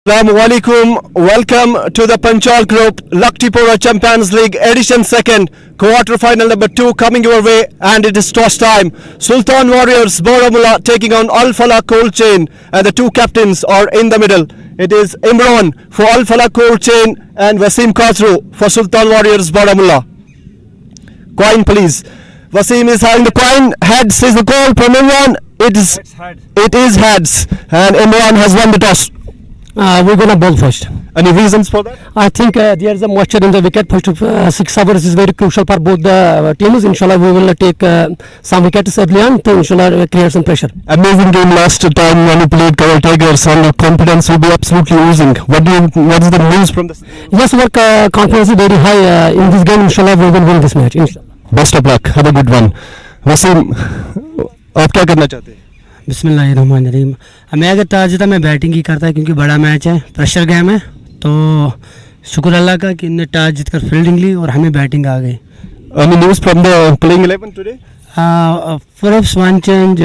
Assalamu alaikum. Welcome to the Panchal Group Locktipora Champions League Edition 2nd quarter final number 2 coming your way, and it is toss time. Sultan Warriors Baramulla taking on Alfala Cold Chain, and the two captains are in the middle. It is Imran for Alfala Cold Chain and Wasim Khosrow for Sultan Warriors Baramulla. Coin please. Wasim is having the coin. Heads is the call from Imran. It is heads, and Imran has won the toss. We're going to bowl first. Any reasons for that? I think there is a moisture in the wicket. First of 6 hours is very crucial for both the teams. Inshallah, we will take some wickets early on to inshallah create some pressure. Amazing game last time when you played Cover Tigers, and the confidence will be absolutely oozing. What is the news from this? Yes, our confidence is very high in this game. Inshallah, we will win this match. Inshallah. Best of luck. Have a good one. Wasim, आप क्या करना चाहते हैं? बिस्मिल्लाहिर्रहमानिर्रहीम। मैं अगर toss जीता मैं बैटिंग ही करता है क्योंकि बड़ा मैच है, प्रेशर गेम है, तो शुक्र अल्लाह का कि इन्हें टॉस जीतकर फील्डिंग ली और हमें बैटिंग आ गई। Any news from the playing 11 today? Perhaps one change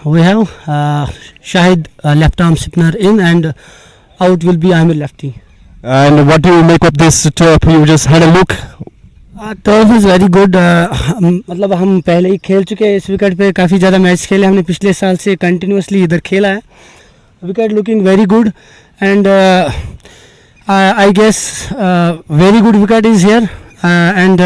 we have Shahid left arm spinner in, and out will be Amir lefty. And what do you make of this turf? You just had a look. Turf is very good. मतलब हम पहले ही खेल चुके हैं इस wicket पे, काफ़ी ज़्यादा मैच खेले हमने, पिछले साल से कंटिन्यूसली इधर खेला है। Wicket looking very good, and I guess very good wicket is here, and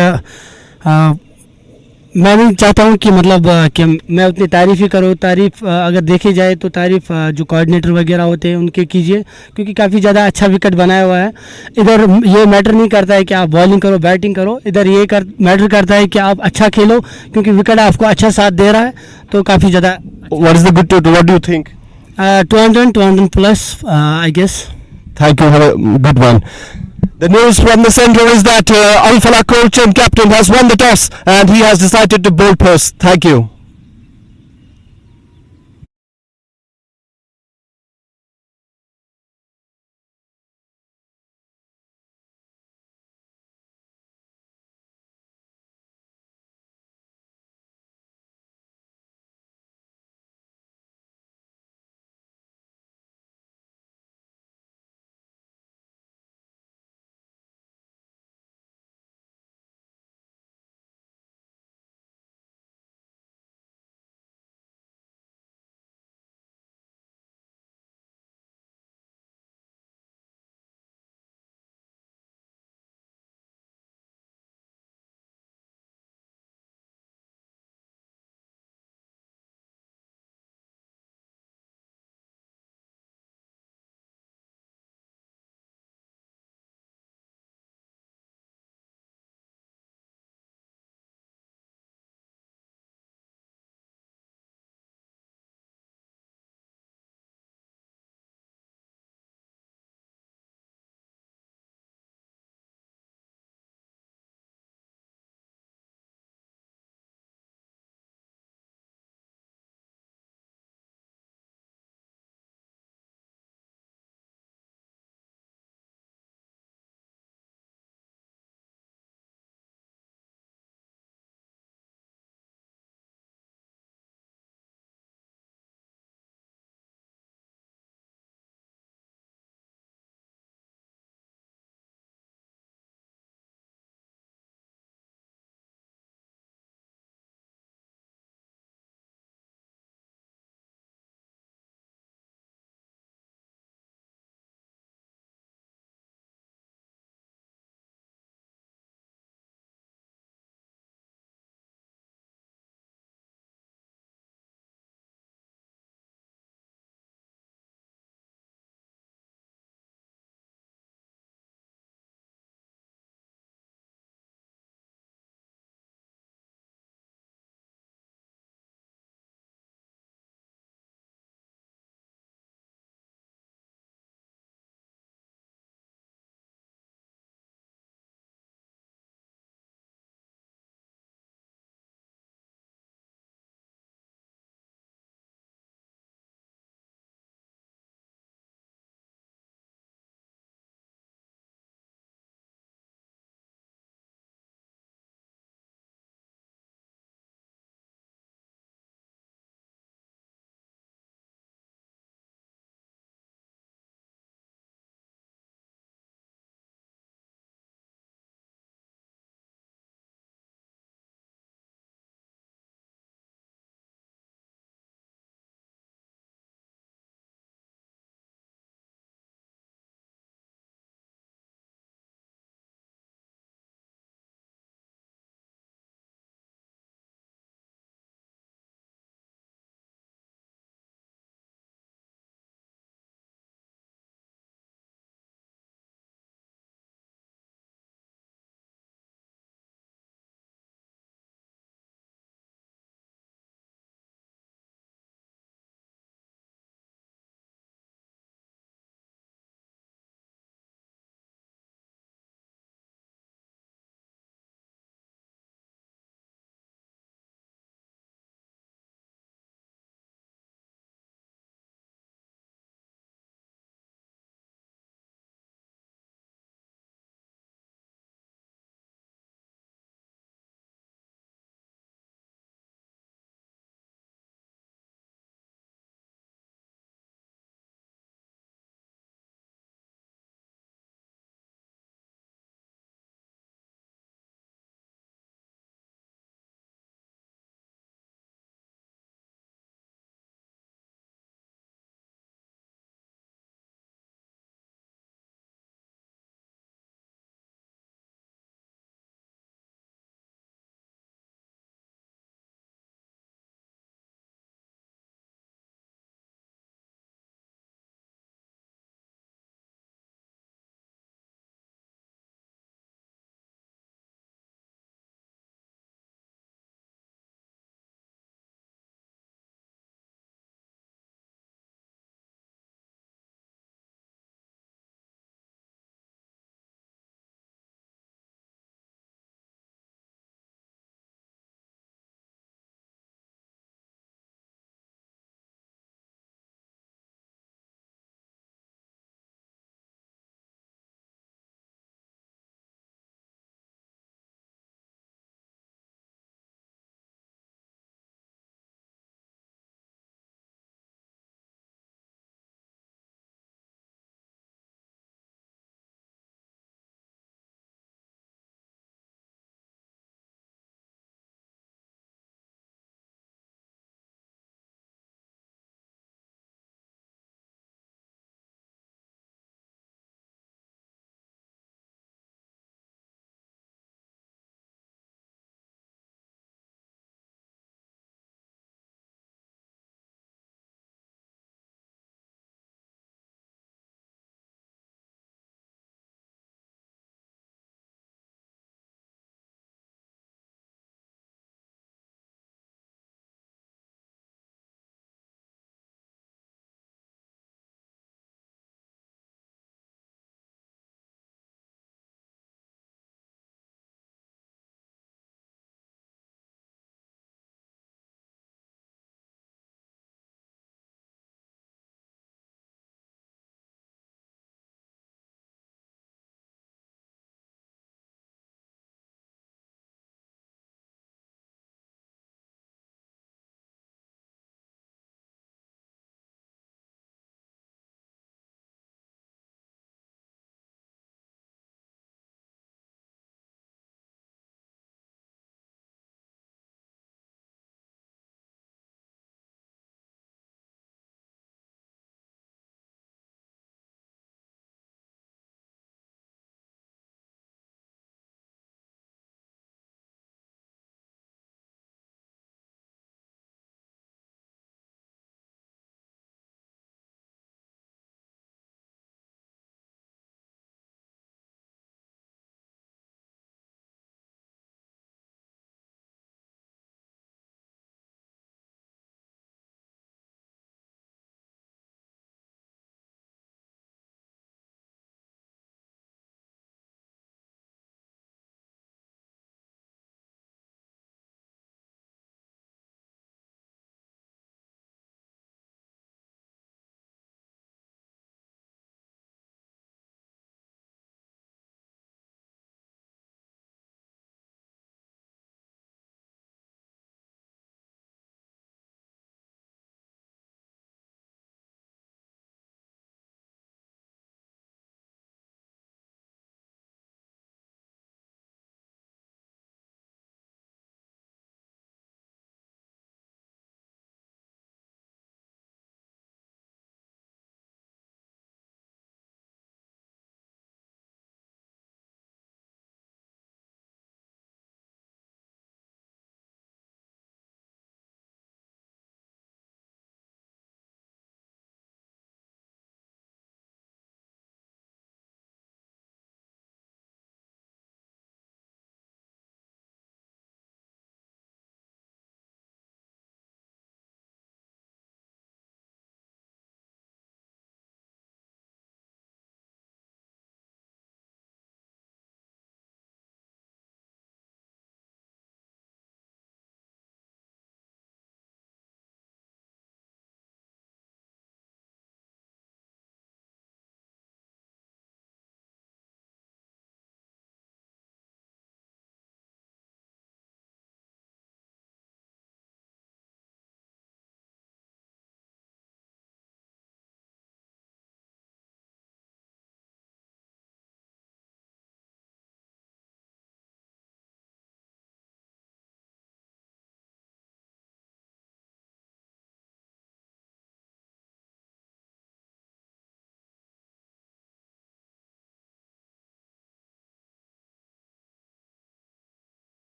मैं नहीं चाहता हूँ कि मतलब कि मैं उतनी तारीफ़ ही करूँ। तारीफ़ अगर देखी जाए तो तारीफ़ जो कोऑर्डिनेटर वगैरह होते हैं उनके कीजिए, क्योंकि काफ़ी ज़्यादा अच्छा विकेट बनाया हुआ है। इधर ये मैटर नहीं करता है कि आप बॉलिंग करो बैटिंग करो, इधर ये मैटर करता है कि आप अच्छा खेलो, क्योंकि विकेट आपको अच्छा साथ दे रहा है, तो काफ़ी ज़्यादा। What is the good total? What do you think? 200 plus, I guess. Thank you. Have a good one. The news from the centre is that Alfala coach and captain has won the toss, and he has decided to bowl first. Thank you.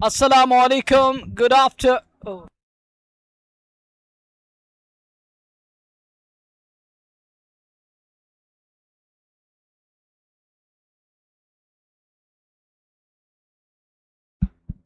Assalamu alaikum. Good after. Oh.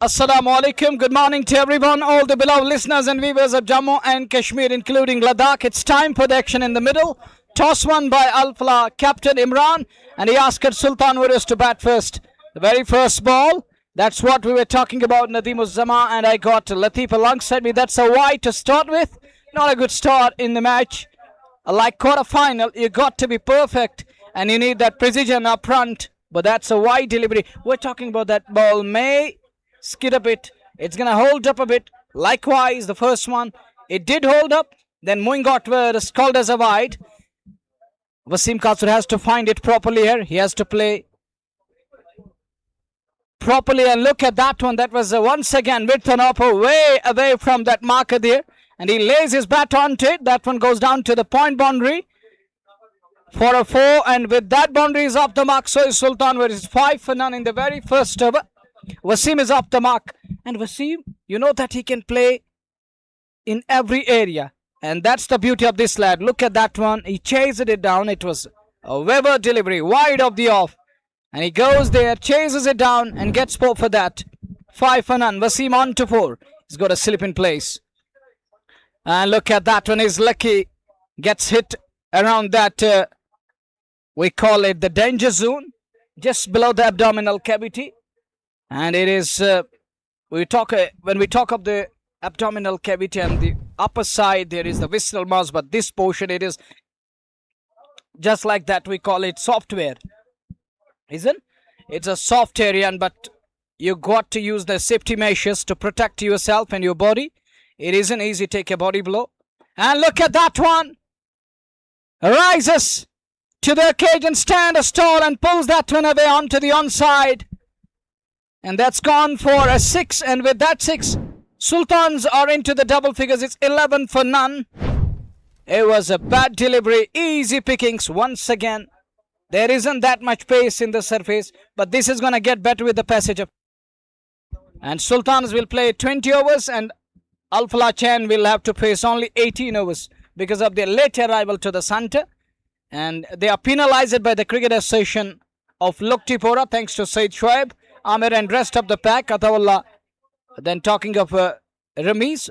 Assalamu alaikum. Good morning to everyone, all the beloved listeners and viewers of Jammu and Kashmir, including Ladakh. It's time for the action in the middle. Toss won by Alfala captain Imran, and he asked Sultan Warriors to bat first. The very first ball. That's what we were talking about, Nadeem Uzzama, and I got Latif alongside me. That's a wide to start with. Not a good start in the match. Like quarter-final, you got to be perfect, and you need that precision up front. But that's a wide delivery. We're talking about that ball may skid a bit. It's going to hold up a bit. Likewise, the first one, it did hold up. Then Moin got called as a wide. Wasim Kasur has to find it properly here. He has to play properly, and look at that one. That was once again width and upper, way away from that marker there, and he lays his bat onto it. That one goes down to the point boundary for a 4, and with that boundary is off the mark. So is Sultan Warriors. 5 for none in the very first over. Wasim is off the mark, and Wasim, you know that he can play in every area, and that's the beauty of this lad. Look at that one. He chased it down. It was a Weber delivery, wide of the off. And he goes there, chases it down, and gets 4 for that. 5 for none. Wasim on to 4. He's got a slip in place. And look at that one. He's lucky. Gets hit around that, we call it the danger zone, just below the abdominal cavity. And it is, when we talk of the abdominal cavity and the upper side, there is the visceral mass. But this portion, it is just like that. We call it software. Isn't it's a soft area, but you got to use the safety measures to protect yourself and your body. It isn't easy to take a body blow. And look at that one. Rises to the occasion, stand a stall, and pulls that one away onto the onside. And that's gone for a 6. And with that 6, Sultans are into the double figures. It's 11 for none. It was a bad delivery. Easy pickings once again. There isn't that much pace in the surface, but this is going to get better with the passage of. And Sultans will play 20 overs, and Alfala Chan will have to face only 18 overs because of their late arrival to the center. And they are penalized by the Cricket Association of Locktipora, thanks to Said Shoaib, Amir, and rest of the pack. Atawallah, then talking of Rameez,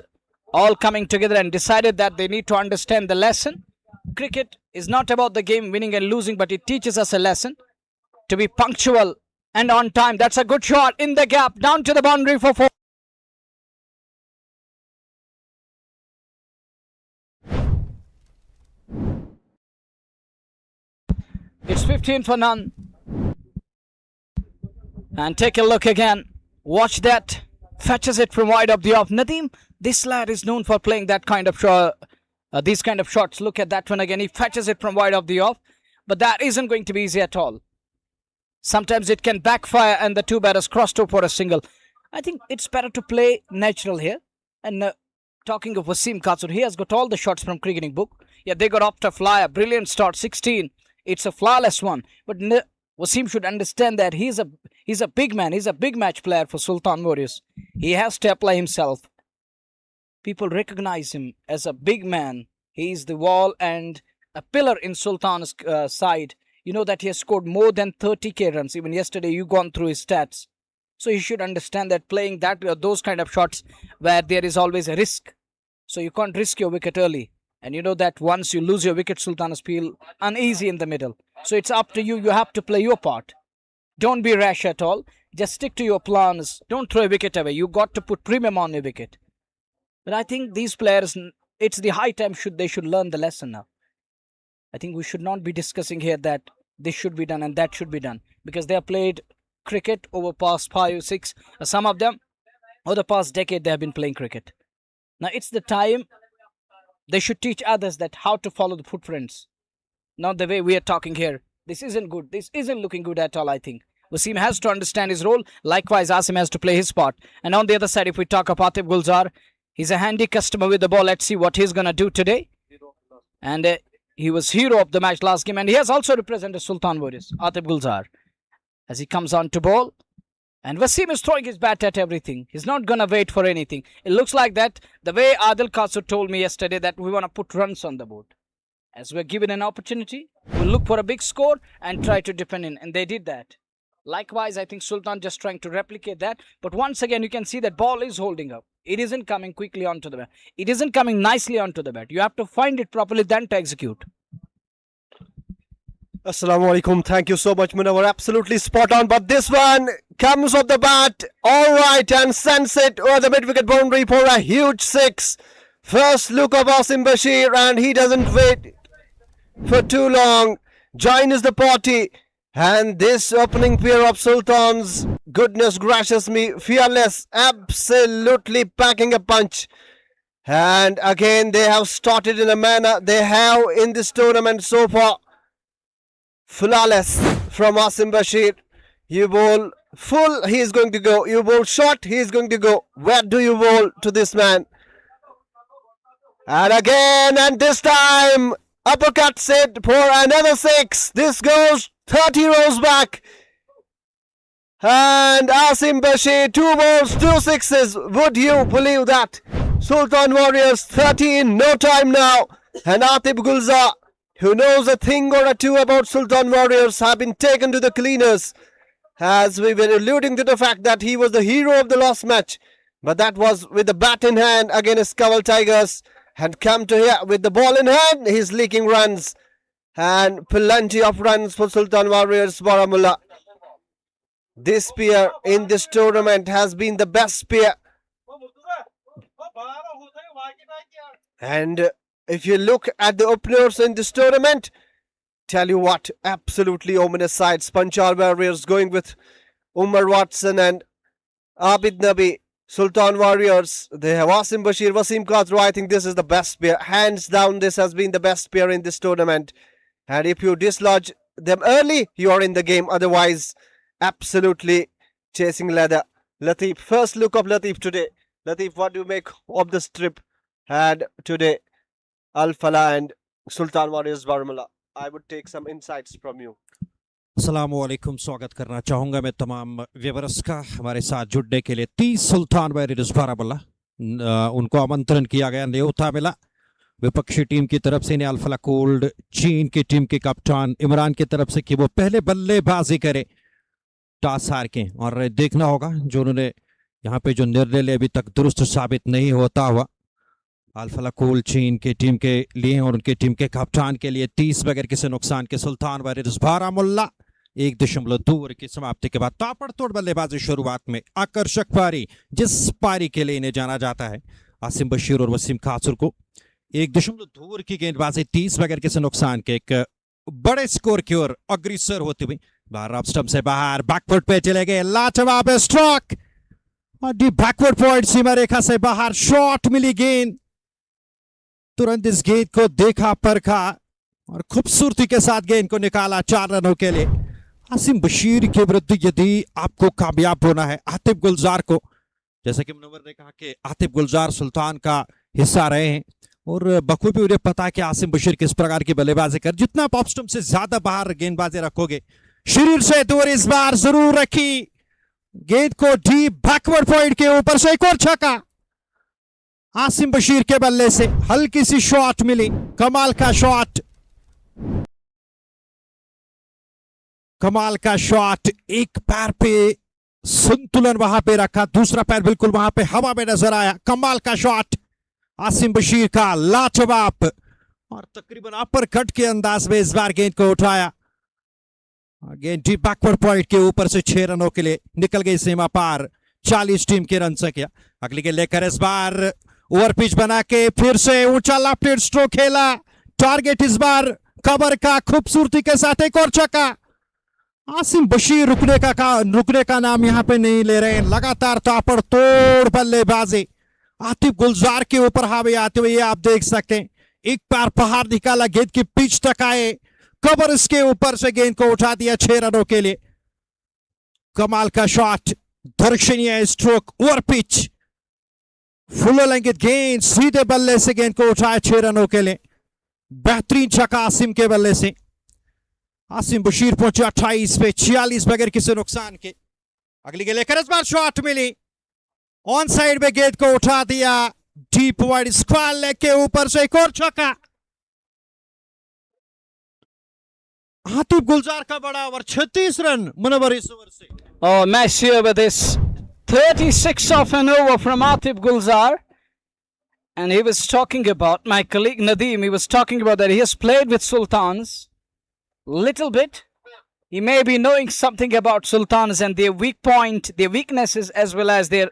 all coming together and decided that they need to understand the lesson. Cricket is not about the game winning and losing, but it teaches us a lesson to be punctual and on time. That's a good shot in the gap, down to the boundary for 4. It's 15 for none. And take a look again. Watch that. Fetches it from wide of the off. Nadeem, this lad is known for playing that kind of shot. These kind of shots. Look at that one again. He fetches it from wide of the off. But that isn't going to be easy at all. Sometimes it can backfire and the two batters crossed over for a single. I think it's better to play natural here. And talking of Wasim Kasur, he has got all the shots from cricketing book. Yeah, they got off to fly. A brilliant start, 16. It's a flawless one. But Wasim should understand that he's a big man. He's a big match player for Sultan Warriors. He has to apply himself. People recognize him as a big man. He is the wall and a pillar in Sultan's side. You know that he has scored more than 30k runs. Even yesterday, you gone through his stats. So you should understand that playing those kind of shots where there is always a risk. So you can't risk your wicket early. And you know that once you lose your wicket, Sultans feel uneasy in the middle. So it's up to you. You have to play your part. Don't be rash at all. Just stick to your plans. Don't throw a wicket away. You got to put premium on your wicket. But I think these players, it's the high time they should learn the lesson now. I think we should not be discussing here that this should be done and that should be done. Because they have played cricket over past 5 or 6. Some of them, over the past decade, they have been playing cricket. Now it's the time they should teach others that how to follow the footprints. Not the way we are talking here. This isn't good. This isn't looking good at all, I think. Wasim has to understand his role. Likewise, Asim has to play his part. And on the other side, if we talk of Atif Gulzar, he's a handy customer with the ball. Let's see what he's going to do today. And he was hero of the match last game. And he has also represented Sultan Warriors, Atif Gulzar. As he comes on to ball. And Wasim is throwing his bat at everything. He's not gonna wait for anything. It looks like that the way Adil Kasur told me yesterday that we wanna put runs on the board. As we're given an opportunity, we'll look for a big score and try to defend in. And they did that. Likewise, I think Sultan just trying to replicate that. But once again, you can see that ball is holding up. It isn't coming quickly onto the bat. It isn't coming nicely onto the bat. You have to find it properly, then to execute. Assalamu alaikum. Thank you so much, Munawar. Absolutely spot on. But this one comes off the bat. All right, and sends it over the mid-wicket boundary for a huge six. First look of Asim Bashir, and he doesn't wait for too long. Joins the party. And this opening pair of Sultans, goodness gracious me, fearless, absolutely packing a punch. And again, they have started in a manner they have in this tournament so far. Flawless from Asim Bashir. You bowl full, he is going to go. You bowl short, he is going to go. Where do you bowl to this man? And again, and this time, uppercut set for another six. This goes 30 rows back. And Asim Bashir, 2 balls, 2 sixes. Would you believe that? Sultan Warriors 30 in no time now. And Atib Gulzar, who knows a thing or a two about Sultan Warriors, have been taken to the cleaners. As we were alluding to the fact that he was the hero of the last match. But that was with the bat in hand against Kawal Tigers. And come to here with the ball in hand, he's leaking runs. And plenty of runs for Sultan Warriors Baramulla. This pair in this tournament has been the best pair. And if you look at the openers in this tournament, tell you what, absolutely ominous sides. Panchal Warriors going with Umar Watson and Abid Nabi. Sultan Warriors, they have Asim Bashir, Wasim Khadru. I think this is the best pair. Hands down, this has been the best pair in this tournament. And if you dislodge them early, you are in the game. Otherwise, absolutely chasing leather. Latif, first look of Latif today. Latif, what do you make of this trip? And today, Alfala and Sultan Warriors Baramulla. I would take some insights from you. अस्सलामुअलैकुम, स्वागत करना चाहूँगा मैं तमाम viewers का हमारे साथ जुड़ने के लिए। 30 सुल्तान वॉरियर्स बारामुल्ला उनको आमंत्रण किया गया, न्योता मिला विपक्षी टीम की तरफ से। इन्हें अल्फला कोल्ड चीन की टीम के कप्तान इमरान की तरफ से कि वो पहले बल्लेबाजी करे टॉस हार के। और देखना होगा जो उन्होंने यहाँ पे जो निर्णय ले अभी तक दुरुस्त साबित नहीं होता हुआ अल्फला कोल्ड चीन की टीम के लिए और उनकी टीम के कप्तान के लिए। 30 बगैर किसी नुकसान के सुल्तान वॉरियर्स बारामुल्ला 1.2 ओवर की समाप्ति के बाद ताबड़तोड़ बल्लेबाजी शुरुआत में आकर्षक पारी, जिस पारी के लिए इन्हें जाना जाता है आसिम बशीर और वसीम खासुर को। 1.2 ओवर की गेंदबाजी 30 बगैर किसी नुकसान के एक बड़े स्कोर की ओर अग्रसर होती हुई। बाहर ऑफ स्टंप से बाहर बैकवर्ड पे चले गए, लाजवाब स्ट्रोक और डी बैकवर्ड पॉइंट सीमा रेखा से बाहर शॉट मिली गेंद। तुरंत इस गेंद को देखा परखा और खूबसूरती के साथ गेंद को निकाला 4 रनों के लिए। आसिम बशीर के विरुद्ध यदि आपको कामयाब होना है, आतिफ गुलजार को, जैसे कि मुनव्वर ने कहा कि आतिफ गुलजार सुल्तान का हिस्सा रहे हैं और बखूबी उन्हें पता है कि आसिम बशीर किस प्रकार की बल्लेबाजी कर। जितना आप ऑफ स्टंप से ज्यादा बाहर गेंदबाजी रखोगे, शरीर से दूर इस बार जरूर रखी गेंद को डीप बैकवर्ड पॉइंट के ऊपर से एक और छक्का। आसिम बशीर के बल्ले से हल्की सी शॉट मिली, कमाल का शॉट, कमाल का शॉट। एक पैर पे संतुलन वहां पे रखा, दूसरा पैर बिल्कुल वहां पे हवा में नजर आया। कमाल का शॉट आसिम बशीर का, लाजवाब, और तकरीबन अपर कट के अंदाज में इस बार गेंद को उठाया। गेंद डीप बैकवर्ड पॉइंट के ऊपर से 6 रनों के लिए निकल गई सीमा पार। 40 टीम के रन से किया। अगली गेंद लेकर इस बार ओवर पिच बना के फिर से ऊंचा लेफ्ट स्ट्रोक खेला। टारगेट इस बार कवर का, खूबसूरती के साथ एक और छक्का। आसिम बशीर रुकने का नाम यहां पे नहीं ले रहे हैं। लगातार ताबड़तोड़ बल्लेबाजी आतिफ गुलजार के ऊपर हावी आते हुए आप देख सकते हैं। एक पैर बाहर निकाला, गेंद की पिच तक आए, कवर इसके ऊपर से गेंद को उठा दिया 6 रनों के लिए। कमाल का शॉट, दर्शनीय स्ट्रोक, ओवर पिच, फुल लंगित गेंद, सीधे बल्ले से गेंद को उठाया 6 रनों के लिए। बेहतरीन छक्का आसिम के बल्ले से। आसिम बशीर पहुंचे 28 पे 46 बगैर किसी नुकसान के। अगली गेंद लेकर इस बार शॉट मिली, ऑन साइड में गेंद को उठा दिया, डीप वाइड स्क्वायर लेग के ऊपर से एक और छक्का। आतिफ गुलजार का बड़ा ओवर, 36 रन मुनव्वर इस ओवर से। Oh, Messi over this. 36 of an over from Atif Gulzar. And he was talking about, my colleague Nadeem, he was talking about that he has played with Sultans. Little bit. He may be knowing something about Sultans and their weak point, their weaknesses, as well as their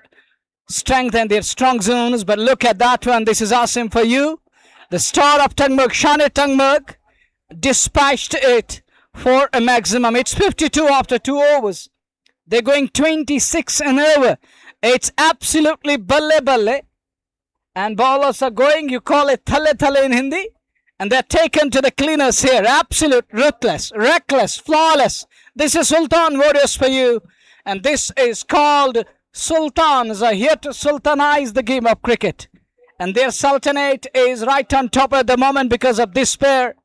strength and their strong zones. But look at that one. This is awesome for you. The star of Tangmug, Shane Tangmug, dispatched it for a maximum. It's 52 after 2 overs. They're going 26 and over. It's absolutely balle balle. And bowlers are going, you call it thale thale in Hindi. And they're taken to the cleaners here. Absolute, ruthless, reckless, flawless. This is Sultan Warriors for you. And this is called Sultans are here to sultanize the game of cricket. And their sultanate is right on top at the moment because of this pair.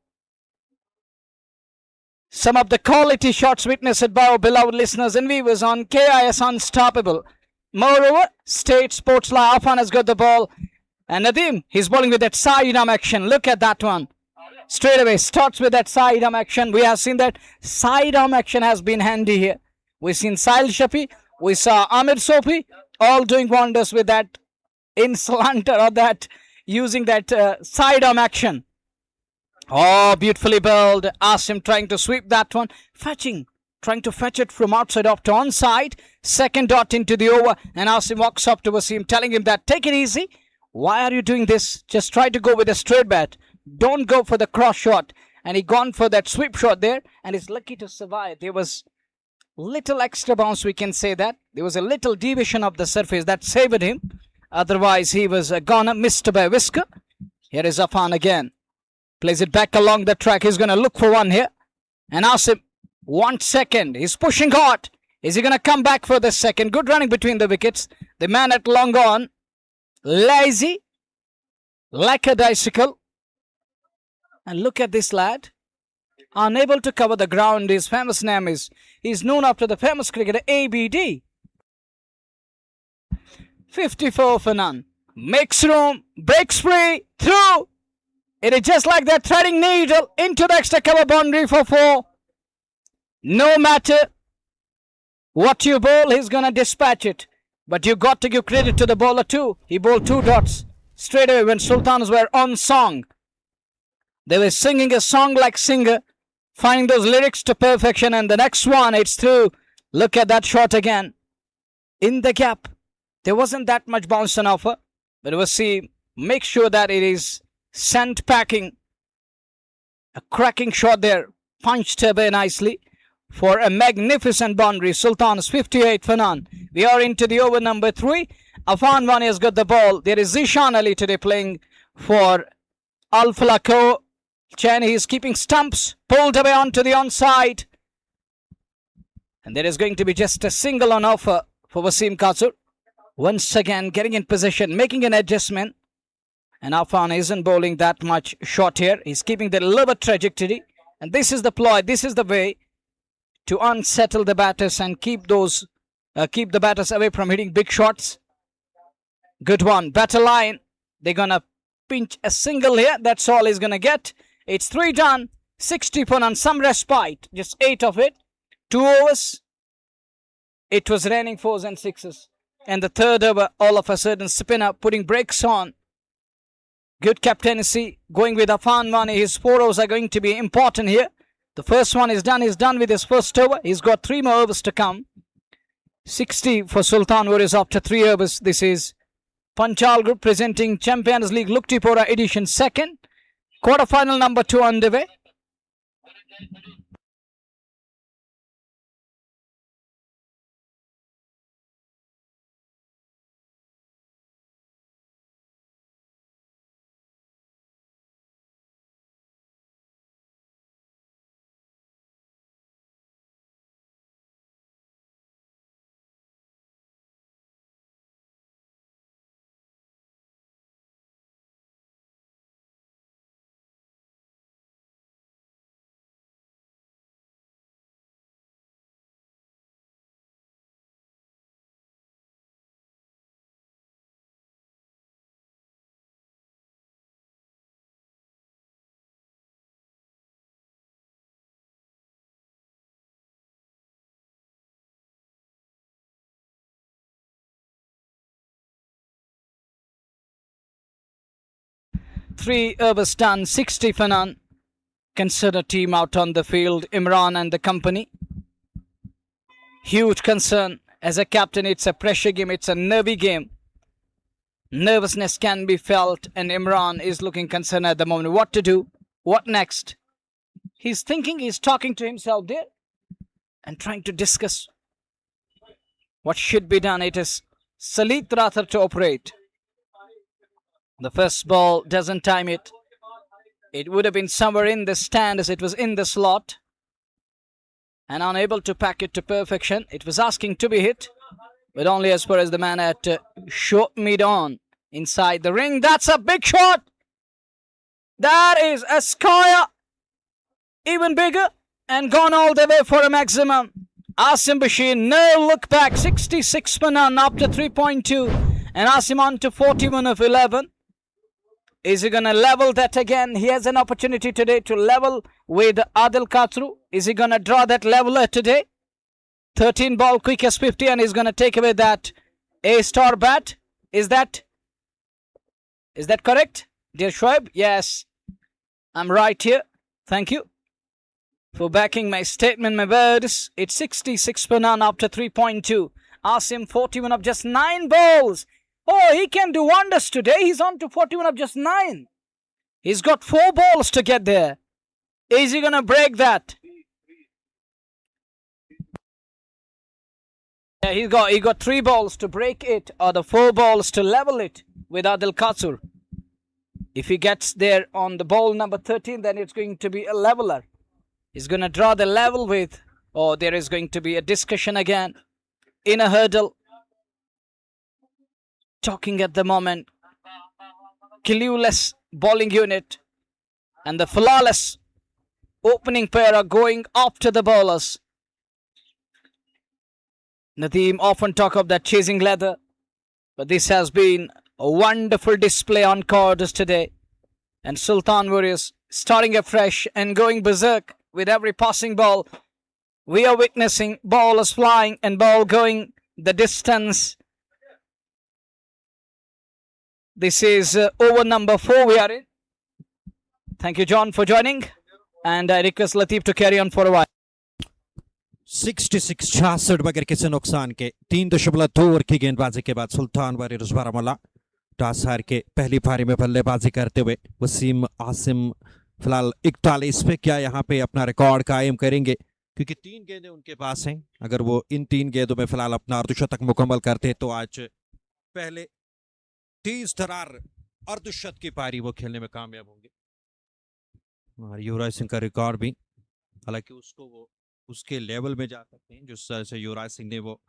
Some of the quality shots witnessed by our beloved listeners and viewers on KIS Unstoppable. Moreover, State Sports Live Alfala has got the ball. And Nadeem, he's bowling with that side-arm action. Look at that one. Straight away, starts with that side-arm action. We have seen that side-arm action has been handy here. We've seen Sahil Shafi. We saw Amir Sofi. All doing wonders with that in slanter or that using that side-arm action. Oh, beautifully bowled. Asim trying to sweep that one. Fetching. Trying to fetch it from outside off to onside. Second dot into the over. And Asim walks up to Wasim telling him that take it easy. Why are you doing this? Just try to go with a straight bat. Don't go for the cross shot. And he gone for that sweep shot there. And he's lucky to survive. There was little extra bounce, we can say that. There was a little deviation of the surface that saved him. Otherwise, he was gone, missed by a whisker. Here is Afan again. Plays it back along the track. He's going to look for one here. And Asim, 1 second. He's pushing hard. Is he going to come back for the second? Good running between the wickets. The man at long on. Lazy. Like a bicycle. And look at this lad. Unable to cover the ground. His famous name is, he's known after the famous cricketer ABD. 54 for none. Makes room. Breaks free. Through. It is just like that threading needle into the extra cover boundary for 4. No matter what you bowl, he's going to dispatch it. But you got to give credit to the bowler too. He bowled 2 dots straight away when Sultans were on song. They were singing a song like singer, finding those lyrics to perfection. And the next one, it's through. Look at that shot again. In the gap. There wasn't that much bounce on offer. But we'll see. Make sure that it is sent packing. A cracking shot there. Punched away nicely for a magnificent boundary. Sultans 58 for none. We are into the over number 3. Afan Wani has got the ball. There is Zishan Ali today playing for Alfala Co. Chen, he is keeping stumps. Pulled away onto the onside. And there is going to be just a single on offer for Wasim Kasur. Once again getting in position, making an adjustment. And Afan isn't bowling that much short here. He's keeping the lower trajectory. And this is the ploy. This is the way to unsettle the batters and keep the batters away from hitting big shots. Good one. Batter line. They're going to pinch a single here. That's all he's going to get. It's 3 done. 60 for none. Some respite. Just 8 of it. 2 overs. It was raining 4s and 6s. And the third over, all of a sudden, spinner putting brakes on. Good captaincy. Going with Afan Wani. His 4 overs are going to be important here. The first one is done. He's done with his first over. He's got 3 more overs to come. 60 for Sultan Warriors after 3 overs. This is Panchal Group presenting Champions League Locktipora edition 2nd. Quarterfinal number 2 underway. 3 overs done, 60 for none. Consider team out on the field, Imran and the company. Huge concern. As a captain, it's a pressure game, it's a nervy game. Nervousness can be felt, and Imran is looking concerned at the moment. What to do? What next? He's thinking, he's talking to himself there and trying to discuss what should be done. It is Salit Rathar to operate. The first ball doesn't time it. It would have been somewhere in the stand as it was in the slot. And unable to pack it to perfection. It was asking to be hit, but only as far as the man at short mid on inside the ring. That's a big shot. That is a square, even bigger, and gone all the way for a maximum. Asim Bashir, no look back, 66 for none after 3.2, and Asim on to 41 of 11. Is he going to level that again? He has an opportunity today to level with Adil Katru. Is he going to draw that leveler today? 13 ball, quickest 50, and he's going to take away that A-star bat. Is that correct, dear Shoaib? Yes, I'm right here. Thank you for backing my statement, my words. It's 66 for none after 3.2. Asim 41 of just 9 balls. Oh, he can do wonders today. He's on to 41 of just 9. He's got 4 balls to get there. Is he going to break that? Yeah, he got 3 balls to break it, or the 4 balls to level it with Adil Katsur. If he gets there on the ball number 13, then it's going to be a leveler. He's going to draw the level with, or there is going to be a discussion again in a hurdle. Talking at the moment, clueless bowling unit and the flawless opening pair are going after the bowlers. Nadeem often talk of that chasing leather, but this has been a wonderful display on cards today. And Sultan Warriors starting afresh and going berserk with every passing ball. We are witnessing bowlers flying and ball going the distance. This is over number 4 we are in. Thank you, John, for joining. And I request Latif to carry on for a while. 66 बगैर किसी नुकसान के 3.2 over की गेंदबाजी के बाद सुल्तान warriors Baramulla toss हार के पहली पारी में बल्लेबाजी करते हुए वसीम आसिम फिलहाल 41 पे क्या यहाँ पे अपना रिकॉर्ड कायम करेंगे, क्योंकि 3 गेंदें उनके पास हैं। अगर वो इन 3 गेंदों में फिलहाल अपना अर्धशतक मुकम्मल करते तो आज पहले 30 दरार अर्धशत की पारी वो खेलने में कामयाब होंगे। और युवराज सिंह का रिकॉर्ड भी, हालांकि उसको वो उसके लेवल में जा सकते हैं जिस तरह से युवराज सिंह ने वो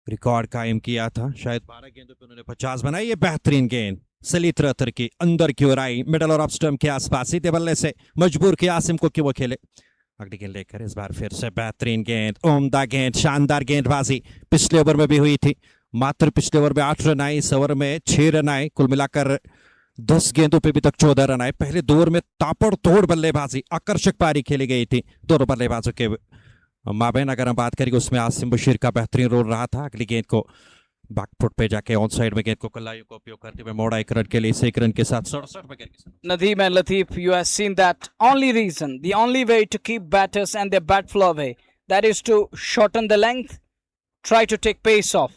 रिकॉर्ड कायम किया था। शायद 12 गेंदों पे उन्होंने 50 बनाई। ये बेहतरीन गेंद सलीत रतर की अंदर की ओर आई, मिडल और ऑफ स्टंप के आसपास, सीधे बल्ले से मजबूर किया आसिम को कि वो खेले। अगली गेंद लेकर इस बार फिर से बेहतरीन गेंद, उम्दा गेंद, शानदार गेंदबाजी पिछले ओवर में भी हुई थी। मात्र पिछले ओवर में 8 रन आए, इस ओवर में 6 रन आए, कुल मिलाकर 10 गेंदों पे भी तक 14 रन आए। पहले 2 ओवर में ताबड़तोड़ बल्लेबाजी, आकर्षक पारी खेली गई थी दोनों बल्लेबाजों के माबैन। अगर हम बात करें उसमें आसिम बशीर का बेहतरीन रोल रहा था। अगली गेंद को बैकफुट पे जाके ऑन साइड में गेंद को कलाइयों का उपयोग करते हुए मोड़ा 1 रन के लिए, 1 रन के साथ 67 विकेट के साथ। Nadeem and Latif, you have seen that only reason, the only way to keep batters and their bat flow away, that is to shorten the length, try to take pace off.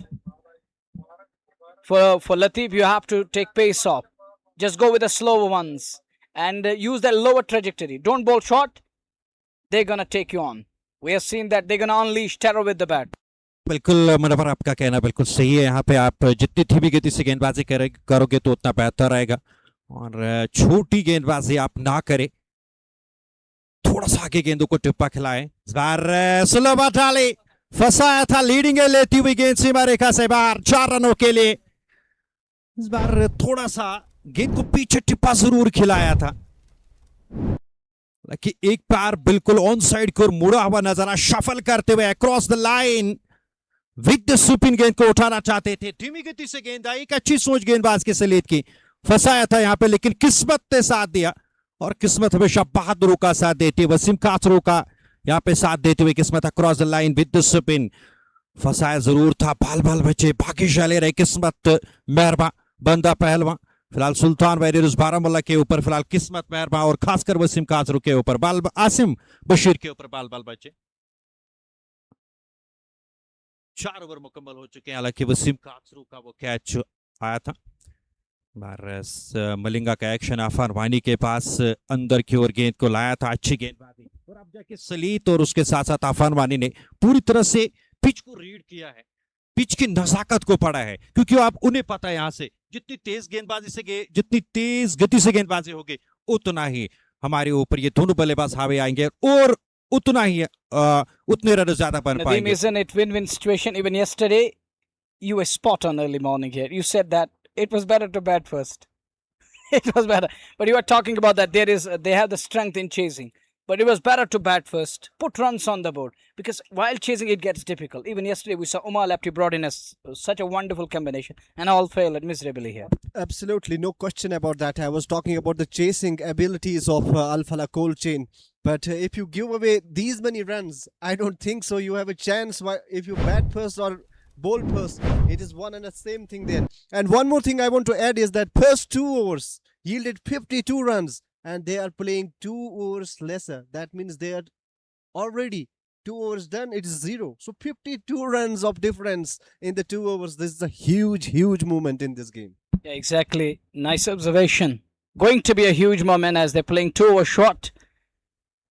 For Latif, you have to take pace off. Just go with the slower ones and use that lower trajectory. Don't bowl short. They're going to take you on. We have seen that they're going to unleash terror with the bat. बिल्कुल मनवर, आपका कहना बिल्कुल सही है। यहाँ पे आप जितनी धीमी गति से गेंदबाजी करोगे तो उतना बेहतर रहेगा, और छोटी गेंदबाजी आप ना करें, थोड़ा सा आगे गेंदों को टिप्पा खिलाएं। इस बार सुलभ डाली, फंसाया था, लीडिंग लेती हुई गेंद सीमा रेखा से बाहर 4 रनों के लिए। इस बार थोड़ा सा गेंद को पीछे टिप्पा जरूर खिलाया था, कि एक पैर बिल्कुल ऑन साइड की ओर मुड़ा हुआ नजर आ, शफल करते हुए across the line with the spin गेंद को उठाना चाहते थे। धीमी गति से गेंद आई, एक अच्छी सोच गेंदबाज के सलीत की, फंसाया था यहाँ पे, लेकिन किस्मत ने साथ दिया, और किस्मत हमेशा बहादुरों का साथ देती है। वसीम कासरों का यहाँ पे साथ देते हुए किस्मत across the line with the spin. फंसाया जरूर था, बाल बाल बचे, भाग्यशाली रहे किस्मत, मेहरबा बंदा पहलवा। फिलहाल सुल्तान वॉरियर्स बारामुल्ला के ऊपर फिलहाल किस्मत मेहरबान और खासकर वसीम कासरू के ऊपर बाल आसिम बशीर के ऊपर बाल बचे। 4 ओवर मुकम्मल हो चुके हैं, हालांकि वसीम कासरू का वो कैच आया था। मलिंगा का एक्शन आफान वानी के पास अंदर की ओर गेंद को लाया था, अच्छी गेंदबाजी, और अब जाके सलीत और उसके साथ साथ आफान वानी ने पूरी तरह से पिच को रीड किया है, पिच की नजाकत को पढ़ा है, क्योंकि आप उन्हें पता है यहाँ से जितनी तेज गति से गेंदबाजी होगी उतना ही हमारे ऊपर ये दोनों बल्लेबाज हावी आएंगे और उतना ही उतने रन ज्यादा बन पाएंगे। Isn't it win-win situation? Even yesterday, you were spot on early morning here. You said that it was better to bat first. It was better, but you are talking about that they have the strength in chasing. But it was better to bat first, put runs on the board, because while chasing it gets difficult. Even yesterday we saw Umar Lepti brought in such a wonderful combination, and all failed miserably here. Absolutely, no question about that. I was talking about the chasing abilities of Alfala cold chain. But if you give away these many runs, I don't think so you have a chance if you bat first or bowl first. It is one and the same thing there. And one more thing I want to add is that first 2 overs yielded 52 runs. And they are playing 2 overs lesser. That means they are already 2 overs done. It is 0. So 52 runs of difference in the 2 overs. This is a huge moment in this game. Yeah, exactly. Nice observation. Going to be a huge moment as they're playing 2 over short.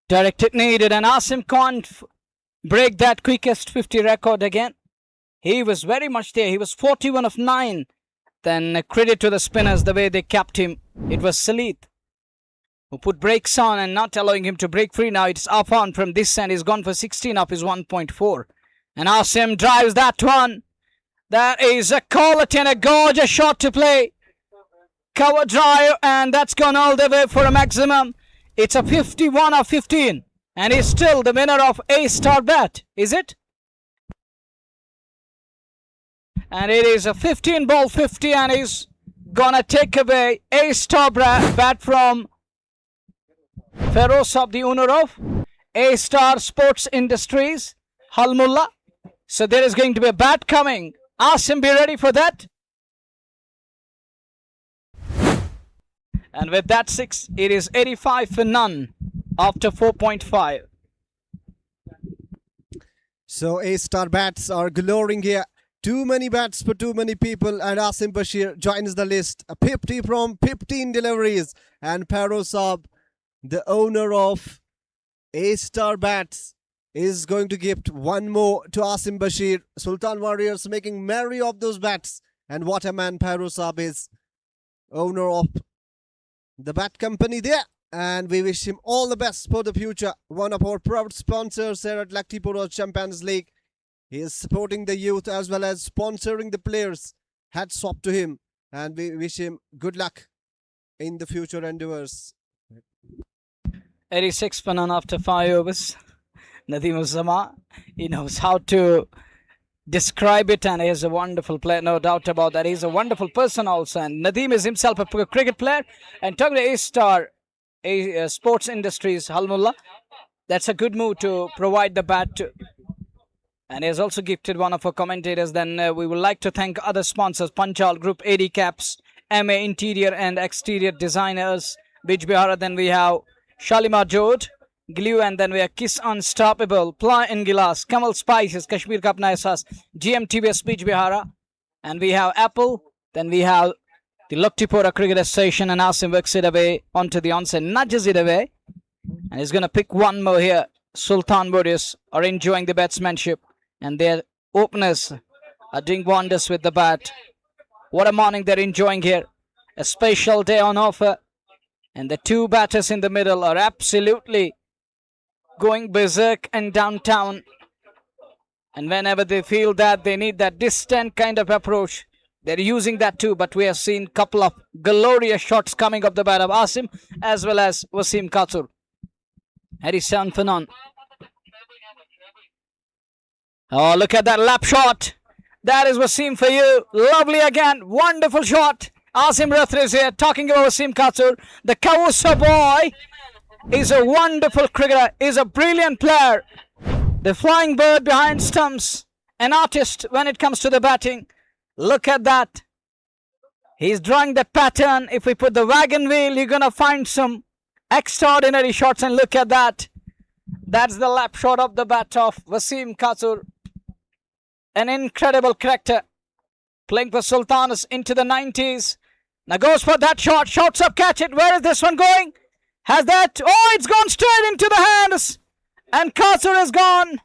Directed needed, and Asim can't break that quickest 50 record again. He was very much there. He was 41 of 9. Then credit to the spinners the way they capped him. It was Salit who put brakes on and not allowing him to break free. Now it's Afan from this end. He's gone for 16 off his 1.4. And Asim drives that one. That is a quality and a gorgeous shot to play. Cover drive, and that's gone all the way for a maximum. It's a 51 of 15. And he's still the winner of A-star bat. Is it? And it is a 15 ball 50, and he's gonna take away A-star bat from Feroz, the owner of A-Star Sports Industries, Halmulla. So there is going to be a bat coming. Asim, be ready for that. And with that 6, it is 85 for none after 4.5. So A-Star bats are glowing here. Too many bats for too many people, and Asim Bashir joins the list. A 50 from 15 deliveries, and Parosab, the owner of A-Star Bats, is going to gift one more to Asim Bashir. Sultan Warriors making merry of those bats. And what a man Parosab is, owner of the bat company there. And we wish him all the best for the future. One of our proud sponsors here at Locktipora Champions League. He is supporting the youth as well as sponsoring the players. Hats off to him. And we wish him good luck in the future endeavors. 86 for none after 5 overs. Nadeem Uzzama, he knows how to describe it, and he is a wonderful player, no doubt about that. He's a wonderful person also, and Nadeem is himself a cricket player. And talking to A-Star Sports Industries, Halmulla, that's a good move to provide the bat to. And he has also gifted one of our commentators. Then we would like to thank other sponsors, Panchal Group, AD Caps, MA Interior and Exterior Designers, Bij Bihara. Then we have Shalimar Jod, Glue, and then we have Kiss Unstoppable, Ply and Gilas, Kamal Spices, Kashmir Ka Apna Ehsaas, GMTVS Bij Bihara, and we have Apple. Then we have the Locktipora Cricket Association, and Asim works it away onto the onset, nudges it away, and he's going to pick one more here. Sultan Warriors are enjoying the batsmanship, and their openers are doing wonders with the bat. What a morning they're enjoying here. A special day on offer. And the 2 batters in the middle are absolutely going berserk and downtown. And whenever they feel that they need that distant kind of approach, they're using that too. But we have seen a couple of glorious shots coming off the bat of Asim as well as Wasim Katur. 87 for none. Oh, look at that lap shot. That is Wasim for you. Lovely again. Wonderful shot. Asim Rathri is here talking about Wasim Katur. The Kawusa boy is a wonderful cricketer. Is a brilliant player. The flying bird behind stumps. An artist when it comes to the batting. Look at that. He's drawing that pattern. If we put the wagon wheel, you're gonna find some extraordinary shots, and look at that. That's the lap shot of the bat of Wasim Kasur. An incredible character. Playing for Sultanas into the 90s. Now goes for that shot. Shouts up, catch it. Where is this one going? Has that? Oh, it's gone straight into the hands. And Kasur is gone.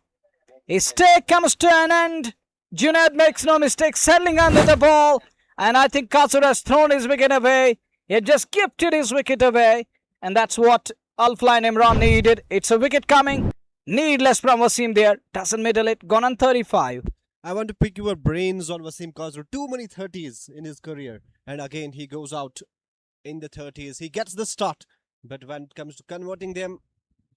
His stake comes to an end. Junaid makes no mistake, settling under the ball. And I think Kasur has thrown his wicket away. He had just gifted his wicket away. And that's what Alfala and Imran needed. It's a wicket coming. Needless from Wasim there. Doesn't middle it. Gone on 35. I want to pick your brains on Wasim Kasur. Too many 30s in his career. And again, he goes out in the 30s. He gets the start. But when it comes to converting them,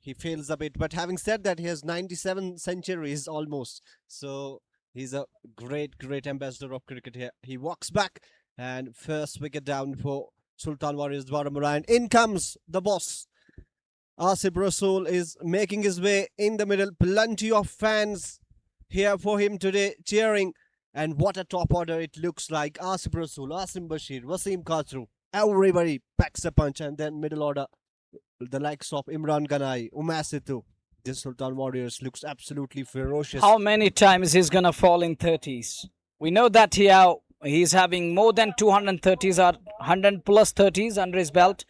he fails a bit. But having said that, he has 97 centuries almost. So he's a great, great ambassador of cricket here. He walks back and first wicket down for Sultan Warriors, Baramura. And in comes the boss. Asif Rasool is making his way in the middle. Plenty of fans here for him today cheering. And what a top order it looks like. Asif Rasool, Asim Bashir, Wasim Kasur. Everybody packs a punch. And then middle order, the likes of Imran Ganai, Umasitu. This Sultan Warriors looks absolutely ferocious. How many times he's gonna fall in 30s? We know that he's having more than 230s or 100 plus 30s under his belt.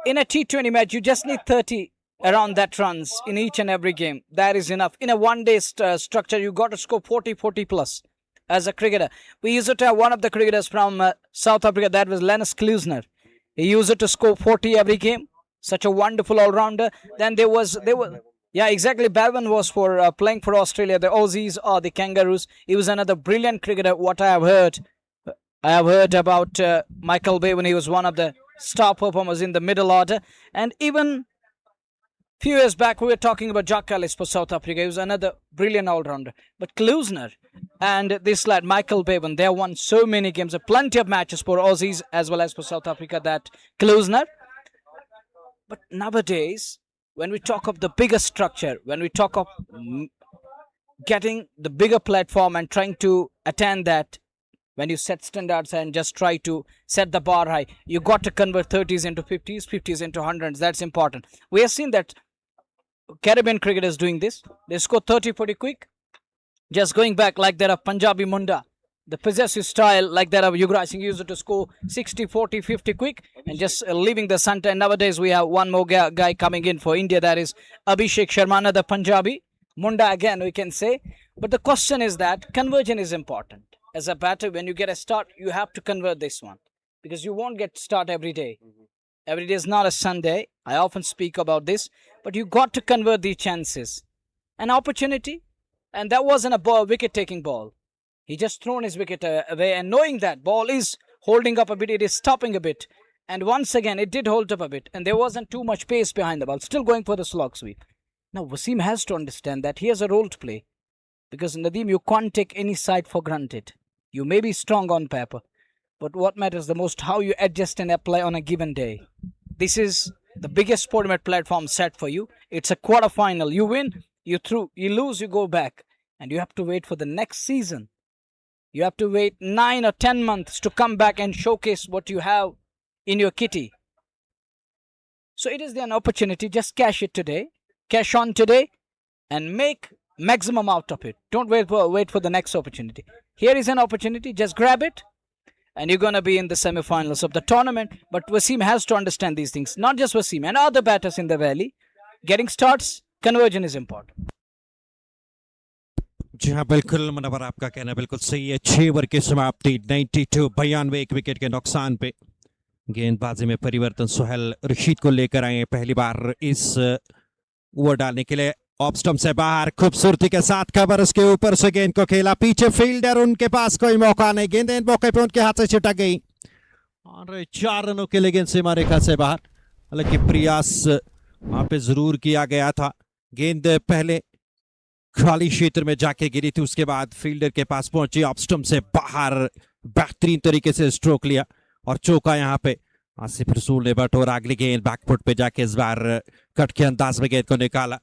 In a T20 match, you just need 30 around that runs in each and every game. That is enough. In a one-day structure, you got to score 40 plus as a cricketer. We used to have one of the cricketers from South Africa, that was Lennox Klusener. He used it to score 40 every game. Such a wonderful all-rounder. Then there was, yeah, exactly. Bevan was for playing for Australia, the Aussies or the Kangaroos. He was another brilliant cricketer. What I have heard about Michael Bevan. He was one of the star performers in the middle order. And even few years back, we were talking about Jack Ellis for South Africa. He was another brilliant all-rounder. But Klusener and this lad, Michael Bevan, they won so many games, plenty of matches for Aussies as well as for South Africa, that Klusener. But nowadays, when we talk of the bigger structure, when we talk of getting the bigger platform and trying to attain that, when you set standards and just try to set the bar high, you got to convert 30s into 50s, 50s into 100s. That's important. We have seen that Caribbean cricketers doing this. They score 30 pretty quick. Just going back like that of Punjabi Munda, the possessive style like that of Yuvraj Singh used to score 60, 40, 50 quick and just leaving the center. And nowadays we have one more guy coming in for India, that is Abhishek Sharma, another Punjabi. Munda again, we can say. But the question is that conversion is important. As a batter, when you get a start, you have to convert this one, because you won't get start every day. Every day is not a Sunday. I often speak about this, but you got to convert the chances. An opportunity, and that wasn't a wicket-taking ball. He just thrown his wicket away, and knowing that ball is holding up a bit, it is stopping a bit. And once again, it did hold up a bit, and there wasn't too much pace behind the ball. Still going for the slog sweep. Now, Wasim has to understand that he has a role to play. Because, Nadeem, you can't take any side for granted. You may be strong on paper, but what matters the most, how you adjust and apply on a given day. This is the biggest tournament platform set for you. It's a quarter-final. You win, you through. You lose, you go back. And you have to wait for the next season. You have to wait 9 or 10 months to come back and showcase what you have in your kitty. So it is an opportunity. Just cash it today. Cash on today and make maximum out of it. Don't wait for the next opportunity. Here is an opportunity. Just grab it. And you're going to be in the semi-finals of the tournament. But Wasim has to understand these things. Not just Wasim and other batters in the valley. Getting starts, conversion is important. जी हाँ बिल्कुल मुनव्वर, आपका कहना बिल्कुल सही है। 6 over की समाप्ति, 92 एक विकेट के नुकसान पे गेंदबाजी में परिवर्तन सुहेल रशीद को लेकर आए पहली बार इस ओवर डालने के लिए। ऑफ स्टंप से बाहर खूबसूरती के साथ कवर, उसके ऊपर से गेंद को खेला, पीछे फील्डर, उनके पास कोई मौका नहीं, गेंद मौके पे उनके हाथ से छिटक गई और 4 रनों के लिए गेंद सीमा रेखा से बाहर। हालांकि प्रयास वहां पे जरूर किया गया था। गेंद पहले खाली क्षेत्र में जाके गिरी थी, उसके बाद फील्डर के पास पहुंची, ऑफ स्टंप से बाहर बेहतरीन तरीके से स्ट्रोक लिया और चौका यहाँ पे आसिफ रसूल ने बटोरा। अगली गेंद बैकफुट पे जाके इस बार कट के अंदाज में गेंद को निकाला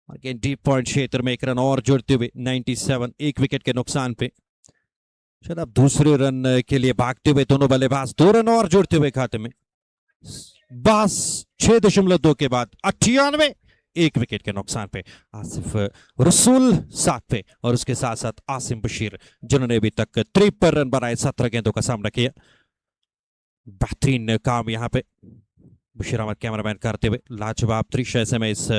और गेंद डीप पॉइंट क्षेत्र में 1 रन और जोड़ते हुए 97 एक विकेट के नुकसान पे शायद अब दूसरे रन के लिए भागते हुए दोनों बल्लेबाज 2 रन और जोड़ते हुए खाते में। बस 6.2 के बाद 98, 1 विकेट के नुकसान पे आसिफ रसूल 7 पे और उसके साथ साथ आसिम बशीर जिन्होंने अभी तक 53 रन बनाए 17 गेंदों का सामना किया। बेहतरीन काम यहाँ पे बशीर अहमद कैमरामैन करते हुए। लाजवाब दृश्य ऐसे में इस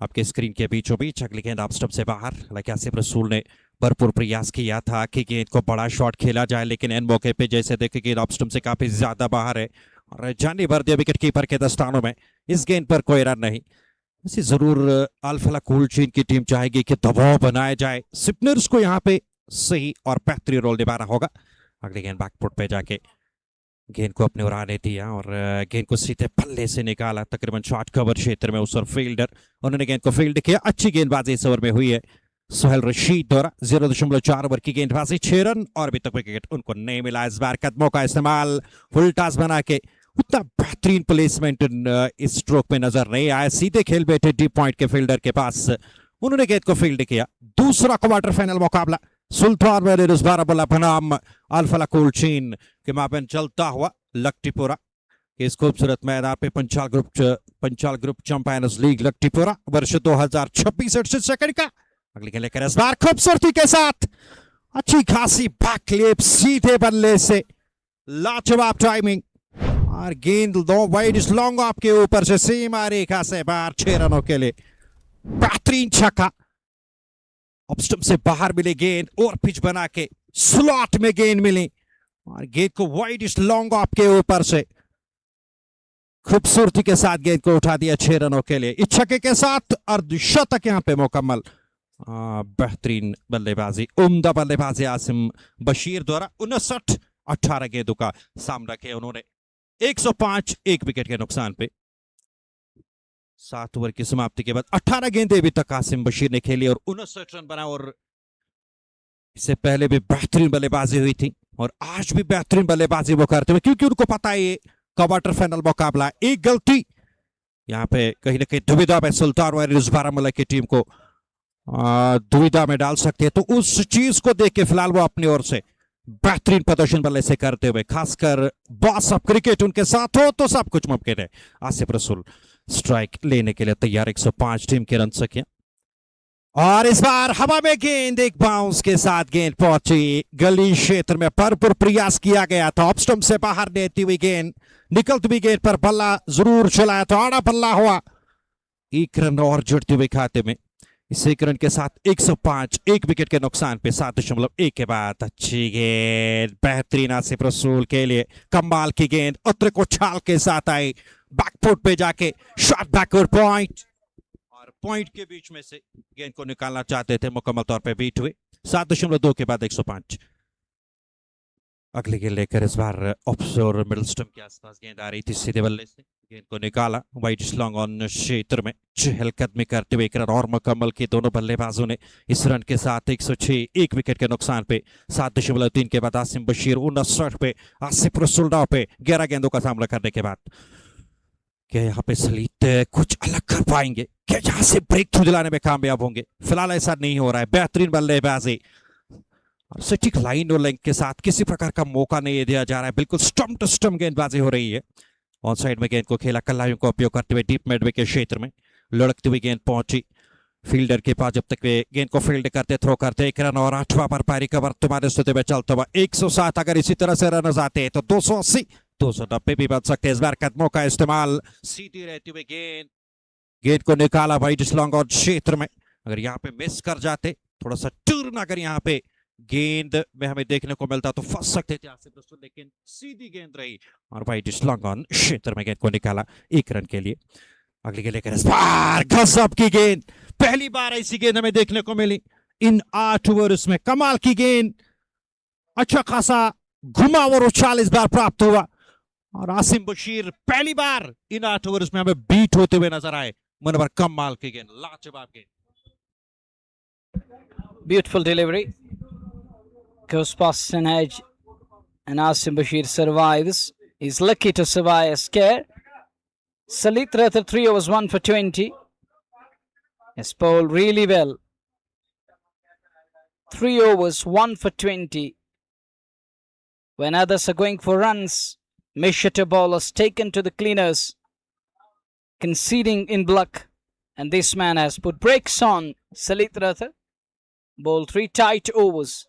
आपके स्क्रीन के बीचों बीच। अगली गेंद ऑफ स्टंप से बाहर। हालांकि आसिफ रसूल ने भरपूर प्रयास किया था कि गेंद को बड़ा शॉट खेला जाए, लेकिन एन मौके पे जैसे देखे गेंद ऑफ स्टंप से काफी ज्यादा बाहर है और जाने भर दिया विकेट कीपर के दस्तानों में। इस गेंद पर कोई रन नहीं। इसी जरूर अल्फला कोल्ड चेन की टीम चाहेगी कि दबाव बनाया जाए, स्पिनर्स को यहाँ पे सही और बेहतरीन रोल निभाना होगा। अगली गेंद बैकफुट पे जाके गेंद को अपने उड़ाने दिया और गेंद को सीधे पल्ले से निकाला। तकरीबन शॉर्ट कवर क्षेत्र में उस और फील्डर उन्होंने गेंद को फील्ड किया। अच्छी गेंदबाजी इस ओवर में हुई है सुहेल रशीद द्वारा। 0.4 ओवर की गेंदबाजी, 6 रन और अभी तक विकेट उनको नहीं मिला। इस बार कदमों का इस्तेमाल फुल टॉस बना के उतना बेहतरीन प्लेसमेंट इस स्ट्रोक में नजर नहीं आया। सीधे खेल बैठे डीप पॉइंट के फील्डर के पास, उन्होंने गेंद को फील्ड किया। दूसरा क्वार्टर फाइनल मुकाबला सुल्तान वॉरियर्स बारामुल्ला बनाम अल्फला कोल्ड चेन के माबैन चलता हुआ लक्टीपुरा के इस खूबसूरत मैदान पे पंचाल ग्रुप चैंपियंस लीग लक्टीपुरा वर्ष 2026 सेकंड का। अगली गेंद लेकर इस बार खूबसूरती के साथ अच्छी खासी बैकलिप सीधे बल्ले से लाजवाब टाइमिंग और गेंद दो वाइड लॉन्ग आपके ऊपर से सीमा रेखा से बाहर 6 रनों के लिए बेहतरीन छक्का। ऑफ स्टंप से बाहर मिले गेंद और पिच बना के स्लॉट में गेंद मिली और गेंद को वाइड लॉन्ग आपके ऊपर से खूबसूरती के साथ गेंद को उठा दिया 6 रनों के लिए। इस छक्के के साथ अर्धशतक यहां पे मुकम्मल। बेहतरीन बल्लेबाजी, उम्दा बल्लेबाजी आसिम बशीर द्वारा। 59-18 गेंदों का सामना किया उन्होंने 105, 1 विकेट के नुकसान पे। 7 ओवर की समाप्ति के बाद 18 गेंदें अभी तक आसिम बशीर ने खेली और 59 रन बनाए और इससे पहले भी बेहतरीन बल्लेबाजी हुई थी और आज भी बेहतरीन बल्लेबाजी वो करते हुए, क्योंकि उनको पता है ये क्वार्टर फाइनल मुकाबला। एक गलती यहाँ पे कहीं ना कहीं दुविधा में सुल्तान वॉरियर्स बारामुल्ला की टीम को दुविधा में डाल सकते हैं। तो उस चीज को देख के फिलहाल वो अपनी ओर से बेहतरीन प्रदर्शन बल्ले से करते हुए, खासकर बॉस ऑफ क्रिकेट उनके साथ हो तो सब कुछ मुमकिन है। आसिफ रसूल स्ट्राइक लेने के लिए तैयार। 105 टीम के रन सकिया और इस बार हवा में गेंद एक बाउंस के साथ गेंद पहुंची गली क्षेत्र में। भरपूर प्रयास किया गया था ऑफ स्टंप से बाहर देती हुई गेंद, निकलती हुई गेंद पर बल्ला जरूर चलाया तो आड़ा बल्ला हुआ। 1 रन और जुड़ते हुए खाते में। इस 1 रन के साथ 105, 1 विकेट के नुकसान पे 7.1 के बाद अच्छी गेंद बेहतरीन आसिफ रसूल के लिए। कमाल की गेंद उतर को छाल के साथ आई, बैकफुट पे जाके शॉट बैकवर्ड पॉइंट और पॉइंट के बीच में से गेंद को निकालना चाहते थे, मुकम्मल तौर पे बीट हुए। 7.2 के बाद 105। अगली गेंद लेकर इस बार ऑफ और मिडल स्टंप के आसपास गेंद आ रही थी सीधे बल्ले से, गेंद को निकाला वाइड लॉन्ग ऑन क्षेत्र में। चहलकदमी करते हुए 1 रन और मुकम्मल की दोनों बल्लेबाजों ने। इस रन के साथ 106, 1 विकेट के नुकसान पे 7.3 के बाद आसिम बशीर 59 पे आसिफ रसूल पे 11 गेंदों का सामना करने के बाद क्या यहाँ पे सलीत कुछ अलग कर पाएंगे, क्या यहाँ से ब्रेक थ्रू दिलाने में कामयाब होंगे? फिलहाल ऐसा नहीं हो रहा है। बेहतरीन बल्लेबाजी और सटीक लाइन और लेंथ के साथ किसी प्रकार का मौका नहीं दिया जा रहा है। बिल्कुल स्टंप टू स्टंप गेंदबाजी हो रही है। ऑन साइड में गेंद को खेला कलाइयों का उपयोग करते हुए डीप मिड के क्षेत्र में लुढ़कती हुई गेंद पहुंची फील्डर के पास। जब तक वे गेंद को फील्ड करते थ्रो करते 1 रन और 8वां पर पारी कवर तुम्हारे स्थिति में चलता हुआ 107। अगर इसी तरह से रन आते हैं तो 280, 290 भी बच सकते हैं। इस बार कदमों का इस्तेमाल, सीधी रहती हुई गेंद को निकाला वाइड लॉन्ग और क्षेत्र में। अगर यहाँ पे मिस कर जाते, थोड़ा सा टर्न अगर यहाँ पे गेंद में हमें देखने को मिलता तो फंस सकते थे आसिफ रसूल, लेकिन सीधी गेंद रही और वाइड लॉन्ग ऑन क्षेत्र में गेंद को निकाला 1 रन के लिए। अगली गेंद लेकर इस बार गजब की गेंद, पहली बार ऐसी गेंद हमें देखने को मिली इन 8 ओवर्स में। कमाल की गेंद, अच्छा खासा घुमाव और उछाल इस बार प्राप्त हुआ और आसिम बशीर पहली बार इन 8 ओवर्स में हमें बीट होते हुए नजर आए। मनवर कमाल की गेंद, लाजवाब गेंद। Beautiful delivery. Goes past an edge and Asim Bashir survives. He's lucky to survive a scare. Salit Rathar 3 overs 1 for 20. Has bowled really well. 3 overs 1 for 20. When others are going for runs, mid-shitter bowlers taken to the cleaners, conceding in block. And this man has put brakes on Salit Rathar. Bowled 3 tight overs.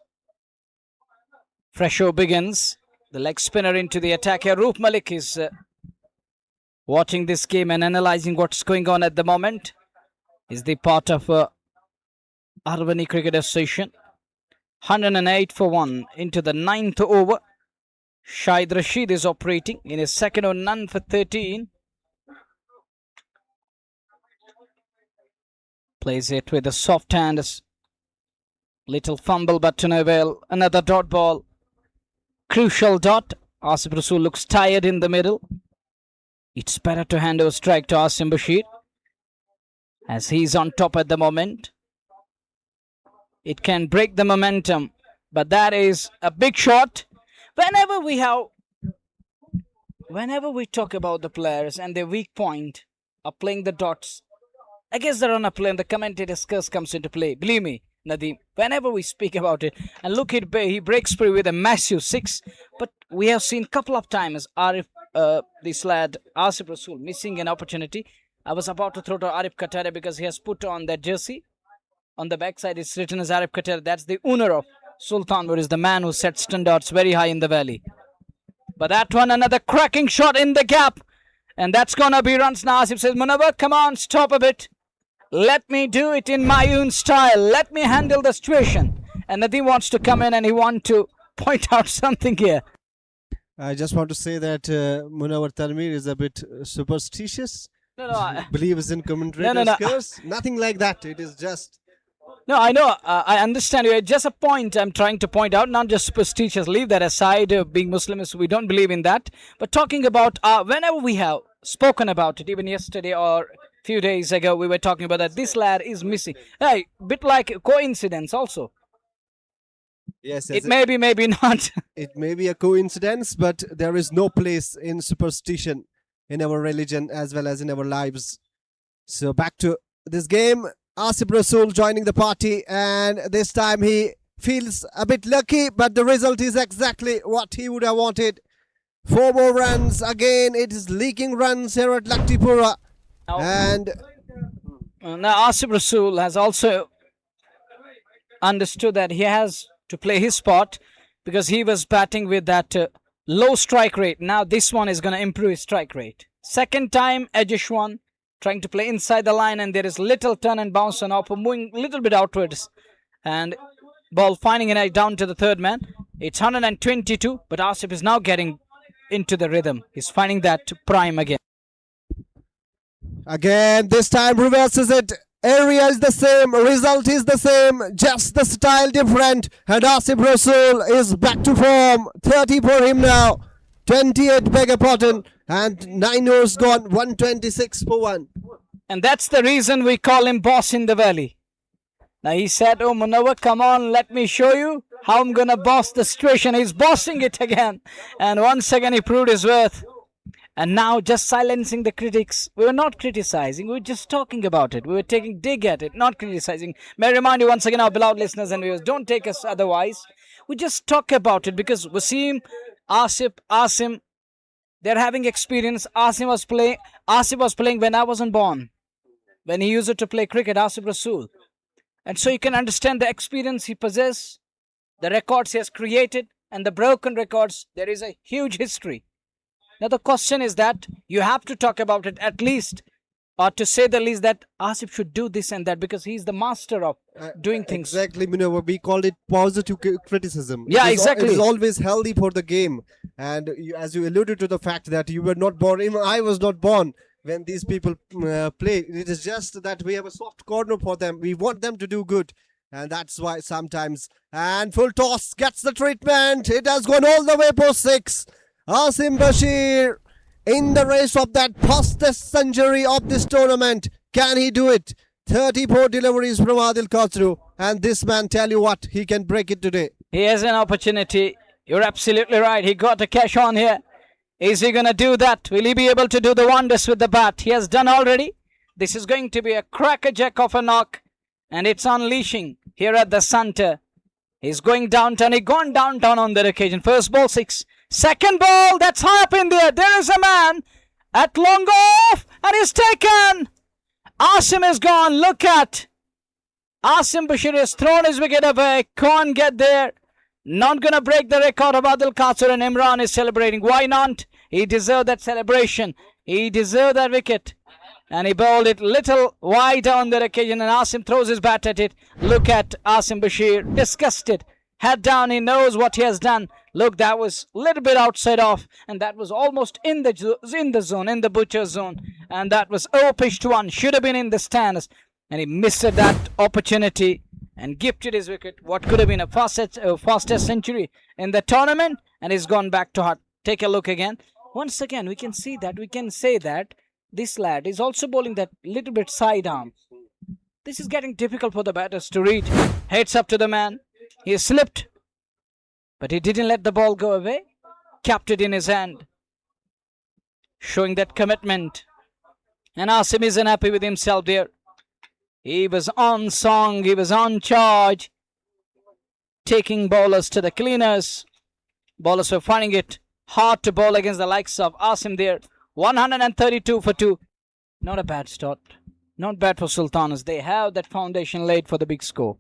Fresh over begins. The leg spinner into the attack here. Roop Malik is watching this game and analysing what's going on at the moment. Is the part of Arvani Cricket Association. 108 for 1 into the 9th over. Shahid Rashid is operating in his second over, none for 13. Plays it with a soft hand. Little fumble but to no avail. Another dot ball. Crucial dot. Asif Rasool looks tired in the middle. It's better to hand over strike to Asim Bashir, as he's on top at the moment. It can break the momentum, but that is a big shot. Whenever we talk about the players and their weak point of playing the dots, I guess the runner play and the commentator's curse comes into play. Believe me, Nadeem, whenever we speak about it, and look at he breaks free with a massive 6, but we have seen a couple of times this lad Asif Rasool missing an opportunity. I was about to throw to Arif Katare because he has put on that jersey. On the backside it's written as Arif Katare. That's the owner of Sultan Warriors, the man who set standards very high in the valley. But that one, another cracking shot in the gap. And that's gonna be runs now. Asif says, Munawar, come on, stop a bit. Let me do it in my own style. Let me handle the situation. And Nadeem wants to come in and he wants to point out something here. I just want to say that Munawar Tanvir is a bit superstitious. No, Believes in commentator's curse. Nothing like that. It is just... No, I know. I understand you. It's just a point I'm trying to point out, not just superstitious. Leave that aside. Being Muslims, we don't believe in that. But talking about whenever we have spoken about it, even yesterday or a few days ago, we were talking about that this lad is missing. Hey, bit like a coincidence also. Yes, it may be, maybe not. It may be a coincidence, but there is no place in superstition in our religion as well as in our lives. So back to this game. Asif Rasool joining the party, and this time he feels a bit lucky, but the result is exactly what he would have wanted. 4 more runs. Again, it is leaking runs here at Locktipora. And now Asif Rasool has also understood that he has to play his spot because he was batting with that low strike rate. Now this one is going to improve his strike rate. Second time, Edgish one. Trying to play inside the line, and there is little turn and bounce on up, moving a little bit outwards. And ball finding an eye down to the third man. It's 122, but Asif is now getting into the rhythm. He's finding that prime again. Again, this time reverses it. Area is the same, result is the same, just the style different. And Asif Rasool is back to form. 30 for him now. 28, beg your pardon. And 9 overs gone, 126 for 1. And that's the reason we call him boss in the valley. Now he said, oh Munawar, come on, let me show you how I'm going to boss the situation. He's bossing it again. And once again he proved his worth. And now just silencing the critics. We were not criticizing, we were just talking about it. We were taking dig at it, not criticizing. May I remind you once again, our beloved listeners and viewers, don't take us otherwise. We just talk about it because Wasim, Asif, Asim, they're having experience. Asif was playing when I wasn't born. When he used to play cricket, Asif Rasool. And so you can understand the experience he possesses, the records he has created, and the broken records. There is a huge history. Now the question is that you have to talk about it at least, or to say the least, that Asif should do this and that because he's the master of doing things. Exactly, we called it positive criticism. Yeah, exactly. It is always healthy for the game. And as you alluded to the fact that you were not born, even I was not born when these people play. It is just that we have a soft corner for them. We want them to do good. And that's why sometimes. And full toss gets the treatment. It has gone all the way for 6. Asim Bashir in the race of that fastest century of this tournament. Can he do it? 34 deliveries from Adil Khosrow. And this man, tell you what, he can break it today. He has an opportunity. You're absolutely right. He got a cash on here. Is he going to do that? Will he be able to do the wonders with the bat? He has done already. This is going to be a crackerjack of a knock. And it's unleashing here at the center. He's going downtown. He gone downtown on that occasion. First ball, 6. Second ball, that's high up in there. There is a man at long off, and he's taken. Asim is gone. Look at Asim Bashir has thrown his wicket away. Can't get there. Not gonna break the record of Adil Qasur, and Imran is celebrating. Why not? He deserved that celebration. He deserved that wicket. And he bowled it little wide on that occasion, and Asim throws his bat at it. Look at Asim Bashir, disgusted. Head down, he knows what he has done. Look, that was a little bit outside off, and that was almost in the zone, in the butcher zone. And that was pitched one, should have been in the stands. And he missed that opportunity and gifted his wicket. What could have been a fastest century in the tournament, and he's gone back to heart. Take a look again. Once again, we can say that this lad is also bowling that little bit side arm. This is getting difficult for the batters to read. Heads up to the man. He slipped, but he didn't let the ball go away. Kept it in his hand, showing that commitment. And Asim isn't happy with himself there. He was on song. He was on charge, taking bowlers to the cleaners. Bowlers were finding it hard to bowl against the likes of Asim there. 132 for 2. Not a bad start. Not bad for Sultanas. They have that foundation laid for the big score.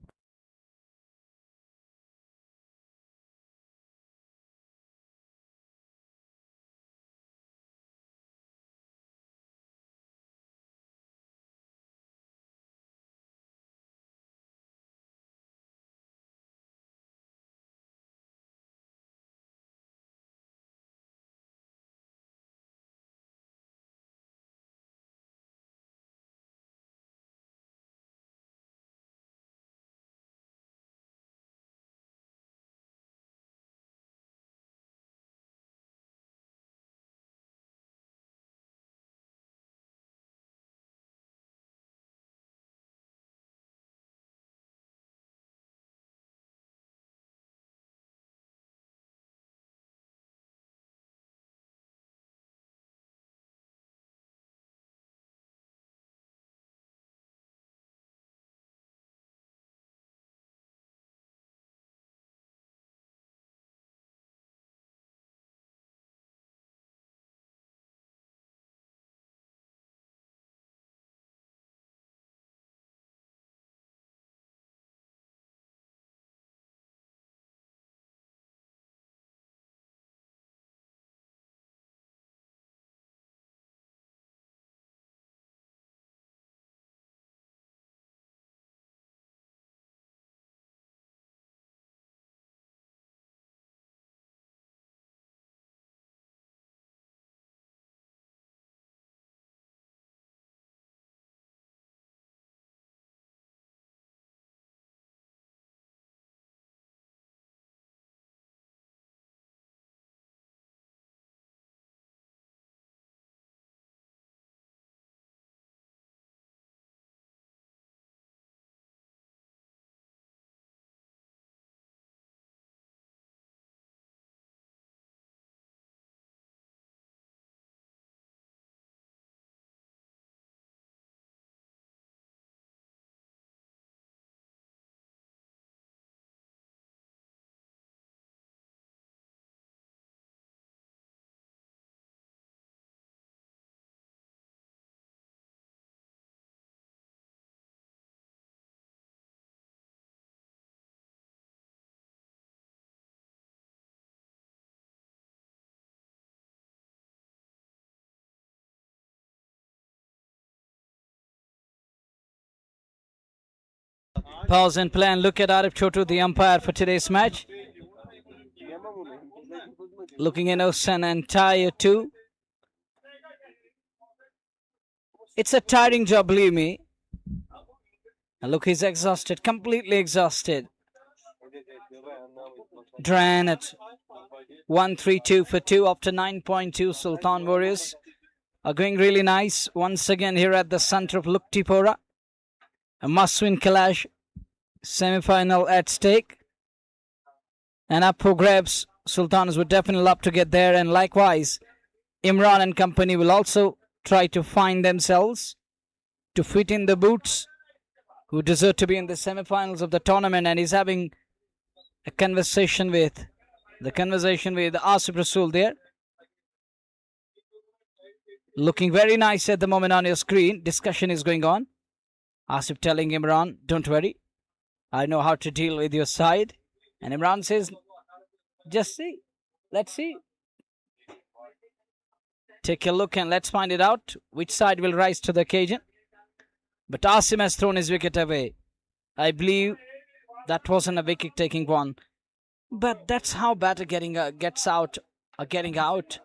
Pause and play and look at Arif Chotu, the umpire for today's match. Looking innocent and tired too. It's a tiring job, believe me. And look, he's exhausted, completely exhausted. Dran at 132 for 2 after 9.2. Sultan Warriors are going really nice once again here at the center of Locktipora. A must-win clash, semi-final at stake, and up for grabs. Sultans would definitely love to get there, and likewise, Imran and company will also try to find themselves to fit in the boots who deserve to be in the semi-finals of the tournament, and he's having a conversation with Asif Rasool there. Looking very nice at the moment on your screen. Discussion is going on. Asif telling Imran, don't worry, I know how to deal with your side. And Imran says, just see, let's see. Take a look and let's find it out which side will rise to the occasion. But Asim has thrown his wicket away. I believe that wasn't a wicket taking one. But that's how batter gets out or getting out.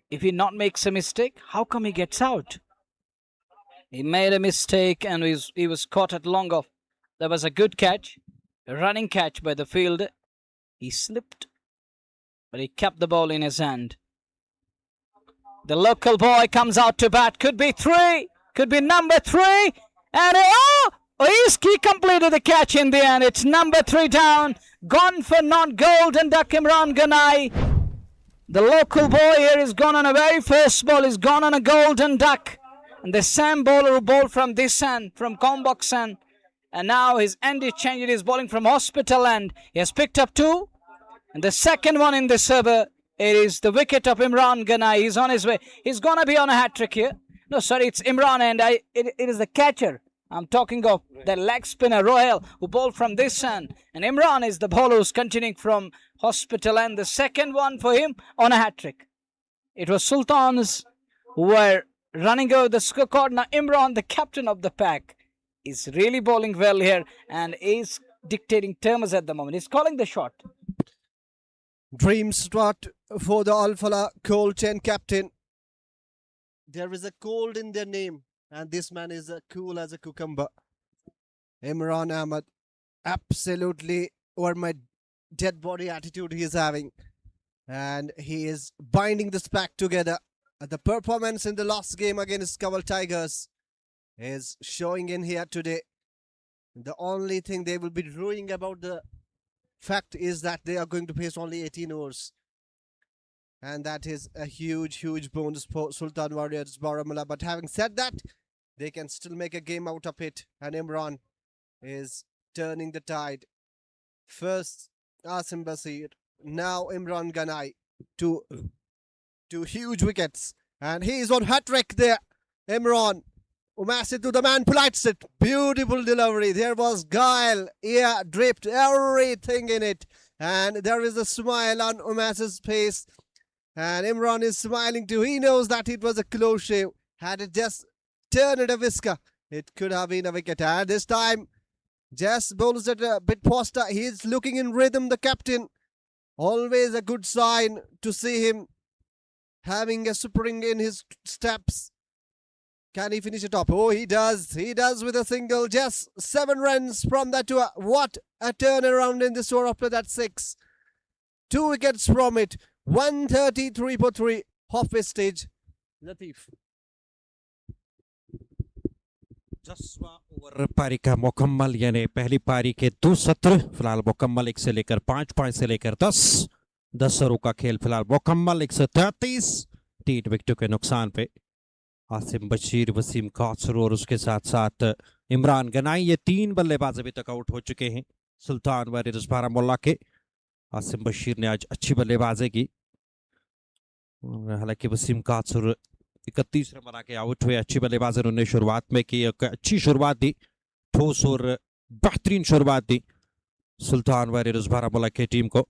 If he not makes a mistake, how come he gets out? He made a mistake and he was caught at long off. There was a good catch, a running catch by the fielder. He slipped, but he kept the ball in his hand. The local boy comes out to bat. Could be three, could be number three. And he completed the catch in the end. It's number 3 down. Gone for non-golden duck Imran Ganai. The local boy here is gone on a very first ball. He's gone on a golden duck. And the same bowler who bowled from this end, from Combox end. And now his end is changing. He's bowling from Hospital end. He has picked up 2. And the second one in this over, it is the wicket of Imran Ganai. He's on his way. He's going to be on a hat-trick here. No, sorry, it's Imran and it is the catcher. I'm talking of the leg spinner Rohel who bowled from this end. And Imran is the bowler who's continuing from Hospital end. The second one for him on a hat-trick. It was Sultans who were running over the scorecard. Now Imran, the captain of the pack, is really bowling well here and is dictating terms at the moment. He's calling the shot. Dream start for the Alfala cold 10 captain. There is a cold in their name, and this man is cool as a cucumber. Imran Ahmad, absolutely over my dead body attitude he is having. And he is binding this pack together. The performance in the last game against Kawal Tigers is showing in here today. The only thing they will be ruining about the fact is that they are going to face only 18 overs. And that is a huge bonus for Sultan Warriors Baramulla. But having said that, they can still make a game out of it. And Imran is turning the tide. First Asim Basir, now Imran Ganai. Two huge wickets. And he is on hat-trick there. Imran. Umasid to the man, polites it. Beautiful delivery. There was guile, ear draped, everything in it. And there is a smile on Umasid's face. And Imran is smiling too. He knows that it was a close shave. Had it just turned it a whisker, it could have been a wicket. And this time, just bowls it a bit faster. He is looking in rhythm, the captain. Always a good sign to see him having a spring in his steps. Can he finish it up? Oh, he does. He does with a single. Just 7 runs from that to what a turnaround in this over after that 6. 2 wickets from it. 133 for 3. Halfway stage. Latif. 10वां over पारी का मुकम्मल, यानी पहली पारी के 2 सत्र फिलहाल मुकम्मल। 1 से लेकर 5, 5 से लेकर 10 ओवरों का खेल फिलहाल मुकम्मल। 133, 3 विकेटों के नुकसान पे आसिम बशीर, वसीम कासर और उसके साथ साथ इमरान गनाई, ये 3 बल्लेबाज अभी तक आउट हो चुके हैं सुल्तान वारियर्स बारामुल्ला के। आसिम बशीर ने आज अच्छी बल्लेबाजी की, हालांकि वसीम कासर 31 रन बना के आउट हुए। अच्छी बल्लेबाजी उन्होंने शुरुआत में की, अच्छी शुरुआत दी, ठोस और बेहतरीन शुरुआत दी सुल्तान वारियर्स बारामुल्ला की टीम को।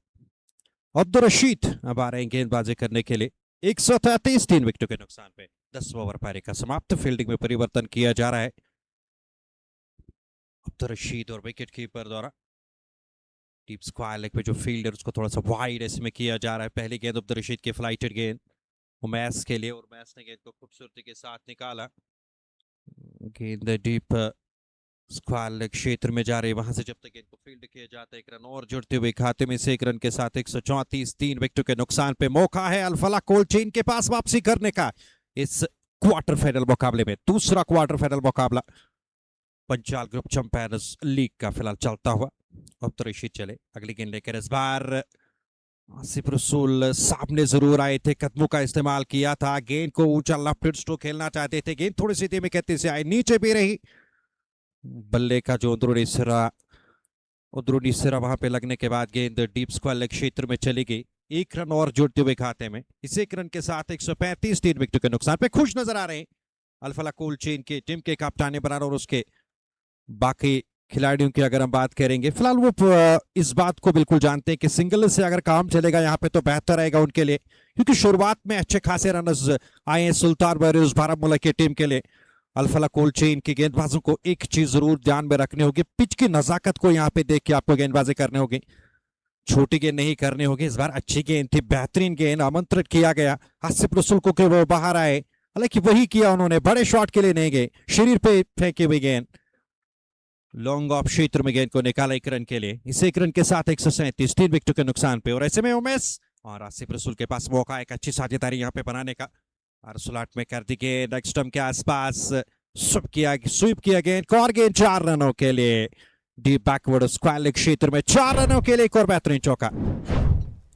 अब्दुल रशीद अब आ रहे हैं गेंदबाजी करने के लिए। 133, 3 विकेटों के नुकसान पे 10वां ओवर पारी का समाप्त। फील्डिंग में परिवर्तन किया जा रहा है अब्दुल रशीद और विकेट कीपर द्वारा। डीप स्क्वायर लेग पे जो फील्डर उसको थोड़ा सा वाइड इसमें किया जा रहा है। पहली गेंद अब्दुल रशीद की फ्लाइटेड गेंद उमैस के लिए, और उमैस ने गेंद को खूबसूरती के साथ निकाला। गेंद डीप स्क्वायर लेग क्षेत्र में जा रही है, वहां से जब तक गेंद को फील्ड किया जाता है 1 रन और जुड़ते हुए खाते में से 1 रन के साथ 134, 3 विकेटों के नुकसान पे मौका है अल्फला कोल्ड चेन के पास वापसी करने का इस क्वार्टर फाइनल मुकाबले में। दूसरा क्वार्टर फाइनल मुकाबला पंचाल ग्रुप चैंपियंस लीग का फिलहाल चलता हुआ। अब तो रशीद चले, अगली गेंद लेकर इस बार आसिफ रसूल सामने जरूर आए थे, कदमों का इस्तेमाल किया था, गेंद को ऊंचा लेफ्ट स्ट्रोक खेलना चाहते थे, गेंद थोड़ी सी धीमी गति से आई, नीचे भी रही। बल्ले का जो अंदरूनी सिरा उधरूनी सिरा वहां पे लगने के बाद गेंद डीप स्क्वायर लेग क्षेत्र में चली गई। 1 रन और जोड़ते हुए खाते में। इस 1 रन के साथ 135, 3 विकेट के नुकसान पे खुश नजर आ रहे हैं अल्फला कोल्ड चेन के टीम के कप्तान इमरान और उसके बाकी खिलाड़ियों की अगर हम बात करेंगे, फिलहाल वो इस बात को बिल्कुल जानते हैं कि सिंगल से अगर काम चलेगा यहाँ पे तो बेहतर रहेगा उनके लिए, क्योंकि शुरुआत में अच्छे खासे रनर्स आए हैं सुल्तान वॉरियर्स बारामूला की टीम के लिए। अल्फला कोल्ड चेन के गेंदबाजों को एक चीज जरूर ध्यान में रखनी होगी, पिच की नजाकत को यहाँ पे देख के आपको गेंदबाजी करनी होगी। छोटी गेंद नहीं करनी होगी। इस बार अच्छी गेंद थी, बेहतरीन गेंद, आमंत्रित किया गया आसिफ रसूल को कि वो बाहर आए, हालांकि वही किया उन्होंने, बड़े शॉट के लिए नहीं गए, शरीर पे फेंकी हुई गेंद, लॉन्ग ऑफ क्षेत्र में गेंद को निकाला 1 रन के लिए। इस 1 रन के साथ 137, 3 विकेटों के नुकसान पे। और ऐसे में उमेश और आसिफ रसूल के पास मौका एक अच्छी साझेदारी यहाँ पे बनाने का, और स्लॉट में कर दी गेंद नेक्स्ट स्टंप के आसपास, स्वीप किया गेंद और गेंद 4 रनों के लिए डीप बैकवर्ड स्क्वायर लेग क्षेत्र में 4 रनों के लिए एक और बेहतरीन चौका।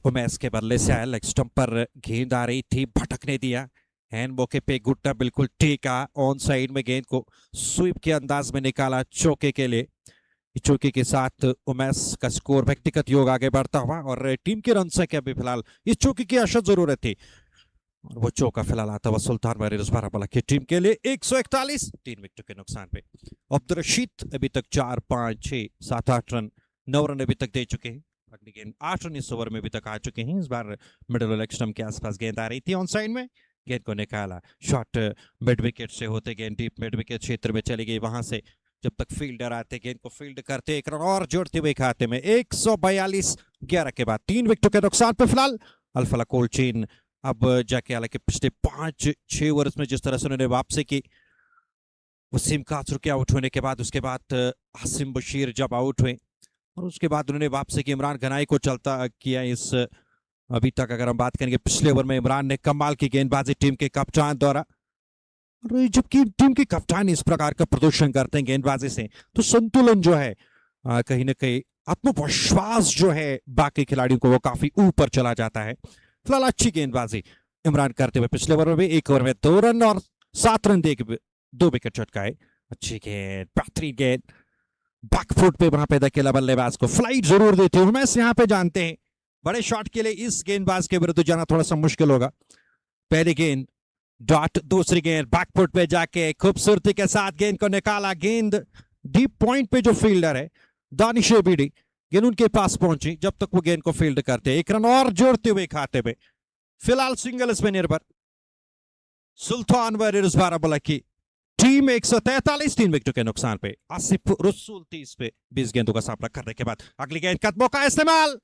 उमेश के बल्ले से आया, लेग स्टंप पर गेंद आ रही थी, भटकने दिया, हैंड मौके पे गुट्टा बिल्कुल टीका, ऑन साइड में गेंद को स्वीप के अंदाज में निकाला चौके के लिए। चौके के साथ उमेश का स्कोर व्यक्तिगत योग आगे बढ़ता हुआ और टीम की रन संख्या भी फिलहाल इस चौके की अशद जरूरत थी, और वो चौका फिलहाल आता हुआ सुल्तान वॉरियर्स बारामूला की टीम के लिए 141, 3 विकेटों के नुकसान पे। अब्दुल रशीद अभी तक 4, 5, 6, 7, 8 रन, 9 रन अभी तक दे चुके हैं। अगली गेंद 8 रन इस ओवर में अभी तक आ चुके हैं। इस बार मिडिल लेग स्टंप के आसपास गेंद आ रही थी, ऑन साइड में गेंद को निकाला, शॉट मिड विकेट से होते गेंद डीप मिड विकेट क्षेत्र में चली गई। वहां से जब तक फील्डर आते गेंद को फील्ड करते 1 रन और जोड़ते हुए खाते में 142, 11 के बाद 3 विकेटों के नुकसान पे फिलहाल अल्फला कोल्ड चेन अब जाके, हालांकि पिछले 5-6 ओवर्स में जिस तरह से उन्होंने वापसी की, वसीम कासर के आउट होने के बाद, उसके बाद हासिम बशीर जब आउट हुए और उसके बाद उन्होंने वापसी की, इमरान गनाई को चलता किया। इस अभी तक अगर हम बात करेंगे पिछले ओवर में इमरान ने कमाल की गेंदबाजी टीम के कप्तान द्वारा, और जबकि टीम के कप्तान इस प्रकार का प्रदर्शन करते हैं गेंदबाजी से, तो संतुलन जो है कहीं ना कहीं आत्मविश्वास जो है बाकी खिलाड़ियों को वो काफी ऊपर चला जाता है। फिलहाल अच्छी गेंदबाजी इमरान करते हुए पिछले ओवर में भी 1 ओवर में 2 रन और 7 रन दे 2 विकेट चटकाए। अच्छी गेंद, बेहतरीन गेंद, बैकफुट पे वहां पे अकेला बल्लेबाज को फ्लाइट जरूर देते हैं। उमेश यहाँ पे जानते हैं बड़े शॉट के लिए इस गेंदबाज के विरुद्ध जाना थोड़ा सा मुश्किल होगा। पहली गेंद डॉट, दूसरी गेंद बैकफुट पे जाके खूबसूरती के साथ गेंद को निकाला, गेंद डीप पॉइंट पे जो फील्डर है दानिश बीडी, गेंद उनके पास पहुंची जब तक वो गेंद को फील्ड करते, 1 रन और जोड़ते हुए खाते में फिलहाल सिंगल्स में निर्भर सुल्तान वॉरियर्स बारामूला की टीम 143, 3 विकेटों के नुकसान पे। आसिफ रसूल 30 पे 20 गेंदों का सामना करने के बाद अगली गेंद कदमों का इस्तेमाल,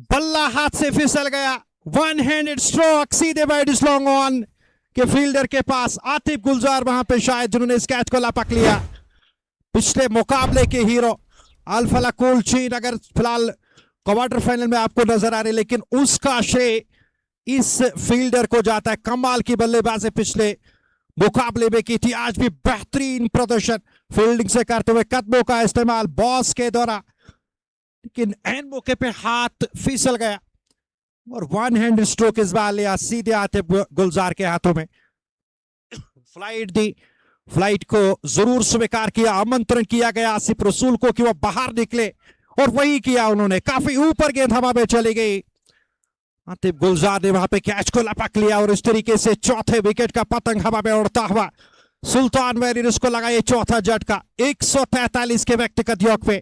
बल्ला हाथ से फिसल गया, 1 हैंडेड स्ट्रोक सीधे वाइड लॉन्ग ऑन के फील्डर के पास। आतिफ गुलजार वहां पे शायद जिन्होंने इस कैच को लपक लिया, पिछले मुकाबले के हीरो अल्फला कोल्ड चेन अगर फिलहाल क्वार्टर फाइनल में आपको नजर आ रही, लेकिन उसका श्रेय इस फील्डर को जाता है। कमाल की बल्लेबाजी पिछले मुकाबले में की थी, आज भी बेहतरीन प्रदर्शन फील्डिंग से करते हुए, कदमों का इस्तेमाल बॉस के द्वारा, लेकिन एन मौके पे हाथ फिसल गया और 1 हैंड स्ट्रोक इस बार लिया सीधे आतिफ गुलजार के हाथों में। फ्लाइट दी, फ्लाइट को जरूर स्वीकार किया, आमंत्रण किया गया आसिफ रसूल को कि वह बाहर निकले और वही किया उन्होंने। काफी ऊपर गेंद हवा में चली गई, आतिफ गुलजार ने वहां पे कैच को लपक लिया और इस तरीके से चौथे विकेट का पतंग हवा में उड़ता हुआ सुल्तान वॉरियर्स को लगा ये चौथा झटका। 143 के व्यक्तिगत योग पे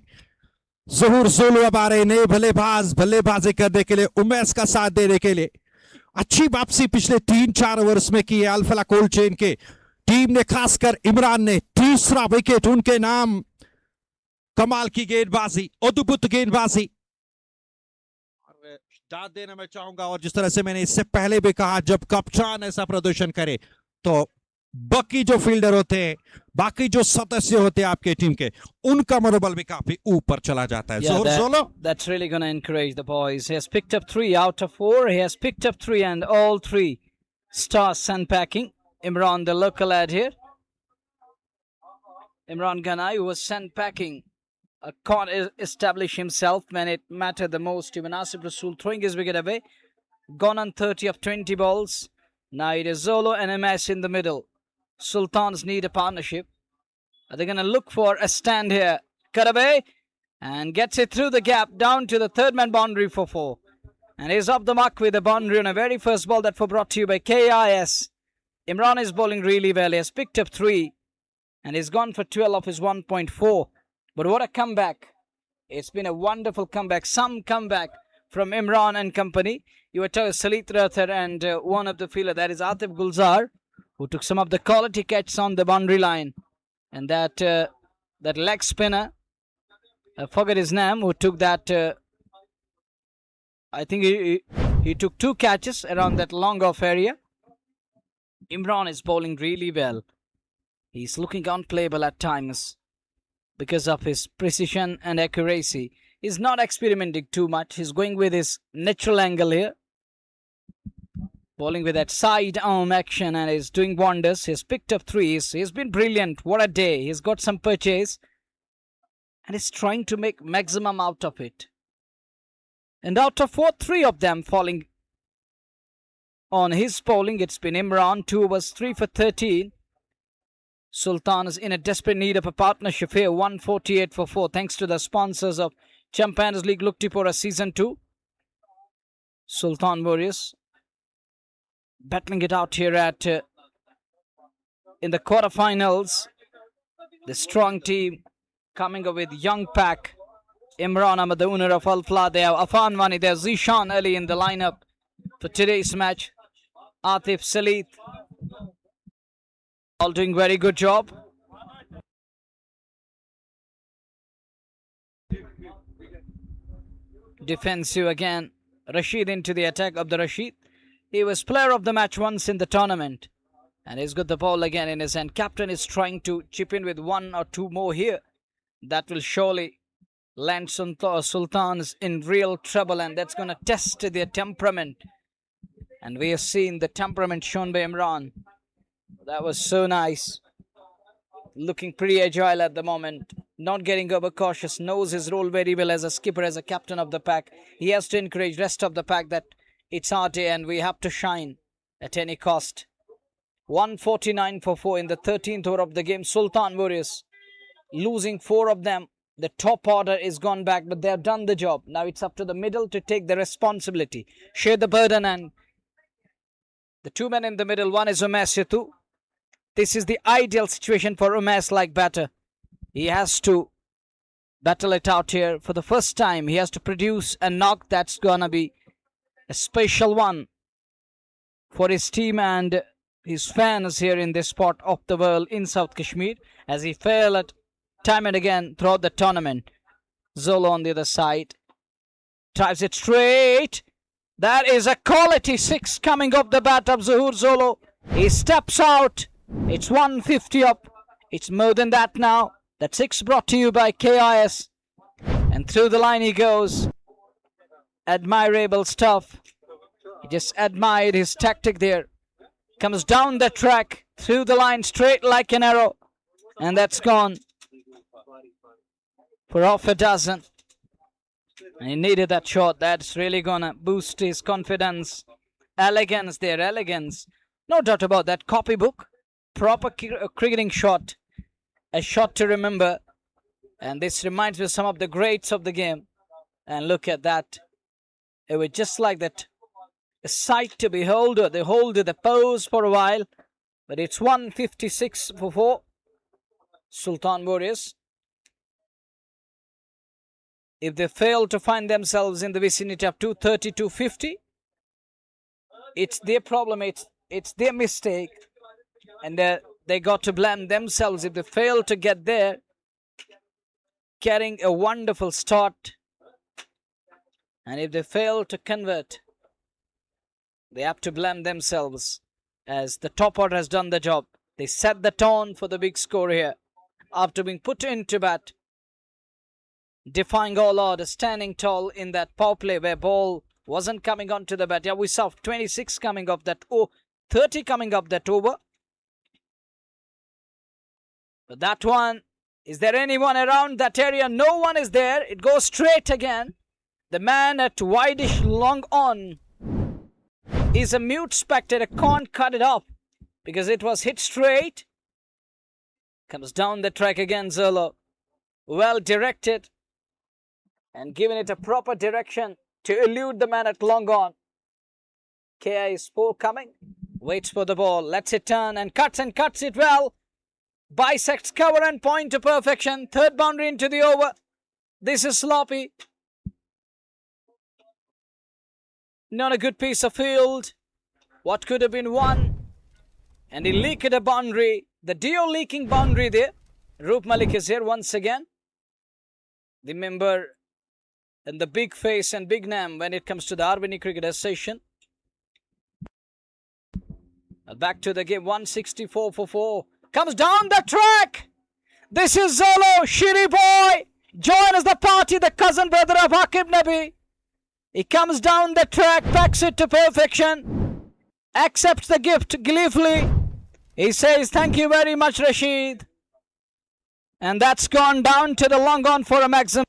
जहूर जोलू अब आ रहे नए बल्लेबाज बल्लेबाजी करने के लिए, उमेश का साथ देने के लिए। अच्छी वापसी पिछले 3-4 ओवर्स में की है अल्फला कोल्ड चेन के टीम ने, खासकर इमरान ने 3रा विकेट उनके नाम। कमाल की गेंदबाजी, अद्भुत गेंदबाजी, दाद देना मैं चाहूंगा। और जिस तरह से मैंने इससे पहले भी कहा, जब कप्तान ऐसा प्रदर्शन करे तो बाकी जो फील्डर होते हैं, बाकी जो सदस्य होते हैं आपके टीम के, उनका मनोबल भी काफी ऊपर चला जाता है। That's really going to encourage the boys. He has picked up 3 out of 4. He has picked up 3 and all 3 stars sandpacking. Imran, the local lad here, Imran Ganai, who was sandpacking, can't establish himself when it mattered the most. Even Asif Rasool throwing his wicket away. Gone on 30 of 20 balls. Now it is Zolo and MS in the middle. Sultans need a partnership. Are they going to look for a stand here? Cut away. and gets it through the gap down to the third man boundary for 4. And is off the mark with the boundary on a very first ball that was brought to you by KIS. Imran is bowling really well. He has picked up 3 and he's gone for 12 of his 1.4. But what a comeback. It's been a wonderful comeback. Some comeback from Imran and company. You were told Salit Rathar and one of the fielder, that is Atif Gulzar, who took some of the quality catches on the boundary line. And that leg spinner, I forget his name, who took that, I think he took 2 catches around that long off area. Imran is bowling really well. He's looking unplayable at times because of his precision and accuracy. He's not experimenting too much. He's going with his natural angle here. Bowling with that side arm action and is doing wonders. He's picked up 3s. He's been brilliant. What a day. He's got some purchase. And he's trying to make maximum out of it. And out of 4, 3 of them falling on his bowling. It's been Imran. 2 overs, 3 for 13. Sultan is in a desperate need of a partnership here. 148 for 4. Thanks to the sponsors of Champions League Locktipora Season 2. Sultan Warriors battling it out here at in the quarterfinals. The strong team coming up with young pack. Imran Ahmad, the owner of Alfala. They have Afan Wani. There's Zishan Ali in the lineup for today's match. Atif Salit. All doing very good job. Defensive again. Rashid into the attack of the Rashid. He was player of the match once in the tournament. And he's got the ball again in his hand. Captain is trying to chip in with 1 or 2 more here. That will surely land Sultans in real trouble. And that's going to test their temperament. And we have seen the temperament shown by Imran. That was so nice. Looking pretty agile at the moment. Not getting overcautious. Knows his role very well as a skipper, as a captain of the pack. He has to encourage rest of the pack that it's our day and we have to shine at any cost. 149 for 4 in the 13th over of the game. Sultan Warriors losing 4 of them. The top order is gone back, but they have done the job. Now it's up to the middle to take the responsibility. Share the burden, and the 2 men in the middle. One is Umesh Yatu. This is the ideal situation for Umesh like batter. He has to battle it out here for the first time. He has to produce a knock that's gonna be a special one for his team and his fans here in this part of the world in South Kashmir, as he failed at time and again throughout the tournament. Zolo on the other side drives it straight. That is a quality 6 coming off the bat of Zuhur Zolo. He steps out. It's 150 up. It's more than that now. That 6 brought to you by KIS. And through the line he goes. Admirable stuff. He just admired his tactic there. Comes down the track, through the line, straight like an arrow. And that's gone for half a dozen. And he needed that shot. That's really gonna boost his confidence. Elegance there, elegance. No doubt about that. Copybook. Proper cricketing shot. A shot to remember. And this reminds me of some of the greats of the game. And look at that. It was just like that. A sight to behold. They hold the pose for a while. But it's 156 for 4. Sultan Warriors. If they fail to find themselves in the vicinity of 230, 250, it's their problem. It's their mistake. And they got to blame themselves if they fail to get there. Carrying a wonderful start. And if they fail to convert, they have to blame themselves, as the top order has done the job. They set the tone for the big score here. After being put into bat, defying all odds, standing tall in that power play where ball wasn't coming onto the bat. Yeah, we saw 26 coming off that, 30 coming up that over. But that one, is there anyone around that area? No one is there. It goes straight again. The man at wideish long on is a mute spectator. Can't cut it off because it was hit straight. Comes down the track again, Zolo. Well directed. and given it a proper direction to elude the man at long on. KI is coming, waits for the ball, lets it turn and cuts it well. Bisects cover and point to perfection. Third boundary into the over. This is sloppy. Not a good piece of field. What could have been one? And he leaked a boundary. The Dio leaking boundary there. Roop Malik is here once again. The member and the big face and big name when it comes to the Arbany Cricket Association. Back to the game. 164 for 4. Comes down the track. This is Zolo, Shiri boy. Join us the party, the cousin brother of Aqib Nabi. He comes down the track, packs it to perfection. Accepts the gift gleefully. He says, thank you very much, Rashid. And that's gone down to the long on for a maximum.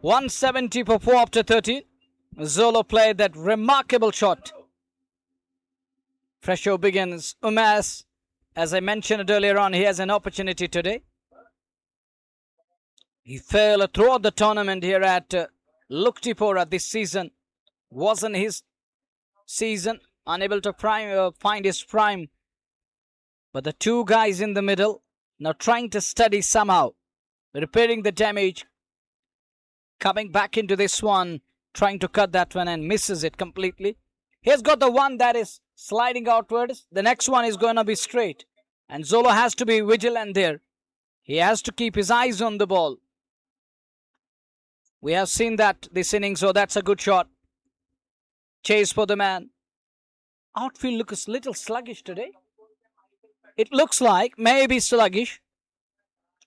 .170 for 4 after 13. Zolo played that remarkable shot. Fresh show begins. Umas, as I mentioned earlier on, he has an opportunity today. He failed throughout the tournament here at Locktipora this season. Wasn't his season. Unable to find his prime. But the two guys in the middle now trying to study somehow. Repairing the damage. Coming back into this one. Trying to cut that one and misses it completely. He's got the one that is sliding outwards. The next one is going to be straight. And Zolo has to be vigilant there. He has to keep his eyes on the ball. We have seen that this inning, so that's a good shot. Chase for the man. Outfield looks a little sluggish today. It looks like maybe sluggish.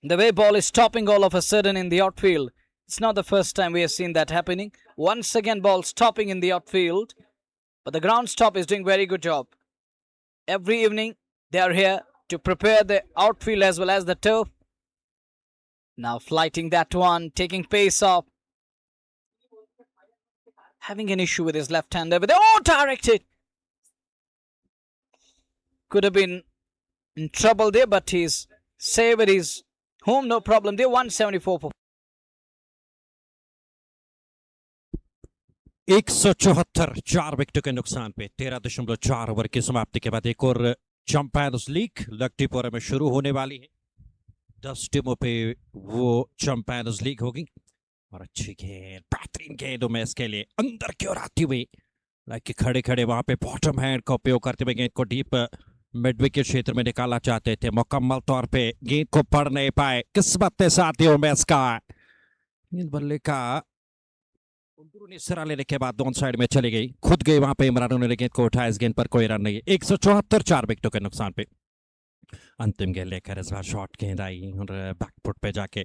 The way ball is stopping all of a sudden in the outfield. It's not the first time we have seen that happening. Once again, ball stopping in the outfield. But the ground stop is doing very good job. Every evening, they are here to prepare the outfield as well as the turf. Now flighting that one, taking pace off. Having an issue with his left hander, but directed. Could have been in trouble there, but he's saved his home, no problem there. 174 for 174 4 विकेटों के नुकसान पे 13.4 over की समाप्ति के बाद एक और champions league लक्टीपोरा में शुरू होने वाली है। 10 टीमों पे वो चैंपियंस लीग होगी और अच्छी गेंद, बेहतरीन गेंद उमेश के लिए अंदर की ओर आती हुई, लाइक खड़े खड़े वहां पे बॉटम हैंड का उपयोग करते हुए गेंद को डीप मिड विकेट क्षेत्र में निकालना चाहते थे। मुकम्मल तौर पे गेंद को पढ़ नहीं पाए, किस्मत के साथ ही उमेश का गेंद बल्ले का अंदरूनी सिरा लेने के बाद दोनों साइड में चली गई, खुद गई वहां पे इमरान ने गेंद को उठाया। इस गेंद पर कोई रन नहीं। 174 4 विकेटों के नुकसान पे अंतिम गेंद लेकर इस बार शॉर्ट गेंद आई और बैकफुट पे जाके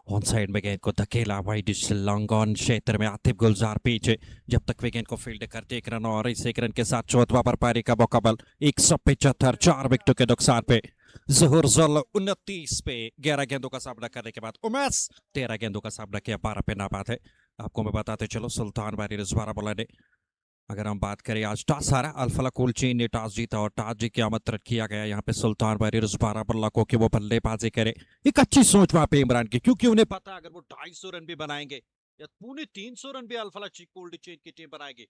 ऑन साइड में गेंद को धकेला। वाइड लॉन्ग ऑन क्षेत्र में आतिफ गुलजार पीछे, जब तक वे गेंद को फील्ड करते 1 रन और इस 1 रन के साथ चौथा पर पारी का मुकाबल 175 4 विकेटों के नुकसान पे। ज़हूर ज़ुल 29 पे 11 गेंदों का सामना करने के बाद उमेश 13 गेंदों का सामना किया, 12 पे नाबाद है। आपको मैं बताते चलो सुल्तान वॉरियर्स 12 बॉलर ने, अगर हम बात करें आज टॉस हारा, अल्फला कोलचीन ने टॉस जीता और टॉस जीत के आमंत्रित किया गया यहाँ पे सुल्तान वॉरियर्स 12 बल्ला को कि वो बल्लेबाजी करे। एक अच्छी सोच वहां पे इमरान की, क्योंकि उन्हें पता अगर वो 250 रन भी बनाएंगे या 350 रन भी अल्फला कोल्ड चेन की टीम बनाएगी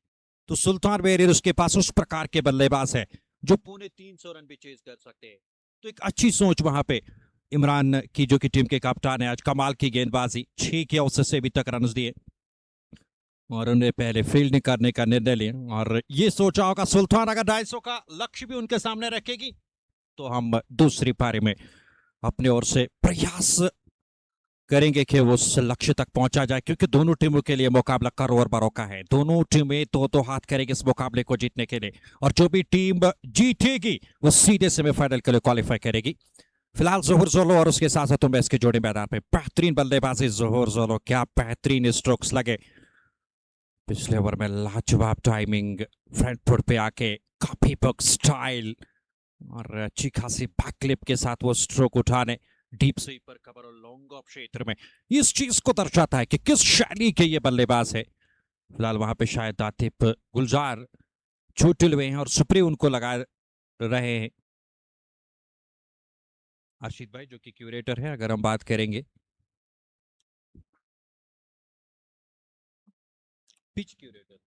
तो सुल्तान वॉरियर्स के पास उस प्रकार के बल्लेबाज है जो 350 रन भी चेज कर सकते हैं। तो एक अच्छी सोच वहां पे इमरान की, जो कि टीम के कप्तान है। आज कमाल की गेंदबाजी, 6 के औसत से अभी तक रन दिए और उन्हें पहले फील्डिंग करने का निर्णय लिया और ये सोचा होगा सुल्तान अगर 250 का लक्ष्य भी उनके सामने रखेगी तो हम दूसरी पारी में अपने ओर से प्रयास करेंगे कि वो उस लक्ष्य तक पहुंचा जाए, क्योंकि दोनों टीमों के लिए मुकाबला करो और बरो का है। दोनों टीमें तो हाथ करेंगे इस मुकाबले को जीतने के लिए, और जो भी टीम जीतेगी वो सीधे सेमीफाइनल के लिए क्वालिफाई करेगी। फिलहाल जोहर जोलो और उसके साथ साथ इसके जोड़ी मैदान पे बेहतरीन बल्लेबाजी जोहर जोलो, क्या बेहतरीन स्ट्रोक्स लगे पिछले ओवर में, लाजवाब टाइमिंग, फ्रंट फुट पे आके काफी बग स्टाइल और अच्छी खासी बैकलिप के साथ वो स्ट्रोक उठाने, डीप स्वीपर कवर और लॉन्ग ऑफ क्षेत्र में, इस चीज को दर्शाता है कि किस शैली के ये बल्लेबाज है। फिलहाल वहां पे शायद आतिफ गुलजार छूटे हुए हैं और सुप्री उनको लगा रहे हैं। अर्शिद भाई जो कि क्यूरेटर है, अगर हम बात करेंगे पिच क्यूरेटर,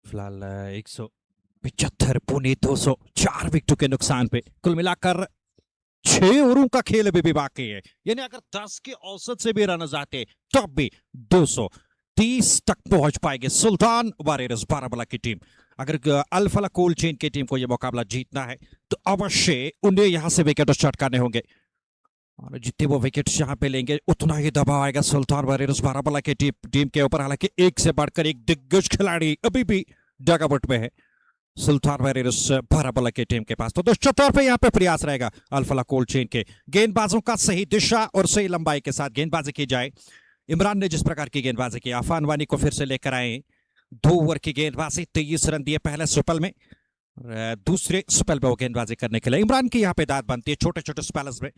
फिलहाल 175 पौने 200, 4 विकेटों के नुकसान पे कुल मिलाकर 6 ओवरों का खेल अभी भी बाकी है। यानी अगर 10 के औसत से भी रन आते तब भी 230 तक पहुंच पाएगी सुल्तान वॉरियर्स बारामूला की टीम। अगर अल्फला कोल्ड चेन की टीम को यह मुकाबला जीतना है तो अवश्य उन्हें यहां से विकेट चटकाने होंगे, और जितने वो विकेट यहां पे लेंगे उतना ही दबाव आएगा सुल्तान वॉरियर्स बारामूला की टीम के ऊपर। हालांकि एक से बढ़कर एक दिग्गज खिलाड़ी अभी भी डगआउट में है सुल्तान वॉरियर्स बारामूला की टीम के पास। तो दोस्तों तौर पे यहाँ पे प्रयास रहेगा अल्फला कोल्ड चेन के गेंदबाजों का सही दिशा और सही लंबाई के साथ गेंदबाजी की जाए। इमरान ने जिस प्रकार की गेंदबाजी की, आफान वानी को फिर से लेकर आए, 2 ओवर की गेंदबाजी, 23 रन दिए पहले स्पेल में, दूसरे स्पेल में वो गेंदबाजी करने के लिए इमरान की यहाँ पे दाद बनती है। छोटे छोटे स्पेल्स में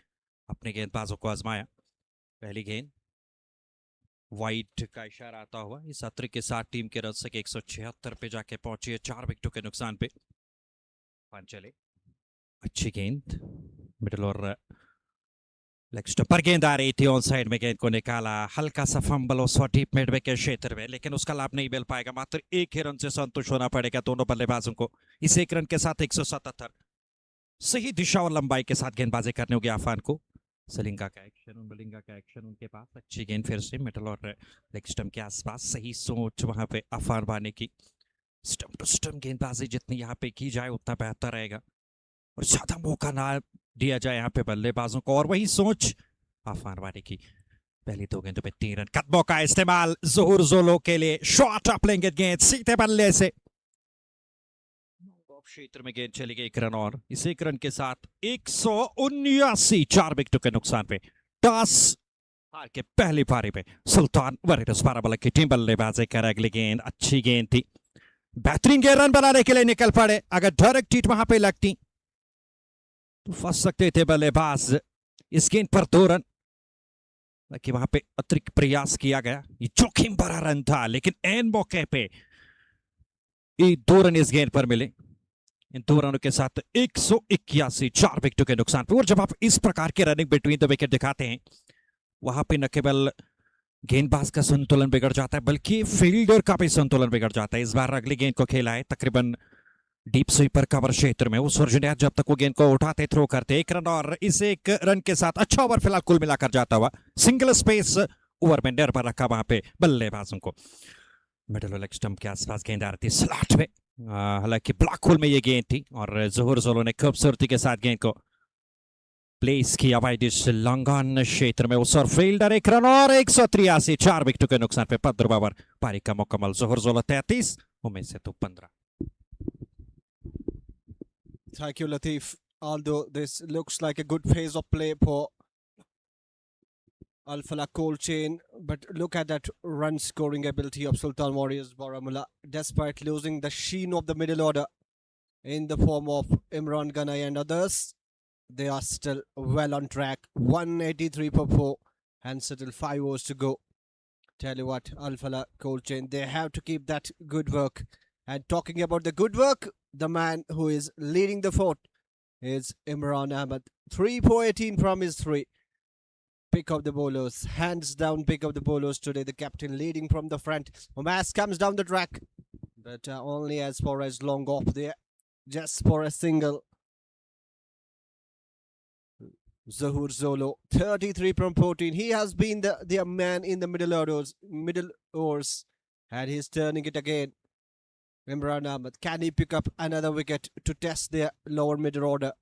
अपने गेंदबाजों को आजमाया, पहली गेंद वाइट का इशारा आता हुआ इस सत्र के साथ टीम के रन से 176 पे जाके पहुंची है 4 विकेटों के नुकसान पे। पंचले अच्छी गेंद मिडल और लेग स्टंप पर गेंद आ रही थी, ऑन साइड में गेंद को निकाला, हल्का सा फंबल और डीप मिड विकेट क्षेत्र में, लेकिन उसका लाभ नहीं मिल पाएगा। मात्र 1 ही रन से संतुष्ट होना पड़ेगा दोनों बल्लेबाजों को। इस 1 रन के साथ 177, सही दिशा और लंबाई के साथ गेंदबाजी करने होगी आफान को। सलिंगा का एक्शन, बलिंगा का एक्शन उनके पास, अच्छी गेंद फिर से मिडल और लेग स्टंप के आसपास, सही सोच वहां पे आफान वानी की। स्टंप टू स्टंप गेंदबाजी जितनी यहाँ पे की जाए उतना बेहतर रहेगा और ज्यादा मौका ना दिया जाए यहाँ पे बल्लेबाजों को, और वही सोच आफान वानी की। पहली 2 गेंदों पे 3 रन का मौका इस्तेमाल जोहर जोलो के लिए, शॉट अप लेंगे गेंद सीधे बल्ले से, क्षेत्र में गेंद चली गई 1 रन, और इस 1 रन के साथ 179, 4 विकेटों के नुकसान पे टॉस हार के पहली पारी पे सुल्तान वॉरियर्स बारामूला की टीम बल्लेबाजी कर। अगली गेंद अच्छी गेंद थी, बेहतरीन गेंद, रन बनाने के लिए निकल पड़े। अगर डायरेक्ट हिट वहां पे लगती तो फंस सकते थे बल्लेबाज। इस गेंद पर 2 रन, बाकी वहां पे अतिरिक्त प्रयास किया गया, ये जोखिम भरा रन था, लेकिन एन मौके पे 2 रन इस गेंद पर मिले। इन 2 रनों के साथ 181, 4 विकेटों के नुकसान पे। और जब आप इस प्रकार के रनिंग बिटवीन द विकेट दिखाते हैं वहां पे न केवल गेंदबाज का संतुलन बिगड़ जाता है बल्कि फील्डर का भी संतुलन बिगड़ जाता है। इस बार अगली गेंद को खेला है तकरीबन डीप स्वीपर कवर क्षेत्र में, उस अर्जुन जब तक वो गेंद को उठाते थ्रो करते 1 रन, और इस 1 रन के साथ अच्छा ओवर फिलहाल कुल मिलाकर जाता हुआ सिंगल स्पेस ओवर में निर्भर रखा वहां पे बल्लेबाजों को। मिडल लेग स्टंप के आसपास गेंद आ रही थी स्लॉट में, हालांकि ब्लैक होल में ये गेंद थी और जोहर जोलो ने खूबसूरती के साथ गेंद को प्लेस किया वाइड लंगन क्षेत्र में, उस और फील्डर 1 रन और 183, 4 विकेटों के नुकसान पे 15 ओवर पारी का मुकम्मल। जोहर जोलो 33, उमेद से तो 15। Thank you, Latif. Although this looks like a good phase of play for Alfala cold chain, but look at that run scoring ability of Sultan Warriors Baramulla. Despite losing the sheen of the middle order in the form of Imran Ganai and others, they are still well on track. 183 per 4 and still 5 overs to go. Tell you what, Alfala cold chain, they have to keep that good work. And talking about the good work, the man who is leading the fort is Imran Ahmed. 3 for 18 from his 3. Pick of the bowlers, hands down pick of the bowlers today. The captain leading from the front. Omas comes down the track, but only as far as long off there, just for a single. Zohar Zolo, 33 from 14. He has been the man in the middle overs, and he's turning it again. Imran Ahmed, can he pick up another wicket to test their lower middle order?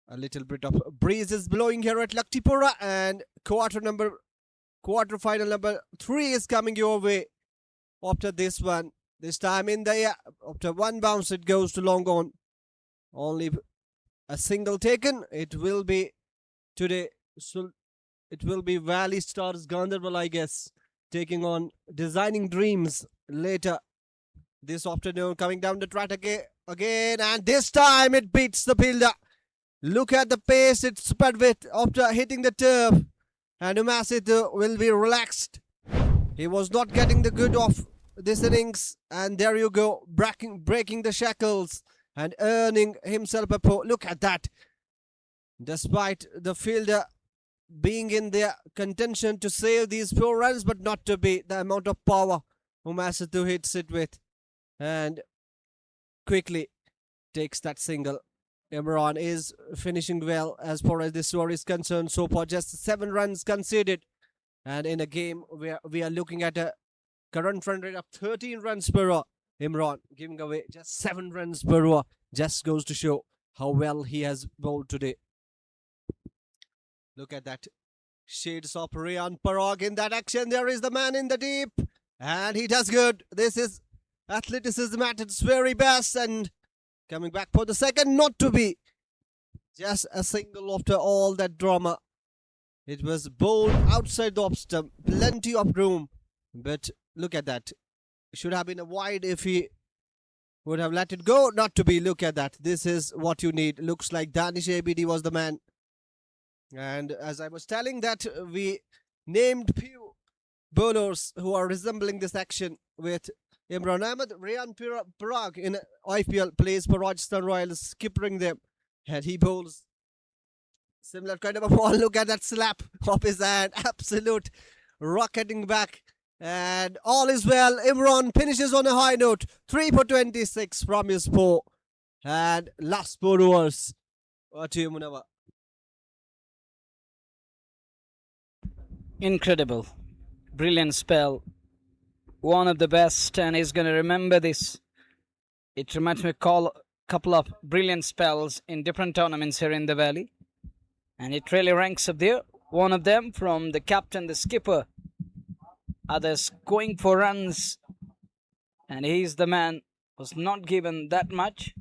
A little bit of breeze is blowing here at Locktipora, and quarter final number 3 is coming your way after this one. This time in the air, after one bounce it goes to long on. Only a single taken. It will be today. So it will be Valley Stars Gandharbal, I guess, taking on Designing Dreams later this afternoon. Coming down the track again, and this time it beats the fielder. Look at the pace it sped with after hitting the turf, and Umasid will be relaxed. He was not getting the good of this innings, and there you go, breaking the shackles and earning himself a pole. Look at that. Despite the fielder being in their contention to save these 4 runs, but not to be the amount of power Umasid hits it with, and quickly takes that single. Imran is finishing well as far as this story is concerned. So far, just 7 runs conceded, and in a game where we are looking at a current run rate of 13 runs per hour, Imran giving away just 7 runs per hour just goes to show how well he has bowled today. Look at that. Shades of Riyan Parag in that action. There is the man in the deep, and he does good. This is athleticism at its very best, and coming back for the second, not to be. Just a single after all that drama. It was bowled outside the off stump. Plenty of room. But look at that. It should have been a wide if he would have let it go. Not to be. Look at that. This is what you need. Looks like Danish ABD was the man. And as I was telling that, we named few bowlers who are resembling this action with Imran Ahmed. Riyan Parag in IPL plays for Rajasthan Royals, skippering them, and he bowls similar kind of a ball. Look at that slap of his hand, absolute rocketing back, and all is well. Imran finishes on a high note, 3 for 26 from his 4, and last 4 overs. What to you, Munawar? Incredible. Brilliant spell. One of the best, and he's going to remember this. It reminds me of a couple of brilliant spells in different tournaments here in the Valley. And it really ranks up there. One of them from the captain, the skipper. Others going for runs. And he's the man who's not given that much.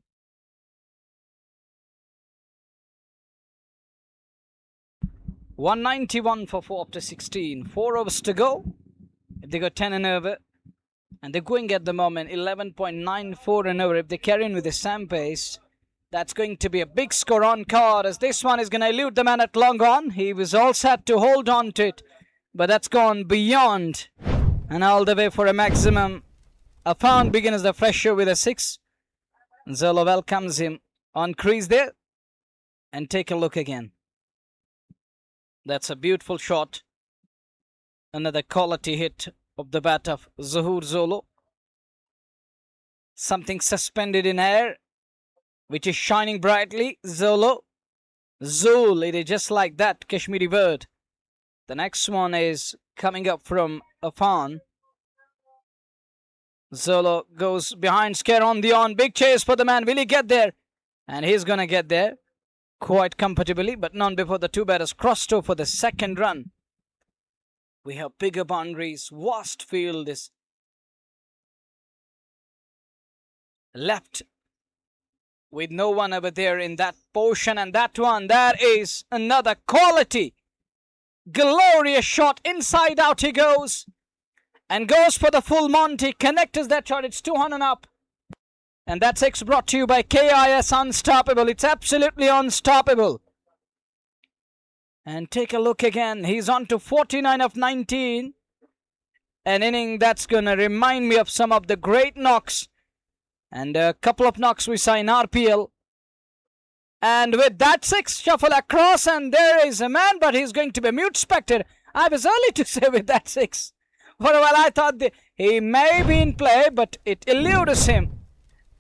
$191 for 4 after 16. 4 overs to go. If they got 10 and over. And they're going at the moment 11.94 and over. If they carry on with the same pace, that's going to be a big score on card, as this one is going to elude the man at long on. He was all set to hold on to it, but that's gone beyond and all the way for a maximum. Afan begins the fresh show with a 6. Zolo welcomes him on crease there, and take a look again. That's a beautiful shot. Another quality hit of the bat of Zahoor Zolo. Something suspended in air, which is shining brightly. Zolo. Zul, it is just like that, Kashmiri bird. The next one is coming up from Afan. Zolo goes behind, scare on the on. Big chase for the man. Will he get there? And he's going to get there quite comfortably, but none before the 2 batters crossed over for the second run. We have bigger boundaries. Vast field is left with no one over there in that portion. And that one, that is another quality, glorious shot. Inside out he goes. And goes for the full Monty. Connectors that shot. It's 200 up. And that 6 brought to you by KIS Unstoppable. It's absolutely unstoppable. And take a look again. He's on to 49 of 19. An inning that's going to remind me of some of the great knocks. And a couple of knocks we saw in RPL. And with that 6, shuffle across. And there is a man, but he's going to be mute spectator. I was early to say with that 6. For a while I thought he may be in play, but it eludes him.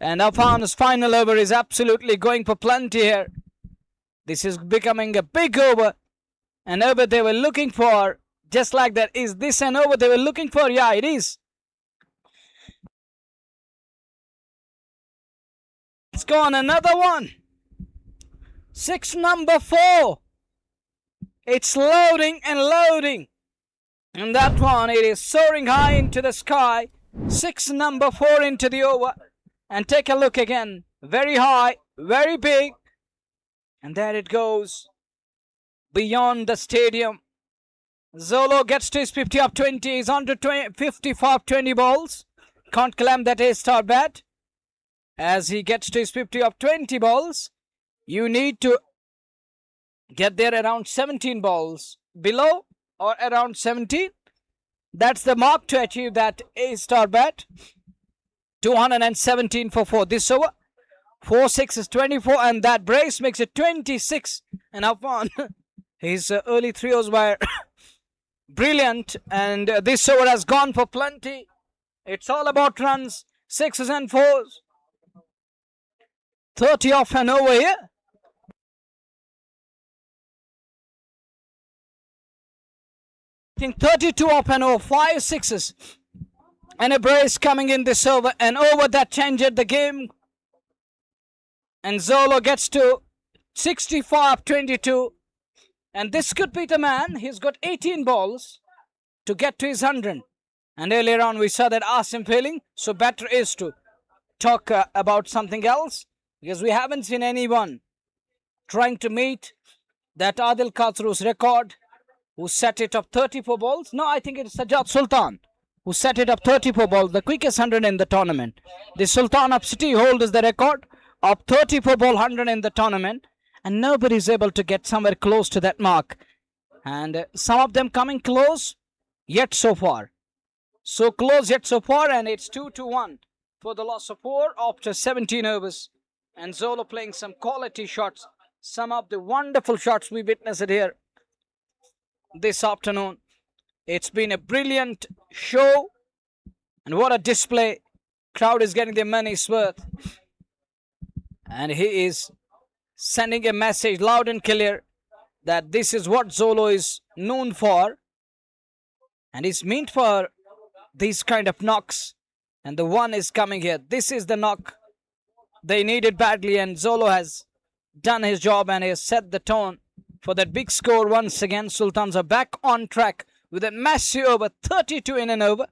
And Afan's final over is absolutely going for plenty here. This is becoming a big over. An over they were looking for. Just like that. Is this an over they were looking for? Yeah, it is. It's gone, another one. 6 number 4. It's loading and loading. And that one, it is soaring high into the sky. 6 number 4 into the over. And take a look again. Very high, very big. And there it goes. Beyond the stadium. Zolo gets to his 50 of 20. He's on to 55 20 balls. Can't climb that A-star bat. As he gets to his 50 of 20 balls, you need to get there around 17 balls. Below or around 17. That's the mark to achieve that A-star bat. 217 for 4 this over. 4-6 is 24, and that brace makes it 26 and up on. His early 3-0s were brilliant, and this over has gone for plenty. It's all about runs, 6s and 4s. 30 off and over here. I think 32 off and over, 5 6s. And a brace coming in this over, and over that changed the game. And Zolo gets to 65-22. And this could be the man. He's got 18 balls to get to his 100. And earlier on we saw that Asim failing. So better is to talk about something else. Because we haven't seen anyone trying to meet that Adil Khosrow's record. Who set it up 34 balls. No, I think it's Sajjad Sultan. Who set it up 34 balls. The quickest 100 in the tournament. The Sultan of City holds the record of 34 ball 100 in the tournament, and nobody is able to get somewhere close to that mark. And some of them coming close, yet so far. So close yet so far, and it's 2-1 for the loss of 4 after 17 overs. And Zolo playing some quality shots. Some of the wonderful shots we witnessed here this afternoon. It's been a brilliant show, and what a display. Crowd is getting their money's worth. And he is sending a message loud and clear that this is what Zolo is known for. And it's meant for these kind of knocks. And the one is coming here. This is the knock they needed badly. And Zolo has done his job and has set the tone for that big score once again. Sultans are back on track with a massive over, 32 in and over.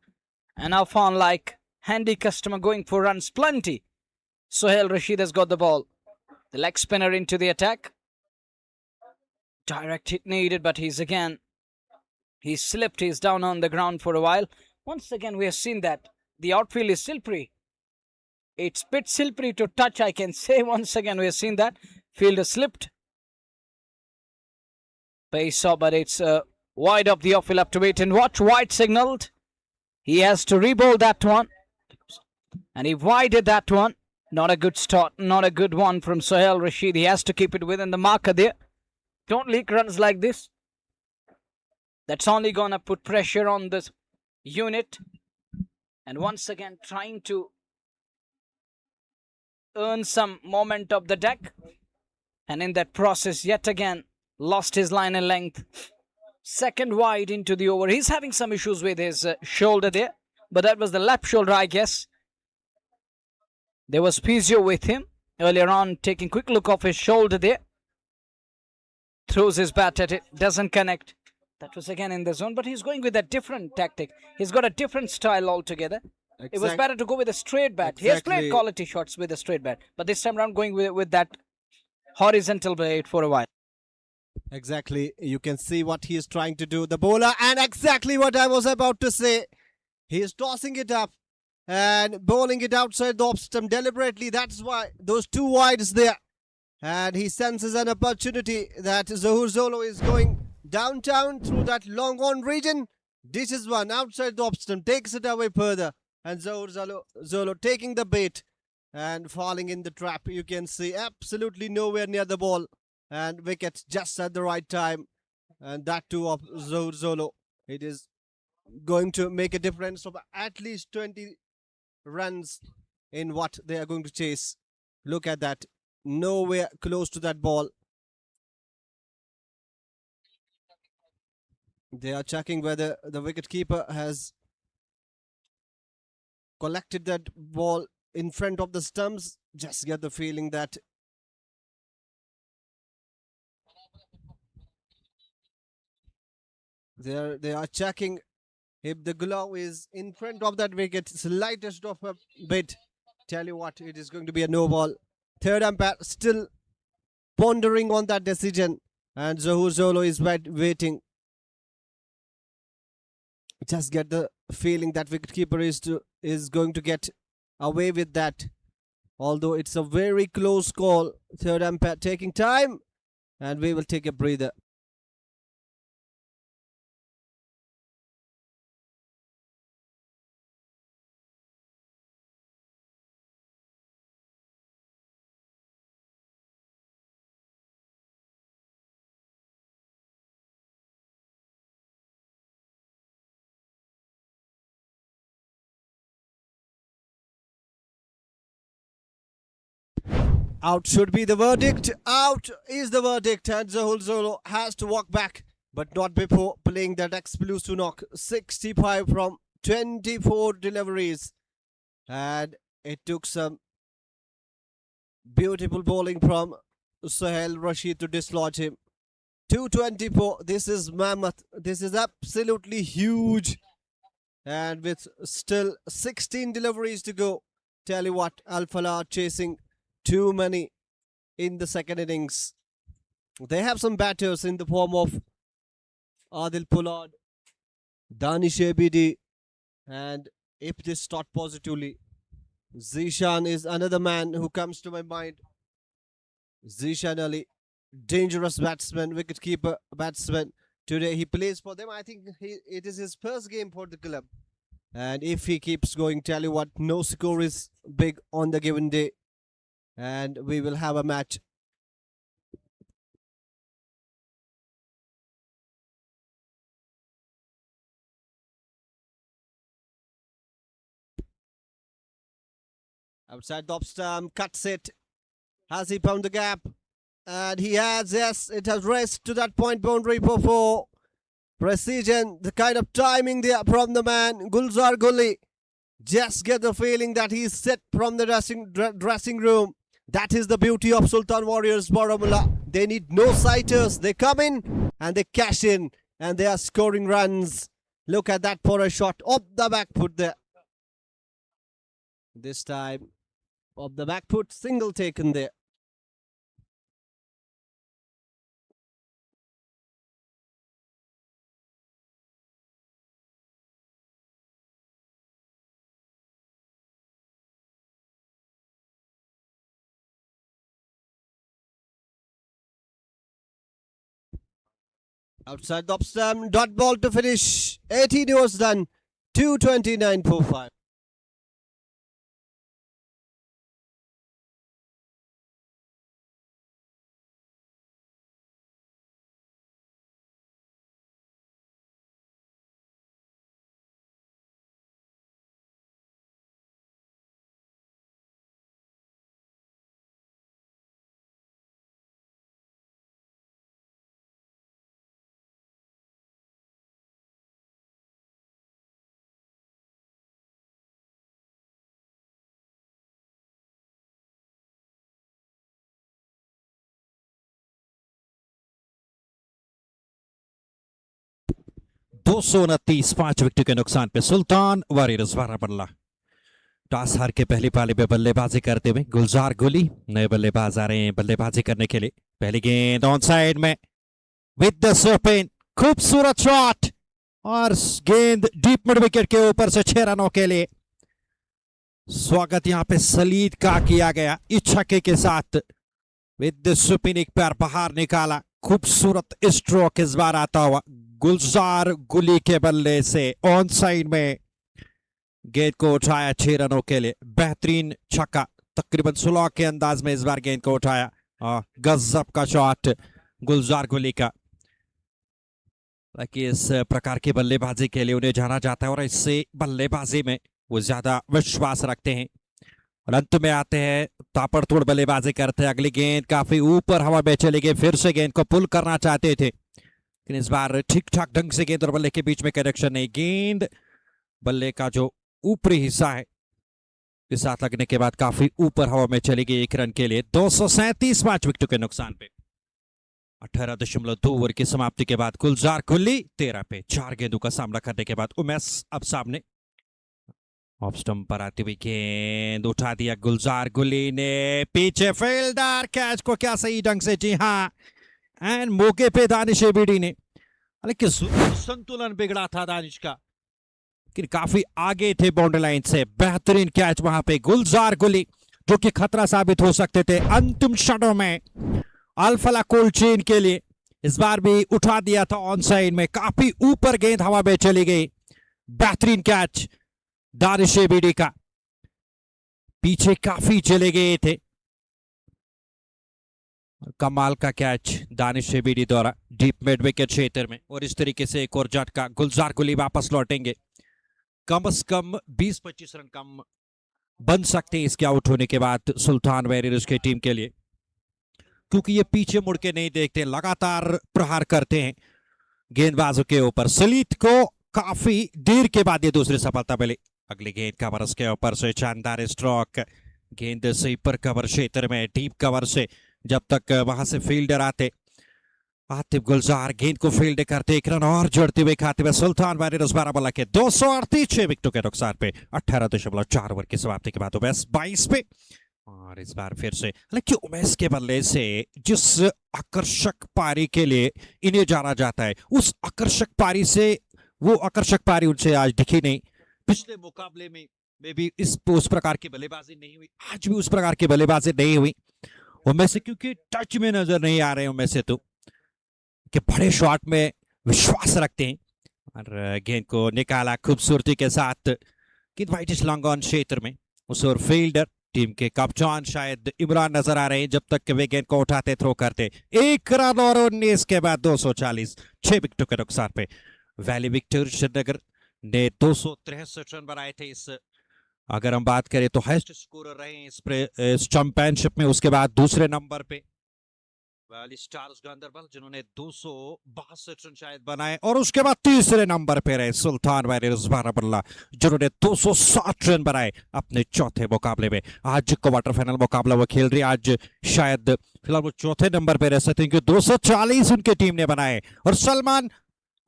And Alfala like handy customer going for runs plenty. Sohail Rashid has got the ball. The leg spinner into the attack. Direct hit needed, but he's slipped. He's down on the ground for a while. Once again, we have seen that the outfield is slippery. It's a bit slippery to touch, I can say. Once again, we have seen that. Field has slipped. Pace off, but it's wide of the off. We'll have to wait and watch. Wide signaled. He has to re-bowl that one. And he wided that one. Not a good start, not a good one from Sohail Rashid. He has to keep it within the marker there. Don't leak runs like this. That's only going to put pressure on this unit. And once again, trying to earn some moment of the deck. And in that process, yet again, lost his line and length. Second wide into the over. He's having some issues with his shoulder there. But that was the left shoulder, I guess. There was physio with him earlier on, taking quick look off his shoulder there. Throws his bat at it, doesn't connect. That was again in the zone, but he's going with a different tactic. He's got a different style altogether. It was better to go with a straight bat. He has played quality shots with a straight bat, but this time around going with that horizontal blade for a while. Exactly. You can see what he is trying to do. The bowler, and exactly what I was about to say. He is tossing it up and bowling it outside the off stump deliberately. That's why those 2 wides there. And he senses an opportunity that Zohur Zolo is going downtown through that long on region. Dishes one outside the off stump, takes it away further. And Zohur Zolo taking the bait and falling in the trap. You can see absolutely nowhere near the ball. And wicket just at the right time. And that too of Zohur Zolo. It is going to make a difference of at least 20 runs in what they are going to chase. Look at that. Nowhere close to that ball. They are checking whether the wicketkeeper has collected that ball in front of the stumps. Just get the feeling that they are checking if the glove is in front of that wicket, slightest of a bit. Tell you what, it is going to be a no ball. Third umpire still pondering on that decision, and Zohur Zolo is waiting. Just get the feeling that wicketkeeper is going to get away with that. Although it's a very close call. Third umpire taking time, and we will take a breather. Out should be the verdict. Out is the verdict, and Zahul Zolo has to walk back, but not before playing that explosive knock. 65 from 24 deliveries, and it took some beautiful bowling from Sahel Rashid to dislodge him. 224. This is mammoth. This is absolutely huge, and with still 16 deliveries to go, tell you what, Alfala are chasing too many in the second innings. They have some batters in the form of Adil Pollard, Danish Abidi, and if this start positively, Zishan is another man who comes to my mind. Zishan Ali, dangerous batsman, wicketkeeper batsman. Today he plays for them. I think it is his first game for the club. And if he keeps going, tell you what, no score is big on the given day. And we will have a match. Outside the off stump, cuts it. Has he found the gap? And he has, yes, it has raced to that point boundary for 4. Precision, the kind of timing there from the man, Gulzar Gully. Just get the feeling that he's set from the dressing room. That is the beauty of Sultan Warriors, Baramulla. They need no sighters. They come in and they cash in and they are scoring runs. Look at that for a shot off the back foot there. This time off the back foot, single taken there. Outside the off stump, dot ball to finish. 18 overs done. 229.45. दो सौ 5 wicket के नुकसान पे सुल्तान warriors Baramulla toss हार के पहली पाली में बल्लेबाजी करते हुए गुलजार गुली नए बल्लेबाज आ रहे हैं बल्लेबाजी करने के लिए। पहली गेंद ऑन साइड में विद द स्पिन, खूबसूरत शॉट और गेंद डीप मिड विकेट के ऊपर से 6 रनों के लिए। स्वागत यहां पे सलीद का किया गया इस छक्के के साथ। विद द स्पिन एक पैर बाहर निकाला, खूबसूरत स्ट्रोक इस बार आता हुआ गुलजार गुली के बल्ले से ऑन साइड में गेंद को उठाया 6 रनों के लिए। बेहतरीन छक्का, तकरीबन 16 के अंदाज में इस बार गेंद को उठाया और गजब का शॉट गुलजार गुली का। ताकि इस प्रकार की बल्लेबाजी के लिए उन्हें जाना जाता है और इससे बल्लेबाजी में वो ज्यादा विश्वास रखते हैं और अंत में आते हैं ताबड़तोड़ बल्लेबाजी करते हैं। अगली गेंद काफी ऊपर हवा में चली गई, फिर से गेंद को पुल करना चाहते थे लेकिन इस बार ठीक ठाक ढंग से गेंद और बल्ले के बीच में कनेक्शन नहीं। गेंद बल्ले का जो ऊपरी हिस्सा है के साथ लगने के बाद काफी ऊपर हवा में चली गई 1 रन के लिए 237 5 विकेटों के नुकसान पे। 18.2 ओवर की समाप्ति के बाद गुलजार कुल्ली 13 पे 4 गेंदों का सामना करने के बाद उमेश अब सामने। ऑफ स्टंप पर आती हुई गेंद उठा दिया गुलजार कुल्ली ने, पीछे फील्डर कैच को क्या सही ढंग से, जी हाँ, एंड मौके पे दानिश एबीडी ने, हालांकि संतुलन बिगड़ा था दानिश का, लेकिन काफी आगे थे बाउंड्री लाइन से। बेहतरीन कैच वहां पे गुलजार कुल्ली, जो कि खतरा साबित हो सकते थे अंतिम क्षणों में अल्फला कोल्ड चेन के लिए। इस बार भी उठा दिया था ऑन साइड में, काफी ऊपर गेंद हवा में चली गई। बेहतरीन कैच दानिश एबीडी का, पीछे काफी चले गए थे। कमाल का कैच दानिश एबीडी द्वारा डीप मिड विकेट क्षेत्र में, और इस तरीके से एक और झटका गुलजार कुल्ली वापस लौटेंगे। कम से कम 20-25 रन कम बन सकते हैं इसके आउट होने के बाद सुल्तान वॉरियर्स की टीम के लिए, क्योंकि ये पीछे मुड़ के नहीं देखते, लगातार प्रहार करते हैं गेंदबाजों के ऊपर। सलीत को काफी देर के बाद ये दूसरी सफलता मिली। अगली गेंद कवर के ऊपर से शानदार स्ट्रोक, गेंद सही पर कवर क्षेत्र में डीप कवर से, जब तक वहां से फील्डर आते आतिफ गुलजार गेंद को फील्ड करते, 1 रन और जोड़ते हुए खाते हुए सुल्तान वॉरियर्स बाराबला के 238 विकेटों के नुकसान पे। 18.4 ओवर की समाप्ति के बाद उमेश 22 पे, और इस बार फिर से, हालांकि उमेश के बल्ले से जिस आकर्षक पारी के लिए इन्हें जाना जाता है, उस आकर्षक पारी से वो आकर्षक पारी उनसे आज दिखी नहीं। पिछले मुकाबले में भी उस प्रकार की बल्लेबाजी नहीं हुई, आज भी उस प्रकार की बल्लेबाजी नहीं हुई उमेश से, क्योंकि टच में नजर नहीं आ रहे उमेश से, तो कि बड़े शॉट में विश्वास रखते हैं। और गेंद को निकाला खूबसूरती के साथ, कि वाइटिश लॉन्ग ऑन क्षेत्र में, उस और फील्डर टीम के कप्तान शायद इमरान नजर आ रहे हैं, जब तक वे गेंद को उठाते थ्रो करते। 1 रन और 19 के बाद 240 6 विकेटों के नुकसान पे। वैली विक्टर श्रीनगर ने 263 रन बनाए थे। इस अगर हम बात करें तो हाईएस्ट स्कोरर रहे हैं इस चैंपियनशिप में। उसके बाद दूसरे नंबर पे वैली स्टार्स गांधरबल, जिन्होंने 262 रन शायद बनाए, और उसके बाद तीसरे नंबर पे रहे सुल्तान वॉरियर्स बाराबला, जिन्होंने 260 रन बनाए अपने चौथे मुकाबले में। आज क्वार्टर फाइनल मुकाबला वो खेल रही, आज शायद फिलहाल वो चौथे नंबर पे रह सकते हैं, क्योंकि 240 उनकी टीम ने बनाए। और सलमान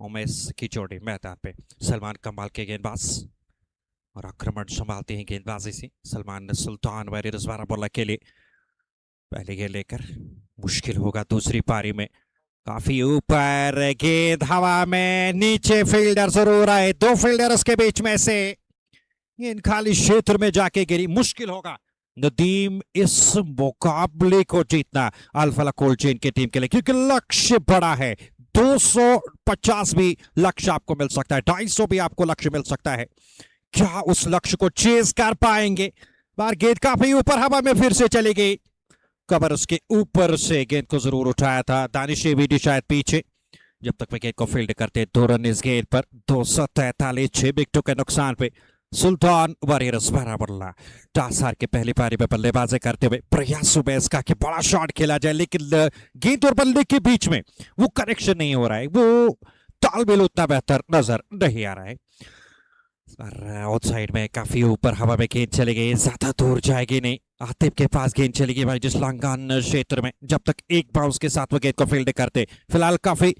उमेश की जोड़ी मैदान पे, सलमान कमाल के गेंदबाज और आक्रमण संभालते हैं गेंदबाजी से। सलमान सुल्तान वॉरियर्स बाराबला के लिए पहले गेंद लेकर मुश्किल होगा दूसरी पारी में। काफी ऊपर गेंद हवा में, नीचे फील्डर जरूर आए, 2 फील्डर्स के बीच में से गेंद खाली क्षेत्र में जाके गिरी। मुश्किल होगा नदीम इस मुकाबले को जीतना अल्फला कोल्ड चेन की टीम के लिए, क्योंकि लक्ष्य बड़ा है। 250 भी लक्ष्य आपको मिल सकता है, 250 भी आपको लक्ष्य मिल सकता है। क्या उस लक्ष्य को चेज कर पाएंगे? बार गेंद काफी ऊपर हवा में फिर से चली गई, कवर उसके ऊपर से गेंद को जरूर उठाया था दानिश एबीडी शायद पीछे, जब तक वे गेंद को फील्ड करते। 2 रन इस गेंद पर, 243 6 विकेटों के नुकसान पे सुल्तान वॉरियर्स बाराबला टॉस हार के पहली पारी में बल्लेबाजी करते हुए प्रयास उमेश का कि बड़ा शॉट खेला जाए, लेकिन गेंद और बल्ले के बीच में वो कनेक्शन नहीं हो रहा है, वो तालमेल उतना बेहतर नजर नहीं आ रहा है। आउटसाइड में काफी ऊपर हवा में गेंद चली गई, ज्यादा दूर जाएगी नहीं। आतिफ के पास गेंद चली गई भाई जिस लंगान क्षेत्र में, जब तक एक बाउंस के साथ वो गेंद को फील्ड करते। फिलहाल काफी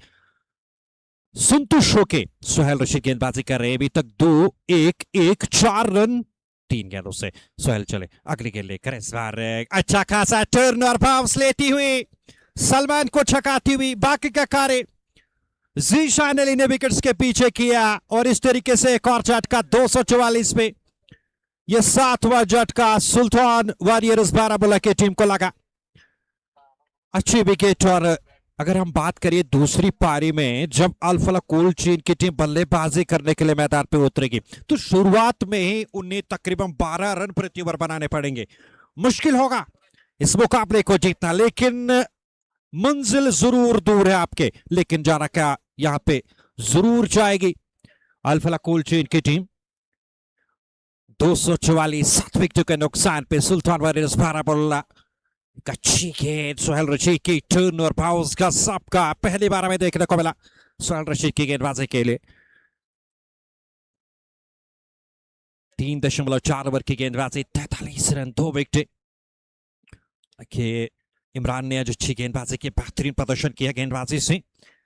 संतुष्ट होके सुहेल रशीद गेंदबाजी कर रहे हैं, अभी तक 2-1-1 4 रन 3 गेंदों से सुहेल चले। अगली गेंद लेकर इस बार अच्छा खासा टर्न और बाउंस लेती हुई सलमान को छकाती हुई बाकी का कार्य जीशान अली ने विकेट्स के पीछे किया, और इस तरीके से एक और झटका 244 पे। यह 7वां झटका सुल्तान वॉरियर्स बाराबला की टीम को लगा। अच्छी विकेट। और अगर हम बात करिए दूसरी पारी में जब अल्फला कोल्ड चेन की टीम बल्लेबाजी करने के लिए मैदान पे उतरेगी, तो शुरुआत में ही उन्हें तकरीबन 12 रन प्रति ओवर बनाने पड़ेंगे। मुश्किल होगा इस मुकाबले को जीतना, लेकिन मंजिल जरूर दूर है आपके, लेकिन जाना क्या यहां पे जरूर जाएगी अल्फला कोल्ड चेन की टीम। 244 7 विकेटों के नुकसान पे सुल्तान वॉरियर्स बाराबला। अच्छी गेंद सुहेल रशीद की टर्न और बाउंस का सबका पहली बार हमें देखने को मिला सुहेल रशीद की गेंदबाजी के लिए। 3.4 ओवर की गेंदबाजी, 43 रन, 2 विकेट। इमरान ने आज अच्छी गेंदबाजी की, बेहतरीन प्रदर्शन किया गेंदबाजी से।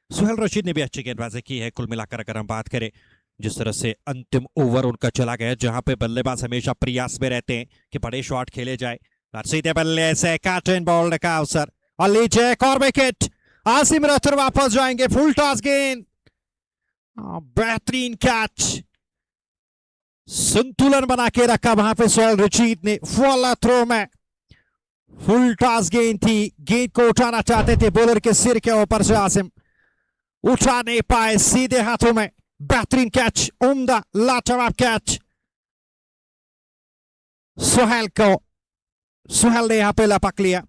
सुहेल रशीद ने भी अच्छी गेंदबाजी की है। कुल मिलाकर अगर हम बात करें जिस तरह से अंतिम ओवर उनका चला गया, जहां पे बल्लेबाज हमेशा प्रयास में रहते हैं कि बड़े शॉट खेले जाए, सीधे बल्ले से कैट एंड बॉल का अवसर और लीजिए एक और विकेट। आसिम रथर वापस जाएंगे, फुल टॉस गेंद, बेहतरीन कैच, संतुलन बना के रखा वहां पे सुहेल रशीद ने। फॉला थ्रो में फुल टॉस गेंद थी, गेंद को उठाना चाहते थे बॉलर के सिर के ऊपर से, आसिम उठा नहीं पाए, सीधे हाथों में बेहतरीन कैच, उम्दा लाजवाब कैच। सुहेल ने यहां पे लपक लिया।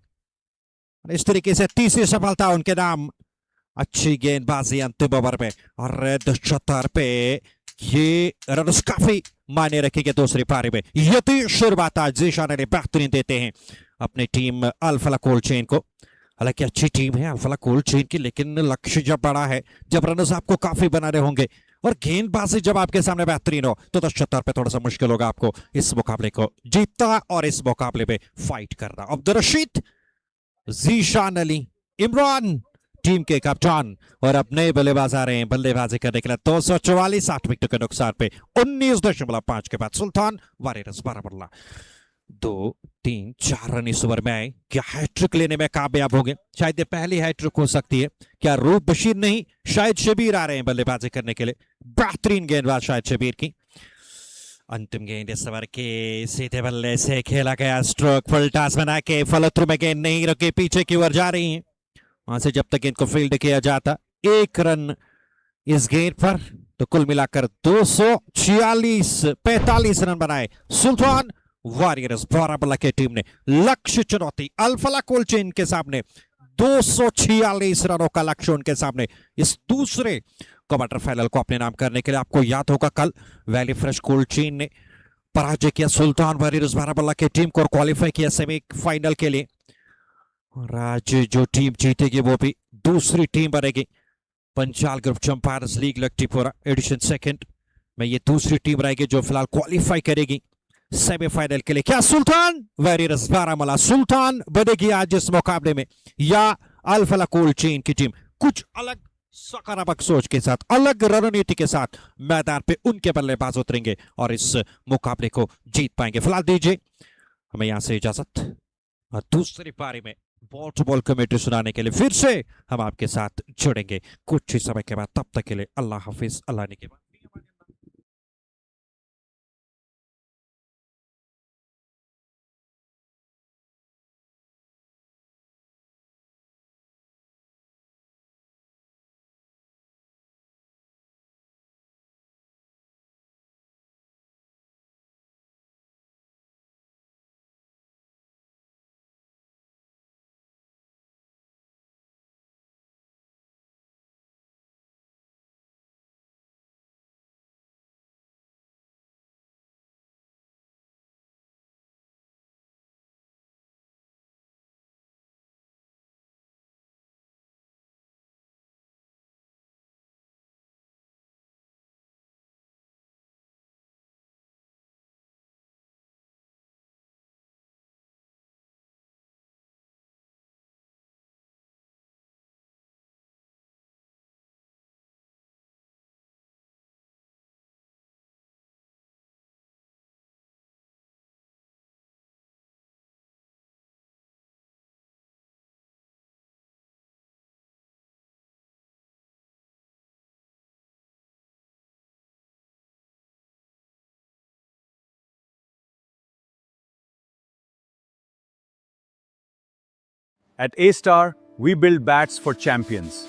इस तरीके से तीसरी सफलता उनके नाम। अच्छी गेंदबाजी अंतिम ओवर में और रेड शतर पे ये रन काफी मायने रखेंगे दूसरी पारी में। यदि शुरुआत आज जीशान अली बेहतरीन देते हैं अपनी टीम अल्फला कोल्ड चेन को। हालांकि अच्छी टीम है अल्फला कोल्ड चेन की, लेकिन लक्ष्य जब बड़ा है, जब रनर्स आपको काफी बनाने होंगे और गेंदबाजी जब आपके सामने बेहतरीन हो, तो 10-70 पे थोड़ा सा मुश्किल होगा आपको इस मुकाबले को जीतना और इस मुकाबले में फाइट करना। अब्दुल रशीद, जीशान अली, इमरान टीम के कप्तान और अब नए बल्लेबाज आ रहे हैं बल्लेबाजी करने के लिए। 244 8 विकेट के नुकसान पे 19.5 के बाद सुल्तान वॉरियर्स बारामुल्ला 2-3-4 रन इस ओवर में आए। क्या हैट्रिक लेने में कामयाब होंगे? शायद ये पहली हैट्रिक हो सकती है। क्या रूप बशीर नहीं, शायद शबीर आ रहे हैं बल्लेबाजी करने के लिए। बेहतरीन गेंदबाज शायद शबीर की। अंतिम गेंद इस ओवर के सीधे बल्ले से खेला गया, स्ट्रोक फुल टॉस बना के फॉलो में गेंद नहीं रुके, पीछे की ओर जा रही है। वहां से जब तक इनको फील्ड किया जाता, 1 रन इस गेंद पर, तो कुल मिलाकर 246 रन बनाए सुल्तान वॉरियर्स बारामुल्ला की टीम ने। लक्ष्य चुनौती अल्फला कोल्ड चेन के सामने, 246 रनों का लक्ष्य उनके सामने इस दूसरे क्वार्टर फाइनल को अपने नाम करने के लिए। आपको याद होगा कल वैली फ्रेश कोल्ड चेन ने पराजय किया सुल्तान वॉरियर्स बारामुल्ला की टीम को और क्वालिफाई किया सेमीफाइनल के लिए। और आज जो टीम जीतेगी वो भी दूसरी टीम बनेगी पंचाल ग्रुप चैंपियंस लीग लक्टीपुरा एडिशन 2 में। ये दूसरी टीम रहेगी जो फिलहाल क्वालिफाई करेगी सेमीफाइनल के लिए। क्या सुल्तान वॉरियर्स बारामुल्ला सुल्तान बनेगी आज इस मुकाबले में, या अल्फला कोल्ड चेन की टीम कुछ अलग सकारात्मक सोच के साथ, अलग रणनीति के साथ मैदान पे उनके बल्लेबाज उतरेंगे और इस मुकाबले को जीत पाएंगे? फिलहाल दीजिए हमें यहां से इजाजत और दूसरी पारी में बॉल टू बॉल कमेंट्री सुनाने के लिए फिर से हम आपके साथ जुड़ेंगे कुछ ही समय के बाद। तब तक के लिए अल्लाह हाफिज, अल्लाह ने के बाद। At A Star, we build bats for champions.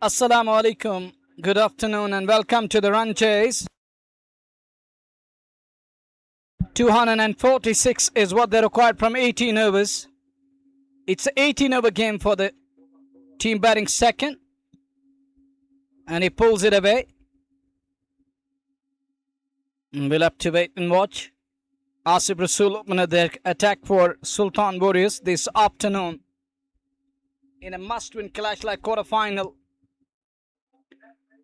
Assalamu alaikum. Good afternoon and welcome to the run chase. 246 is what they required from 18 overs. It's an 18 over game for the team batting second. And he pulls it away. We'll have to wait and watch. Asif Rasul opened their attack for Sultan Warriors this afternoon in a must-win clash like quarter-final.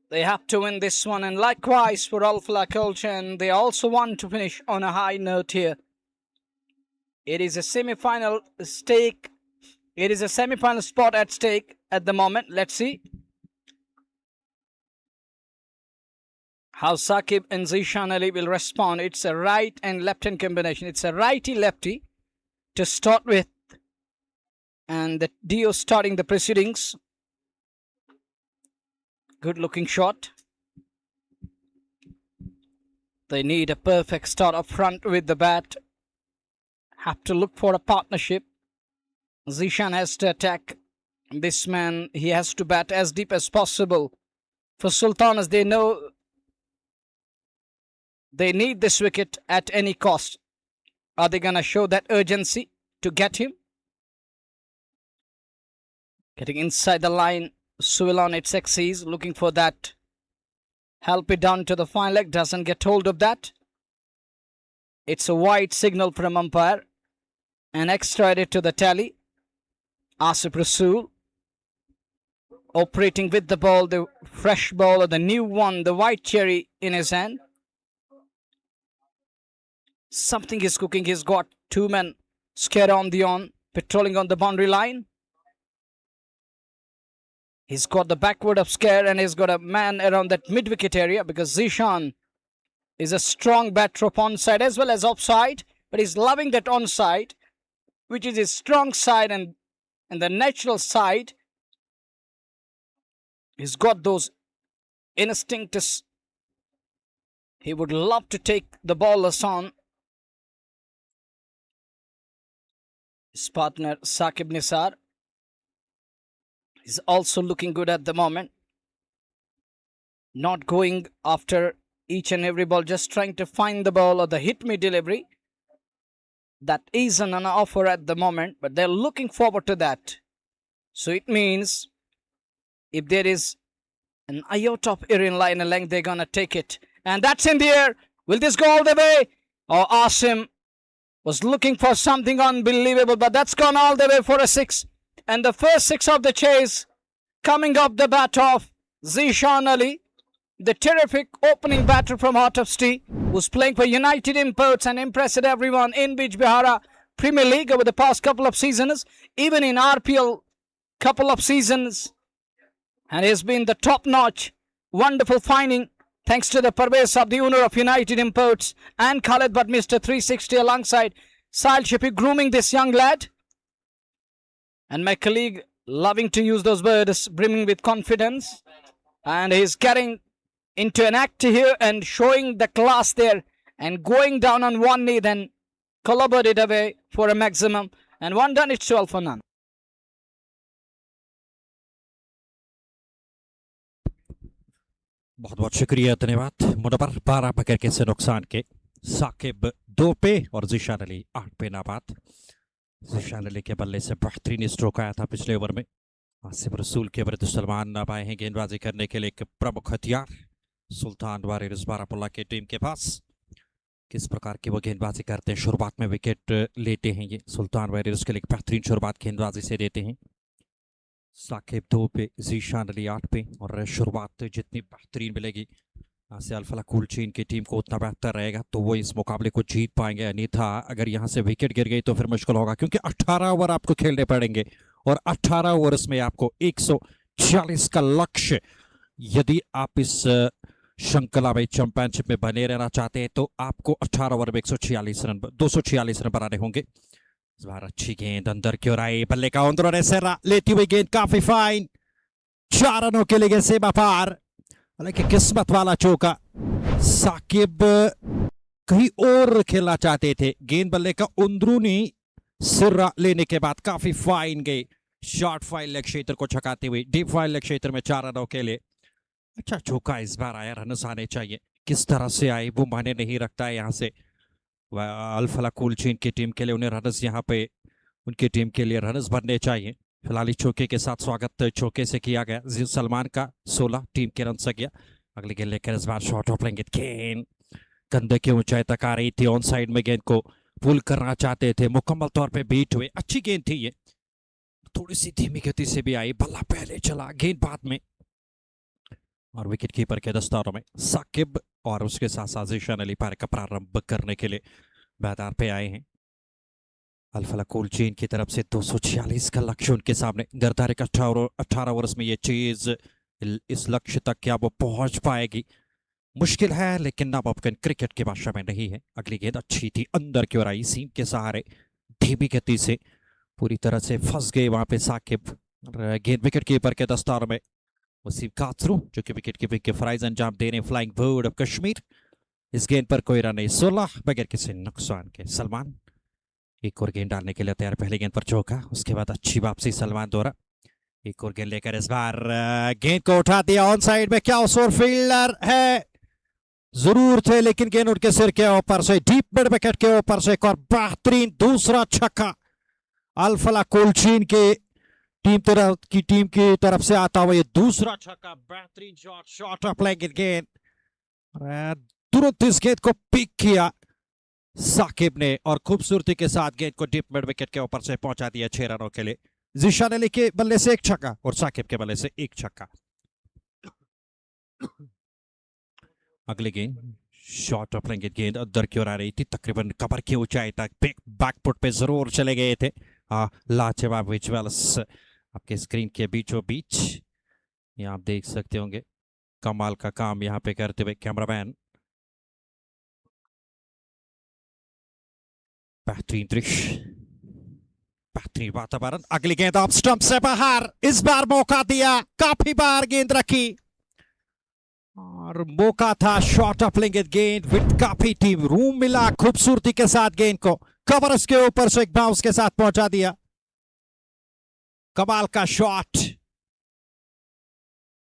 They have to win this one, and likewise for Alfala culture, and they also want to finish on a high note here. It is a semi-final stake. It is a semi-final spot at stake at the moment. Let's see how Saqib and Zishan Ali will respond. It's a right and left-hand combination. It's a righty-lefty to start with. And the Dio starting the proceedings. Good looking shot. They need a perfect start up front with the bat. Have to look for a partnership. Zishan has to attack this man. He has to bat as deep as possible. For Sultan, as they know, they need this wicket at any cost. Are they going to show that urgency to get him? Getting inside the line. Suil on its axis, looking for that. Help it down to the fine leg. Doesn't get hold of that. It's a wide signal from umpire. And extra edit to the tally. Asif Rasul operating with the ball, the fresh ball, or the new one, the white cherry in his hand. Something is cooking. He's got two men scared on the on, patrolling on the boundary line. He's got the backward of scare, and he's got a man around that mid-wicket area, because Zishan is a strong batter of onside as well as offside, but he's loving that onside, which is his strong side and the natural side. He's got those instincts. He would love to take the ballers on. His partner Saqib Nisar is also looking good at the moment. Not going after each and every ball, just trying to find the ball or the hit me delivery. That isn't an offer at the moment, but they're looking forward to that. So it means if there is an iota of air in line and length, they're going to take it. And that's in the air. Will this go all the way? Or Asim was looking for something unbelievable, but that's gone all the way for a six. And the first six of the chase coming up the bat of Zishan Ali, the terrific opening batter from Heart of Steel, who's playing for United Imports and impressed everyone in Bij Bihara Premier League over the past couple of seasons, even in RPL couple of seasons. And he's been the top-notch, wonderful finding thanks to the Parvez of the owner of United Imports and Khaled but Mr. 360 alongside Sahil Shafi grooming this young lad. And my colleague loving to use those words, brimming with confidence. And he's getting into an act here and showing the class there and going down on one knee, then collaborated away for a maximum. And one done, it's 12 for none. बहुत बहुत शुक्रिया, धन्यवाद। Munawwar 12 wicket के से नुकसान के, साकिब 2 पे और जिशान अली 8 पे नाबाद। जिशान अली के बल्ले से बेहतरीन स्ट्रोक आया था पिछले ओवर में। आसिफ रसूल के विरुद्ध सलमान अब आए हैं गेंदबाजी करने के लिए। एक प्रमुख हथियार सुल्तान वारियर्स बारामुल्ला के टीम के पास। किस प्रकार की वो गेंदबाजी करते हैं, शुरुआत में विकेट लेते हैं ये सुल्तान वारियर्स के लिए। एक बेहतरीन शुरुआत गेंदबाजी से देते हैं। साकिब 2 पे, ज़ीशान अली 8 पे, और शुरुआत जितनी बेहतरीन मिलेगी से अल्फला कूल चीन की टीम को उतना बेहतर रहेगा तो वो इस मुकाबले को जीत पाएंगे। अन्यथा अगर यहाँ से विकेट गिर गई तो फिर मुश्किल होगा, क्योंकि 18 ओवर आपको खेलने पड़ेंगे और 18 ओवर्स में आपको 140 का लक्ष्य, यदि आप इस श्रृंखला में चैंपियनशिप में बने रहना चाहते हैं तो आपको 18 ओवर में 246 रन बनाने होंगे। इस बार अच्छी गेंद अंदर की ओर आई, बल्ले का अंदर से लेती हुई गेंद काफी फाइन, 4 रनों के लिए सीमा पार। हालांकि किस्मत वाला चौका, साकिब कहीं और खेलना चाहते थे। गेंद बल्ले का अंदरूनी सिरा लेने के बाद काफी फाइन गई, शॉर्ट फाइल लेग क्षेत्र को छकाती हुई डीप फाइल लेग क्षेत्र में 4 रनों के लिए अच्छा चौका इस बार आया, रन आने चाहिए। किस तरह से आए वो माने नहीं रखता है यहाँ से अल्फला कुलचीन की टीम के लिए। उन्हें रनस यहाँ पे उनकी टीम के लिए रनस बनने चाहिए। फिलहाल चौके के साथ स्वागत चौके से किया गया। सलमान का 16 टीम के रन से गया। अगले गेंद लेकर इस बार शॉट ऑफ लेंगे। गेंद कंधे की ऊंचाई तक आ रही थी, ऑन साइड में गेंद को पुल करना चाहते थे, मुकम्मल तौर पे बीट हुए। अच्छी गेंद थी ये, थोड़ी सी धीमी गति से भी आई, बल्ला पहले चला, गेंद बाद में। और विकेट कीपर के दस्तारों में साकिब और उसके साथ साथ जीशान अली पारी का प्रारंभ करने के लिए मैदान पे आए हैं। अल्फला कुलचीन की तरफ से 246 का लक्ष्य उनके सामने। निर्धारित 18 ओवर्स में ये चीज इस लक्ष्य तक क्या वो पहुंच पाएगी, मुश्किल है, लेकिन नामुमकिन क्रिकेट की भाषा में नहीं है। अगली गेंद अच्छी थी, अंदर की ओर आई, सीम के सहारे धीमी गति से पूरी तरह से फंस गए वहां पे साकिब। गेंद विकेट कीपर के दस्तारों में वसीम कासरू, जो कि विकेट कीपिंग के फराइज अंजाम दे रहे हैं फ्लाइंग बर्ड ऑफ कश्मीर। इस गेंद पर कोई रन नहीं, 16 बगैर किसी नुकसान के। सलमान एक और गेंद डालने के लिए तैयार, पहले गेंद पर चौका, उसके बाद अच्छी वापसी सलमान द्वारा। एक और गेंद लेकर इस बार गेंद को उठा दिया ऑन साइड में। क्या उस ओर फील्डर है? जरूर थे, लेकिन गेंद उनके सिर के ऊपर से, डीप मिड विकेट के ऊपर से एक और बेहतरीन दूसरा छक्का अल्फला कुलचीन के टीम की तरफ से आता हुआ ये दूसरा छक्का। बेहतरीन शॉट ऑफ लेग गेंद, तुरंत इस गेंद को पिक किया साकिब ने और खूबसूरती के साथ गेंद को डीप मिड विकेट के ऊपर से पहुंचा दिया 6 रनों के लिए। जीशान अली के बल्ले से एक छक्का और साकिब के बल्ले से एक छक्का। अगली गेंद शॉट ऑफ लेंगे, गेंद अंदर की ओर आ रही थी, तकरीबन कमर की ऊंचाई तक, बैकफुट पे जरूर चले गए थे। लाजवाब विजुअल्स आपके स्क्रीन के बीचों बीच ये आप देख सकते होंगे। कमाल का काम यहाँ पे करते हुए कैमरामैन। बेहतरीन दृश्य, बेहतरीन वातावरण। अगली गेंद ऑफ स्टंप से बाहर, इस बार मौका दिया, काफी बार गेंद रखी और मौका था शॉट ऑफ लेंगे गेंद विद काफी टीम रूम मिला। खूबसूरती के साथ गेंद को कवर के ऊपर से एक बाउंस के साथ पहुंचा दिया। कमाल का शॉट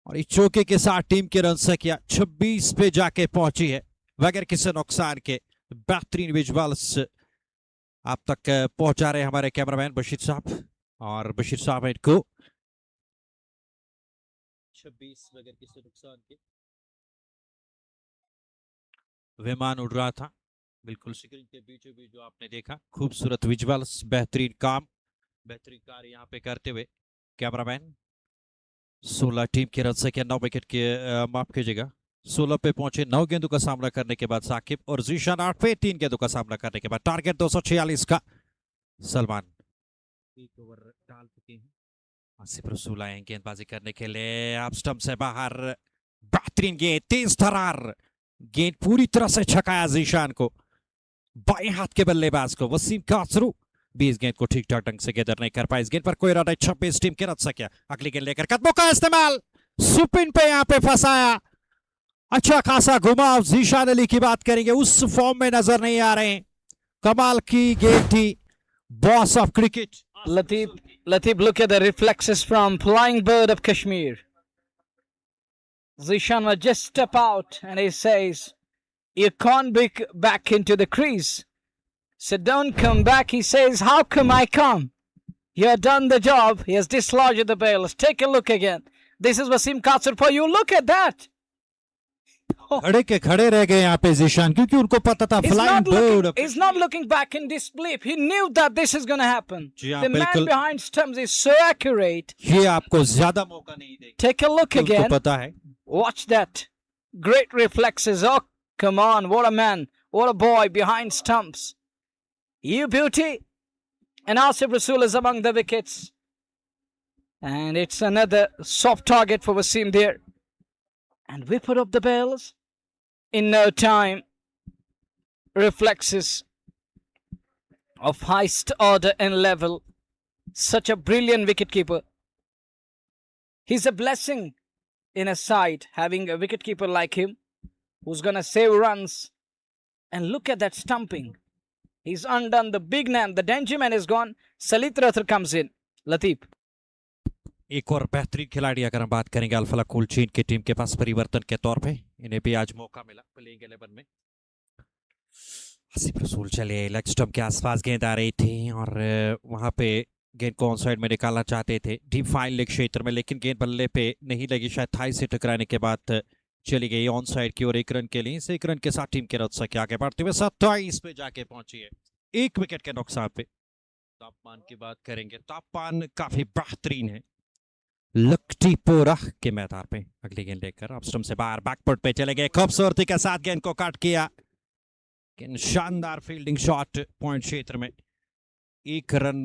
और इस चौके के साथ टीम के रन से किया 26 पे जाके पहुंची है बगैर किसी नुकसान के। बेहतरीन विजुअल्स आप तक पहुंचा रहे हमारे कैमरामैन बशीर साहब, और बशीर साहब इनको 26 बगैर किसी नुकसान के विमान उड़ रहा था बिल्कुल स्क्रीन के बीचों बीच जो आपने देखा। खूबसूरत विजुअल्स, बेहतरीन काम, बेहतरीन कार्य यहाँ पे करते हुए कैमरामैन। 16 टीम के रन से 9 विकेट के माफ कीजिएगा 16 पे पहुंचे। 9 गेंदों का सामना करने के बाद साकिब और जीशान 8 पे 3 गेंदों का सामना करने के बाद टारगेट 246 का। सलमान एक ओवर डाल चुके हैं। आसिफ रसूल आए गेंदबाजी करने के लिए, आप स्टंप से बाहर, बेहतरीन गेंद, तेज तरार गेंद, पूरी तरह से छकाया जीशान को, बाएं हाथ के बल्लेबाज को। वसीम कासरू 20 गेंद को ठीक ठाक ढंग से गेंदर नहीं कर पाए। इस गेंद पर कोई रन 26 टीम के रन से किया। अगली गेंद लेकर कदमों का इस्तेमाल, सुपिन पे यहाँ पे फंसाया, अच्छा खासा घुमाव। जीशान अली की बात करेंगे, उस फॉर्म में नजर नहीं आ रहे हैं। कमाल की गेंद थी, boss of cricket. Latif, look at the reflexes from flying bird of Kashmir. Zishan will just step out and he says, you can't be back into the crease. So don't come back. He says, how come I come? You have done the job. He has dislodged the bails. Take a look again. This is Wasim Katsur for you. Look at that. खड़े के खड़े रह गए यहाँ पे जीशान, क्योंकि उनको पता था flying bird. He's not looking back in disbelief. He knew that this is going to happen. The man behind stumps is so accurate. ये आपको ज्यादा मौका नहीं देगा। Take a look again. उनको पता है। Watch that. Great reflexes. Oh, come on. What a man. What a boy behind stumps. You beauty. And Asif Rasul is among the wickets. And it's another soft target for Wasim there. And we put up the bells. In no time, reflexes of highest order and level. Such a brilliant wicketkeeper. He's a blessing in a side, having a wicketkeeper like him, who's going to save runs. And look at that stumping. He's undone the big man. The danger man is gone. Salit Rathar comes in. Latif. एक और बेहतरीन खिलाड़ी अगर हम बात करेंगे अल्फला कोलचीन की team के पास परिवर्तन के तौर पे, इन्हें भी आज मौका मिला प्लेइंग 11 में। आसिफ रसूल चले लेग स्टंप के आसपास गेंद आ रही थी और वहां पे गेंद को ऑन साइड में निकालना चाहते थे डीप फाइन लेग क्षेत्र में, लेकिन गेंद बल्ले पे नहीं लगी, शायद थाई से टकराने के बाद चली गई ऑन साइड की और 1 रन के लिए। इस 1 रन के साथ टीम के रन के आगे बढ़ते हुए 27 पे जाके पहुंची है, 1 विकेट के नुकसान पे। तापमान की बात करेंगे, तापमान काफी बेहतरीन है लक्टीपोरा के मैदान पे। अगली गेंद लेकर ऑफ स्टंप से बाहर बैकफुट पे चले गए, खूबसूरती के साथ गेंद को काट किया, शानदार फील्डिंग शॉट पॉइंट क्षेत्र में। 1 रन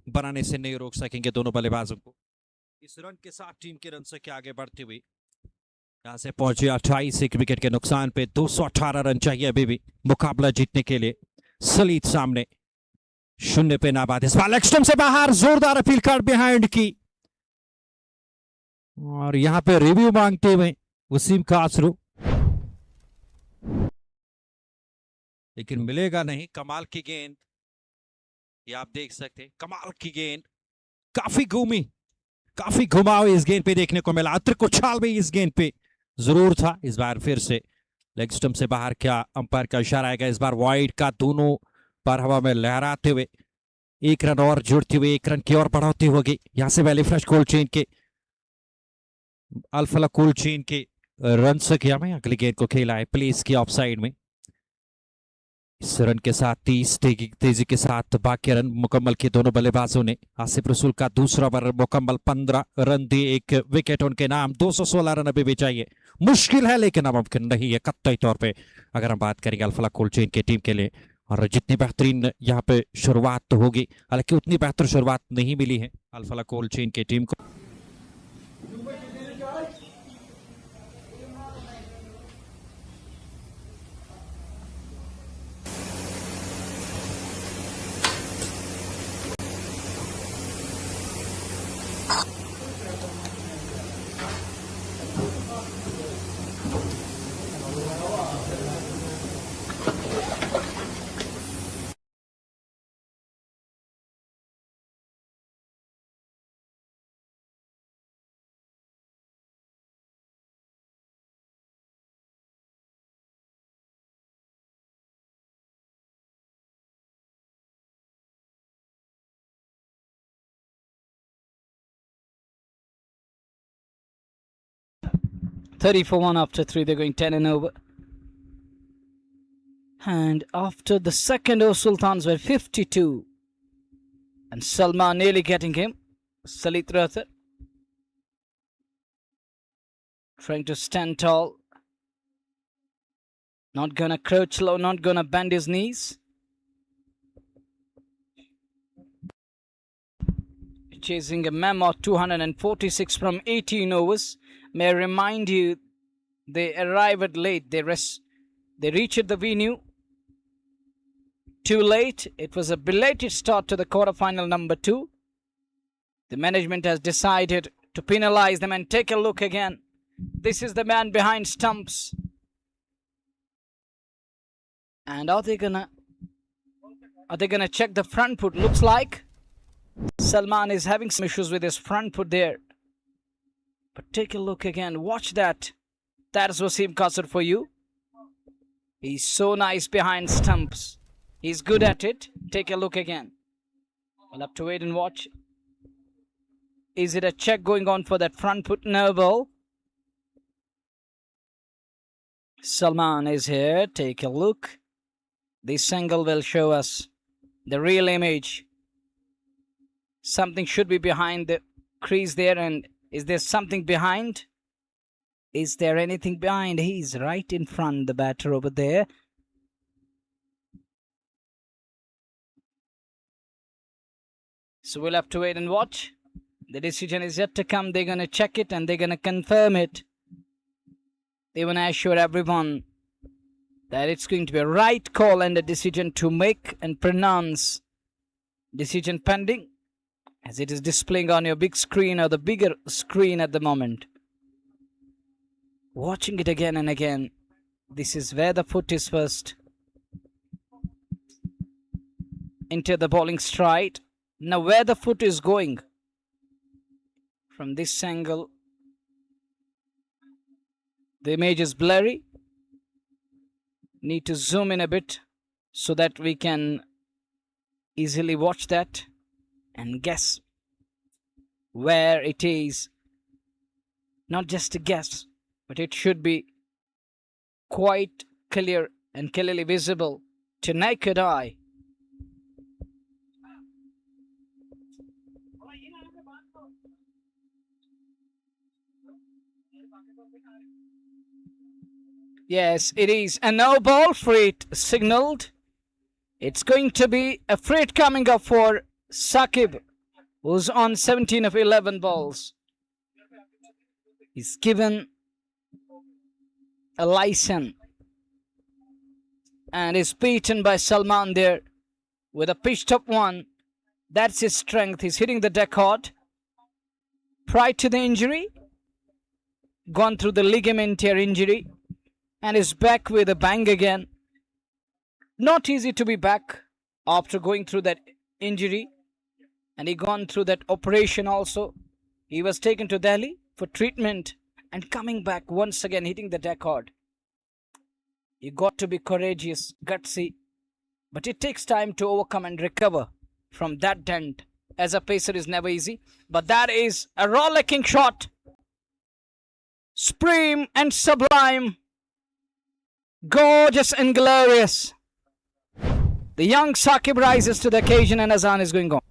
बनाने से नहीं रोक सकेंगे दोनों बल्लेबाजों को। इस रन के साथ टीम के रन से आगे बढ़ती हुई यहां से पहुंचे 28, 1 विकेट के नुकसान पे। 218 रन चाहिए अभी भी मुकाबला जीतने के लिए। सलीत सामने 0 पे नाबाद, इस बार लेग स्टंप से बाहर जोरदार अपील कार्ड बिहाइंड की और यहां पे रिव्यू मांगते हुए वसीम कासरू, लेकिन मिलेगा नहीं। कमाल की गेंद, ये आप देख सकते हैं, कमाल की गेंद, काफी घूमी, काफी घुमाव इस गेंद पे देखने को मिला। अतिरिक्त उछाल भी इस गेंद पे जरूर था। इस बार फिर से लेग स्टंप से बाहर, क्या अंपायर का इशारा आएगा? इस बार वाइड का, दोनों पर हवा में लहराते हुए 1 रन और जुड़ते हुए 1 रन की और बढ़ोतरी होगी। यहां से वैली फ्रेश कोलचीन के अल्फला कोलचीन के रन से किया में अगली गेंद को खेला है प्लेस की ऑफ साइड में। इस रन के साथ 30 तेजी के साथ बाकी रन मुकम्मल किए दोनों बल्लेबाजों ने। आसिफ रसूल का दूसरा ओवर मुकम्मल, 15 रन दिए, 1 विकेट उनके नाम। 216 रन अभी भी चाहिए, मुश्किल है लेकिन नामुमकिन नहीं है कतई तौर पे अगर हम बात करेंगे अल्फला कोलचीन की टीम के लिए। और जितनी बेहतरीन यहाँ पे शुरुआत तो होगी, हालांकि उतनी बेहतर शुरुआत नहीं मिली है अल्फला कोलचीन की टीम को। Thirty for 1 after 3, they're going 10 and over. And after the second over, Sultans were 52. And Salman nearly getting him. Salit Rathar trying to stand tall. Not gonna crouch low, not gonna bend his knees. Chasing a mammoth 246 from 18 overs. May I remind you, they arrived late. They reached the venue too late. It was a belated start to the quarterfinal number 2. The management has decided to penalize them, and take a look again. This is the man behind stumps. And are they gonna check the front foot? Looks like Salman is having some issues with his front foot there. But take a look again. Watch that. That's Wasim Qasr for you. He's so nice behind stumps. He's good at it. Take a look again. We'll have to wait and watch. Is it a check going on for that front foot? No ball. Salman is here. Take a look. This angle will show us the real image. Something should be behind the crease there. And is there something behind? Is there anything behind? He's right in front, the batter over there. So we'll have to wait and watch. The decision is yet to come. They're going to check it and they're going to confirm it. They want to assure everyone that it's going to be a right call and a decision to make and pronounce. Decision pending, as it is displaying on your big screen or the bigger screen at the moment. Watching it again and again. This is where the foot is first. Into the bowling stride. Now where the foot is going. from this angle. The image is blurry. Need to zoom in a bit so that we can easily watch that and guess where it is. Not just a guess, but it should be quite clear and clearly visible to naked eye. Yes, it is. And no ball, free hit signaled. It's going to be a free hit coming up for Saqib, who's on 17 of 11 balls. He's given a license and is beaten by Salman there with a pitched up one. That's his strength. He's hitting the deck hard. Prior to the injury, gone through the ligament tear injury, and is back with a bang again. Not easy to be back after going through that injury, and he gone through that operation also. He was taken to Delhi for treatment and coming back once again hitting the deck hard. You got to be courageous, gutsy, but it takes time to overcome and recover from that dent. As a pacer is never easy, but that is a rollicking shot. Supreme and sublime. Gorgeous and glorious. The young Saqib rises to the occasion and Azan is going on.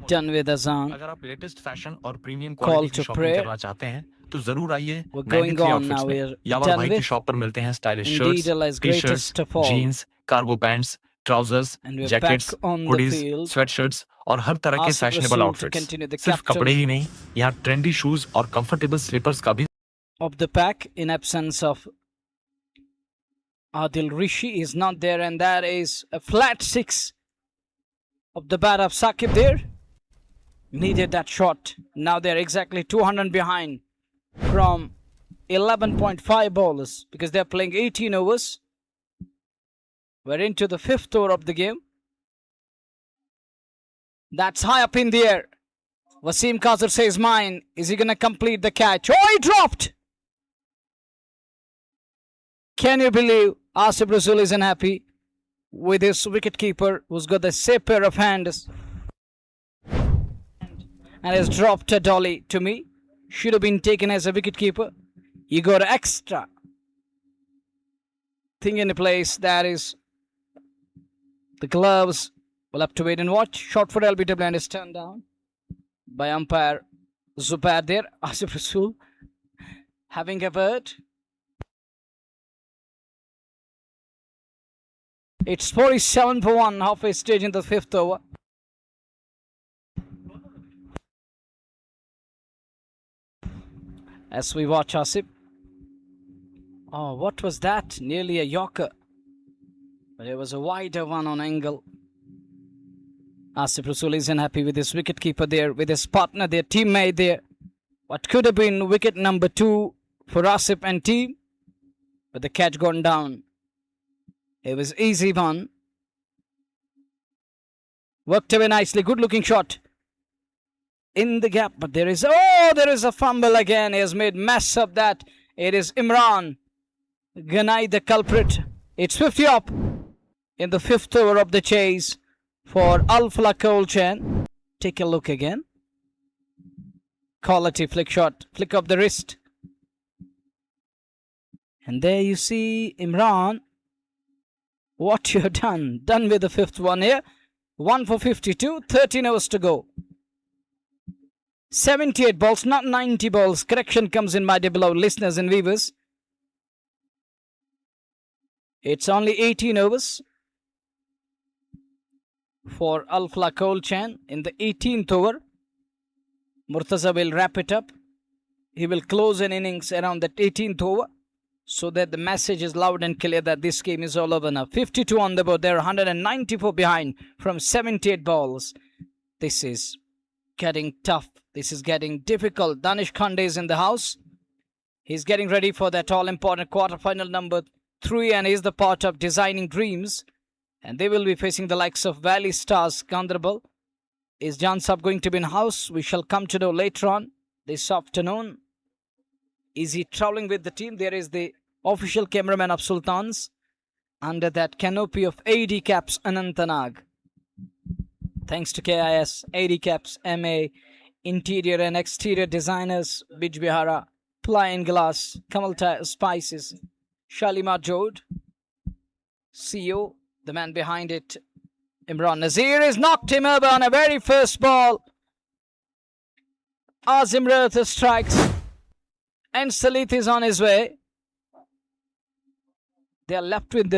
Done with Azan. अगर आप latest fashion और premium Call quality to की shopping prayer. करना चाहते हैं तो जरूर आइए We're going 93 on outfits now. में। We're यावर done भाई की with शॉप पर मिलते हैं stylish Indeed, shirts, Allah's T-shirts, greatest of all. Jeans, cargo pants, trousers, And we're jackets, back on the hoodies, field. Sweatshirts और हर तरह के Asif fashionable Rasool to outfits. continue the सिर्फ captain कपड़े ही नहीं, यहाँ ट्रेंडी शूज और कंफर्टेबल स्लीपर्स का भी of the pack in absence of Adil Rishi is not there, and that is a flat 6 of the bat of Sakib there. Needed that shot. Now they're exactly 200 behind from 11.5 bowlers because they're playing 18 overs. We're into the 5th over of the game. That's high up in the air. Wasim Kazir says mine. Is he going to complete the catch? Oh, he dropped! Can you believe Asif Rasool isn't happy with his wicketkeeper who's got the same pair of hands and has dropped a dolly to me? Should have been taken as a wicketkeeper. You got extra thing in place. That is the gloves. We'll have to wait and watch. Shot for LBW and is turned down by umpire Zubair there. Asif Rasool having a word. It's 47 for 1, halfway stage in the 5th over. As we watch Asif. Oh, what was that? Nearly a Yorker. But it was a wider one on angle. Asif Rasool isn't happy with his wicketkeeper there, with his partner, their teammate there. What could have been wicket number 2 for Asif and team. But the catch gone down. It was easy one. Worked away nicely. Good looking shot. In the gap. But there is a fumble again. He has made mess of that. It is Imran Ganai the culprit. It's 50 up in the 5th over of the chase for Alfala Kolchan. Take a look again. Quality flick shot. Flick of the wrist. And there you see Imran. What you have done. Done with the 5th one here. 1 for 52. 13 hours to go. 78 balls, not 90 balls. Correction comes in, my dear beloved listeners and viewers. It's only 18 overs for Alfala Kolchan in the 18th over. Murtaza will wrap it up. He will close an innings around the 18th over, so that the message is loud and clear that this game is all over now. 52 on the board. They're 194 behind from 78 balls. This is getting tough. This is getting difficult. Danish Khande is in the house. He's getting ready for that all-important quarterfinal number 3, and he's the part of Designing Dreams. And they will be facing the likes of Valley Stars, Ganderbal. Is Jan Saab going to be in house? We shall come to know later on this afternoon. Is he traveling with the team? There is the official cameraman of Sultans under that canopy of AD Caps Anantanag. Thanks to KIS, AD Caps, MA, interior and exterior designers, Bij Bihara, Ply & Glass, Kamal Spices, Shalimar Jode, CEO, the man behind it, Imran Nazir, has knocked him over on a very first ball. Azim Rath strikes. And Salith is on his way. They are left with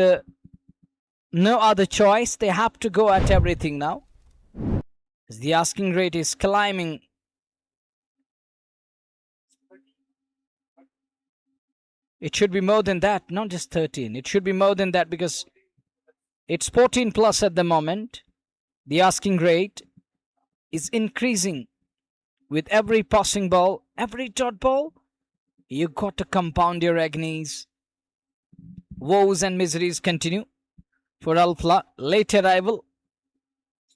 no other choice. They have to go at everything now. As the asking rate is climbing. It should be more than that, not just 13. It should be more than that because it's 14 plus at the moment. The asking rate is increasing with every passing ball, every dot ball. You got to compound your agonies. Woes and miseries continue for Alfala. Late arrival.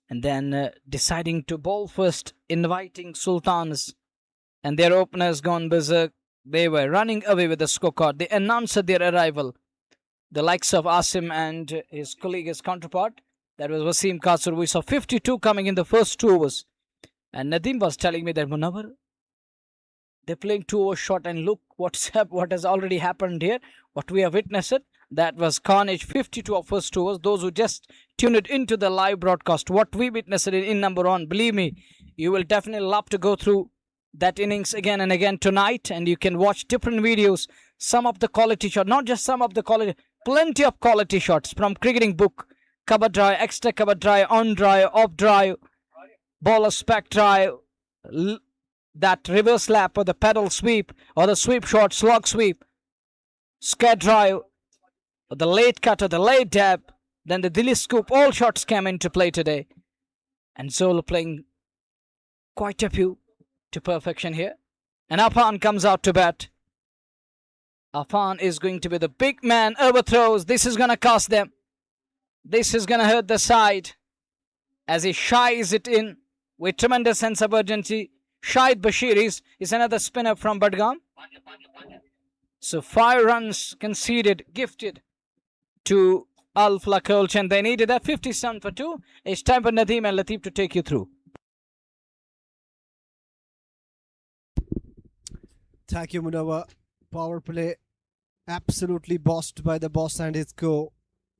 And then deciding to bowl first, inviting Sultans. And their openers gone berserk. They were running away with the scorecard. They announced their arrival. The likes of Asim and his colleague, his counterpart. That was Wasim Kasur. We saw 52 coming in the first 2 overs. And Nadeem was telling me that Munawar, they're playing 2 over shot, and look what has already happened here. What we have witnessed it. That was carnage. 52 of first 2 overs. Those who just tuned it into the live broadcast, what we witnessed in number 1, believe me, you will definitely love to go through that innings again and again tonight, and you can watch different videos. Some of the quality shots, not just some of the quality, plenty of quality shots from Cricketing Book cover drive, extra cover drive, on drive, off drive, bowler spec drive, that reverse lap or the pedal sweep or the sweep shot, slog sweep, scare drive, or the late cut or the late dab, then the Dilly scoop, all shots came into play today. And Zolo playing quite a few to perfection here. And Afan comes out to bat. Afan is going to be the big man, overthrows. This is going to cost them. This is going to hurt the side as he shies it in with tremendous sense of urgency. Shahid Bashir is another spinner from Badgam. So 5 runs conceded, gifted to Alfala Kolchen. They needed that 57 for 2. It's time for Nadeem and Latif to take you through. Thank you, Munawar. Power play absolutely bossed by the boss and his co.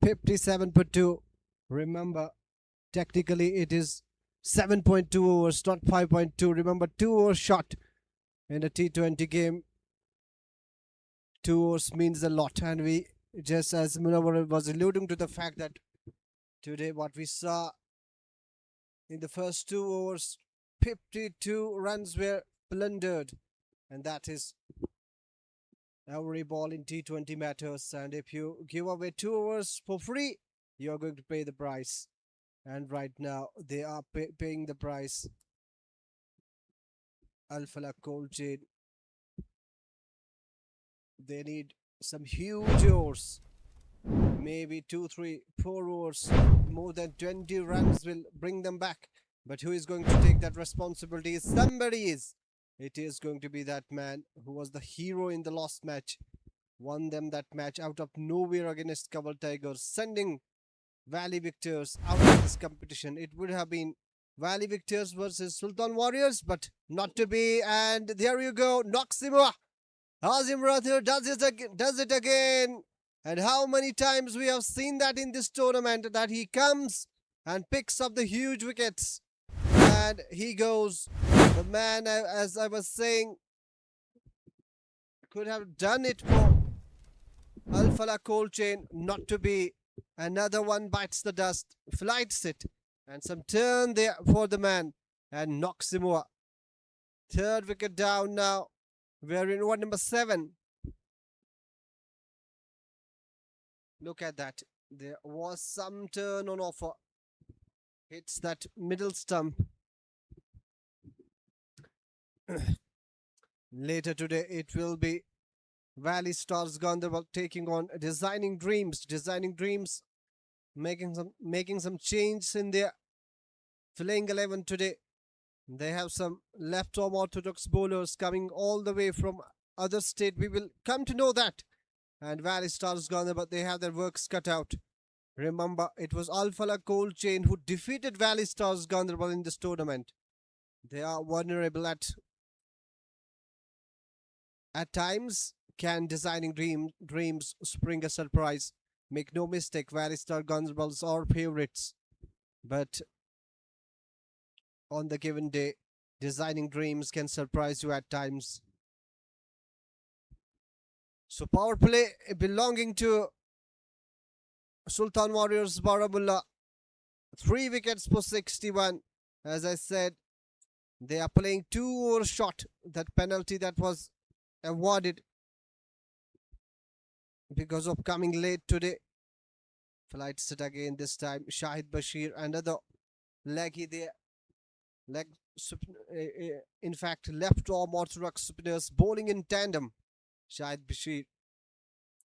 57 for 2. Remember, technically it is 7.2 overs, not 5.2. Remember, 2 overs shot in a T20 game. 2 overs means a lot, and we, just as Munawar was alluding to the fact that today what we saw in the first 2 overs, 52 runs were plundered, and that is every ball in T20 matters. And if you give away 2 overs for free, you're going to pay the price. And right now they are paying the price. Alfala cold chain. They need some huge overs. Maybe 2, 3, 4 overs. More than 20 runs will bring them back. But who is going to take that responsibility? Somebody is. It is going to be that man who was the hero in the last match. Won them that match out of nowhere against Kabul Tigers, sending Valley Victors out of this competition. It would have been Valley Victors versus Sultan Warriors, but not to be. And there you go, Noxima. Azim Rathur does it again. And how many times we have seen that in this tournament, that he comes and picks up the huge wickets. And he goes. The man, as I was saying, could have done it for Alfala cold chain, not to be. Another one bites the dust, flights it, and some turn there for the man, and knocks him over. 3rd wicket down now. We're in over number 7. Look at that. There was some turn on offer. Hits that middle stump. Later today it will be Valley Stars Gandharwal taking on Designing Dreams. Designing Dreams making some change in their playing 11 today. They have some left-arm orthodox bowlers coming all the way from other state. We will come to know that. And Valley Stars Gandharwal, they have their works cut out. Remember, it was Alfala cold chain who defeated Valley Stars Gandharwal in this tournament. They are vulnerable at times. Can Designing Dreams spring a surprise? Make no mistake, Valley Star Gandharwal are favourites. But on the given day, Designing Dreams can surprise you at times. So power play belonging to Sultan Warriors Baramulla. 3 wickets for 61. As I said, they are playing 2 over shot. That penalty that was awarded because of coming late today. Flights it again this time. Shahid Bashir, another leggy there. In fact, left arm orthodox spinners bowling in tandem. Shahid Bashir,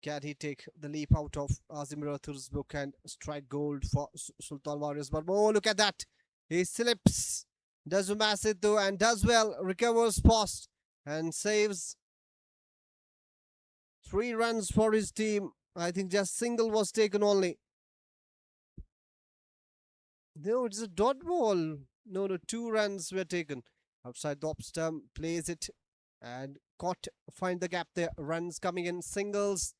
can he take the leap out of Azim Rathur's book and strike gold for Sultan Warriors? But oh, look at that. He slips, does a massive though, and does well, recovers fast and saves 3 runs for his team. I think just single was taken only. No, it's a dot ball. No, 2 runs were taken. Outside the off stump, plays it and caught, find the gap there. Runs coming in, singles.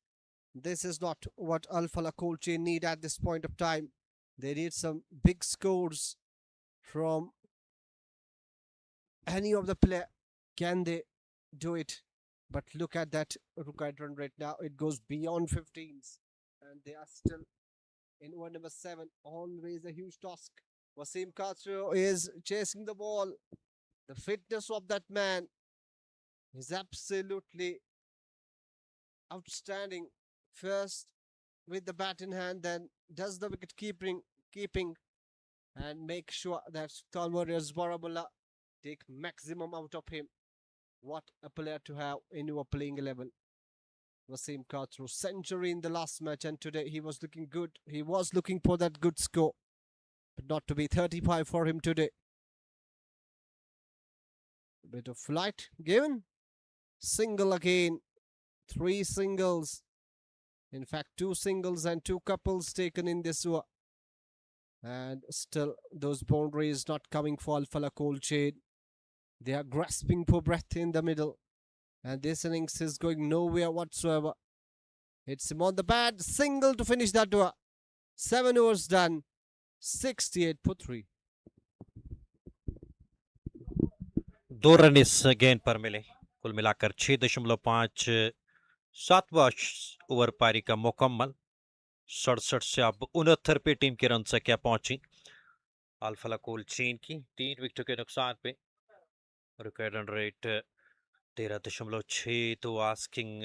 This is not what Alfala cold chain need at this point of time. They need some big scores from any of the player. Can they do it? But look at that required run rate now. It goes beyond 15s. And they are still in over number 7. Always a huge task. Wasim Castro is chasing the ball. The fitness of that man is absolutely outstanding. First with the bat in hand, then does the wicket keeping and make sure that Sultan Warriors Barabulla take maximum out of him. What a player to have in your playing 11. Wasim Castro, century in the last match, and today he was looking good. He was looking for that good score, but not to be 35 for him today. A bit of flight given. Single again. 3 singles. In fact, 2 singles and 2 couples taken in this over. And still those boundaries not coming for Alfala Cold Shade. They are grasping for breath in the middle. And this innings is going nowhere whatsoever. It's him on the bat. Single to finish that over. 7 overs done. 68 for 3. 2 run इस गेंद पर मिले। कुल मिलाकर 6.5 7वां over पारी का मुकम्मल। 67 से अब 69 पे टीम की रन संख्या पहुंची। अल्फला कोल चीन की 3 विकेटों के नुकसान पे रिकॉर्ड रन रेट 13.6। तो आस्किंग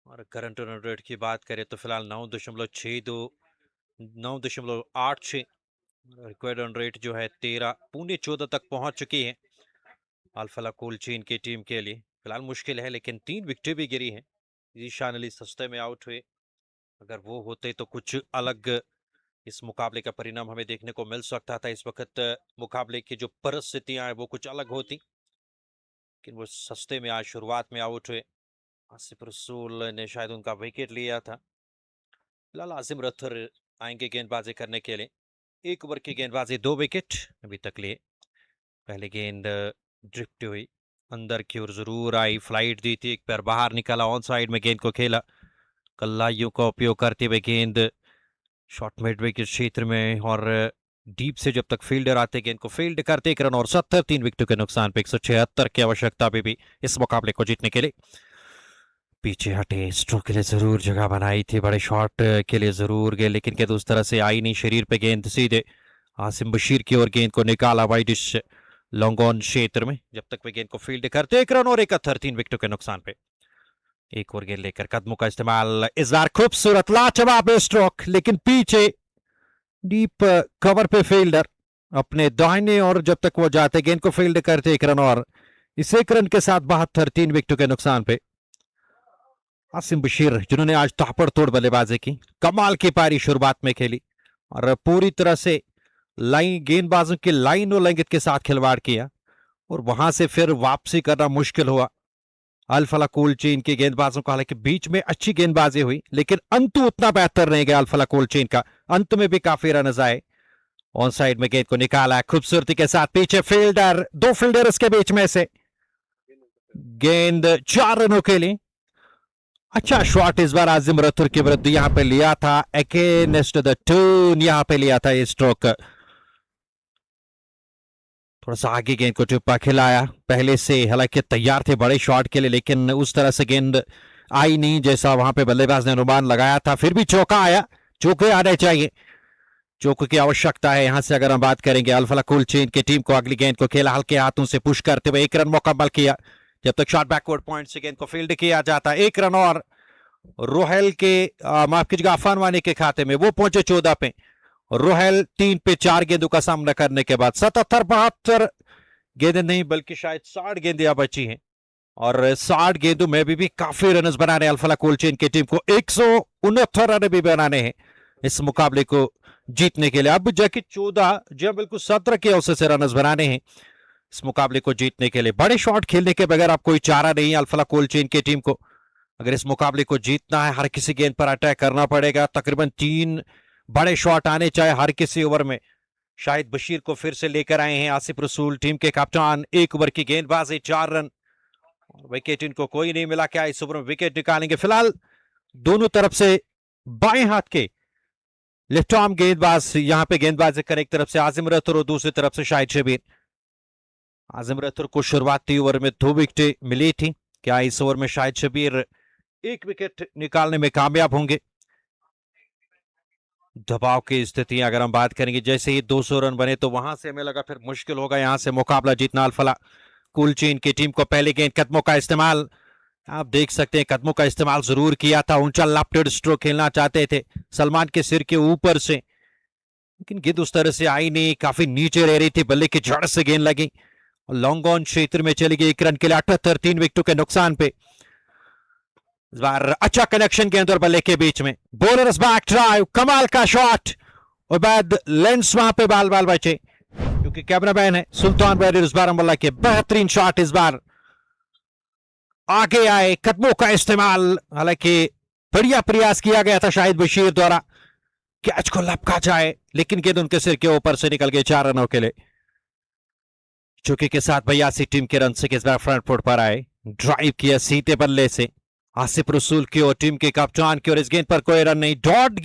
और करंट रन रेट की बात करें तो फिलहाल 9.62 9.86। रिकॉर्ड रन रेट जो है 13 पौने 14 तक पहुंच चुकी है अल्फला कोल चीन की टीम के लिए। फिलहाल मुश्किल है, लेकिन 3 विकेटें भी गिरी हैं। ईशान अली सस्ते में आउट हुए। अगर वो होते तो कुछ अलग इस मुकाबले का परिणाम हमें देखने को मिल सकता था। इस वक्त मुकाबले की जो परिस्थितियां हैं वो कुछ अलग होती, लेकिन वो सस्ते में आज शुरुआत में आउट हुए। आसिफ रसूल ने शायद उनका विकेट लिया था। फिलहाल आसिम रथर आएंगे गेंदबाजी करने के लिए। 1 ओवर की गेंदबाजी 2 विकेट अभी तक लिए। पहले गेंद ड्रिफ्ट हुई, अंदर की ओर जरूर आई, फ्लाइट दी थी, एक पैर बाहर निकाला, ऑन साइड में गेंद को खेला। कल्लाइयों का उपयोग करते हुए गेंद शॉर्ट मिडवे के क्षेत्र में और डीप से जब तक फील्डर आते गेंद को फील्ड करते 1 रन और 70। 3 विकेटों के नुकसान पे 176 की आवश्यकता भी इस मुकाबले को जीतने के लिए। पीछे हटे, स्ट्रोक के लिए जरूर जगह बनाई थी, बड़े शॉट के लिए जरूर गए, लेकिन क्या उस तरह से आई नहीं। शरीर पे गेंद सीधे आसिम बशीर की ओर गेंद को निकाला वाइडिश लॉन्ग ऑन क्षेत्र में। जब तक वे गेंद को फील्ड करते 1 रन और 71। 3 विकेटों के नुकसान पे 1 और गेंद लेकर कदमों का इस्तेमाल। इस बार खूबसूरत लाजवाब स्ट्रोक, लेकिन पीछे डीप कवर पे फील्डर अपने दाहिने और जब तक वो जाते गेंद को फील्ड करते 1 रन और इस 1 रन के साथ 72। 3 विकेटों के नुकसान पे आसिम बशीर, जिन्होंने आज ताबड़तोड़ बल्लेबाजी की, कमाल की पारी शुरुआत में खेली और पूरी तरह से लाइन गेंदबाजों की लाइन और लंगित के साथ खिलवाड़ किया और वहां से फिर वापसी करना मुश्किल हुआ अल्फला कोल चीन के गेंदबाजों को। हालांकि बीच में अच्छी गेंदबाजी हुई, लेकिन अंत उतना बेहतर नहीं गया अल्फला कोल चीन का। अंत में भी काफी रन आए। ऑन साइड में गेंद को निकाला खूबसूरती के साथ, पीछे फील्डर, 2 फील्डर इसके बीच में से, गेंद 4 रनों के लिए। अच्छा शॉट इस बार आजिम रथुर के विरुद्ध यहां पे लिया था, अगेंस्ट द टून यहां पे लिया था ये स्ट्रोक। थोड़ा सा आगे गेंद को टिप्पा खिलाया, पहले से हालांकि तैयार थे बड़े शॉट के लिए, लेकिन उस तरह से गेंद आई नहीं जैसा वहां पे बल्लेबाज ने अनुमान लगाया था। फिर भी चौका आया, चौके आने चाहिए, चौके की आवश्यकता है। यहां से अगर हम बात करेंगे अल्फला कोल चीन की टीम को, अगली गेंद को खेला हल्के हाथों से पुश करते हुए 1 रन मुकम्मल किया। जब तक शॉट बैकवर्ड पॉइंट से गेंद को फील्ड किया जाता, 1 रन और रोहेल के माफ कीजिएगा अफान वानी के खाते में, वो पहुंचे 14 पे। रोहेल 3 पे 4 गेंदों का सामना करने के बाद 77-72 गेंदें नहीं बल्कि शायद 60 गेंदें बची हैं और 60 गेंदों में भी काफी रन बनाने अल्फला कोल चीन की टीम को 169 रन भी बनाने हैं इस मुकाबले को जीतने के लिए। अब जबकि 14 जो बिल्कुल 17 के औसत से रन बनाने हैं इस मुकाबले को जीतने के लिए। बड़े शॉट खेलने के बगैर अब कोई चारा नहीं है अल्फला कोल चीन की टीम को। अगर इस मुकाबले को जीतना है, हर किसी गेंद पर अटैक करना पड़ेगा। तकरीबन 3 बड़े शॉट आने चाहिए हर किसी ओवर में। शाहिद बशीर को फिर से लेकर आए हैं आसिफ रसूल, टीम के कप्तान। 1 ओवर की गेंदबाजी, 4 रन, विकेट इनको कोई नहीं मिला। क्या इस ओवर में विकेट निकालेंगे? फिलहाल दोनों तरफ से बाएं हाथ के लेफ्ट आर्म गेंदबाज यहां पे गेंदबाजी करें। एक तरफ से आजिम रथुर और दूसरी तरफ से शाहिद शबीर। आजिम रथुर को शुरुआती ओवर में 2 विकेटें मिली थी। क्या इस ओवर में शाहिद शबीर 1 विकेट निकालने में कामयाब होंगे? दबाव की स्थिति अगर हम बात करेंगे, जैसे ही 200 रन बने तो वहां से हमें लगा फिर मुश्किल होगा यहां से मुकाबला जीतना। अल्फला कुलचीन की टीम को पहली गेंद कदमों का इस्तेमाल, आप देख सकते हैं कदमों का इस्तेमाल जरूर किया था। ऊंचा लेफ्ट स्ट्रोक खेलना चाहते थे सलमान के सिर के ऊपर से, लेकिन गेंद उस तरह से आई नहीं, काफी नीचे रह रही थी, बल्ले की जड़ से गेंद लगी और लॉन्ग ऑन क्षेत्र में चली गई। 1 रन के लिए 78, 3 विकेटों के नुकसान पे। इस बार अच्छा कनेक्शन गेंद और बल्ले के बीच में, बॉलर्स बैक ड्राइव, कमाल का शॉट और बाद लेंस वहां पे बाल बाल बचे क्योंकि कैमरामैन है सुल्तान वॉरियर्स बारामुल्ला के। बेहतरीन शॉट इस बार आगे आए, कदमों का इस्तेमाल, हालांकि बढ़िया प्रयास किया गया था शाहिद बशीर द्वारा कैच को लपका जाए, लेकिन गेंद उनके सिर के ऊपर से निकल गए 4 रनों के लिए। चौके के साथ 82 टीम के रन से इस बार फ्रंट फुट पर आए, ड्राइव किया सीधे बल्ले से आसिफ रसूल की और टीम के कप्तान की, और इस गेंद पर कोई रन नहीं। डॉट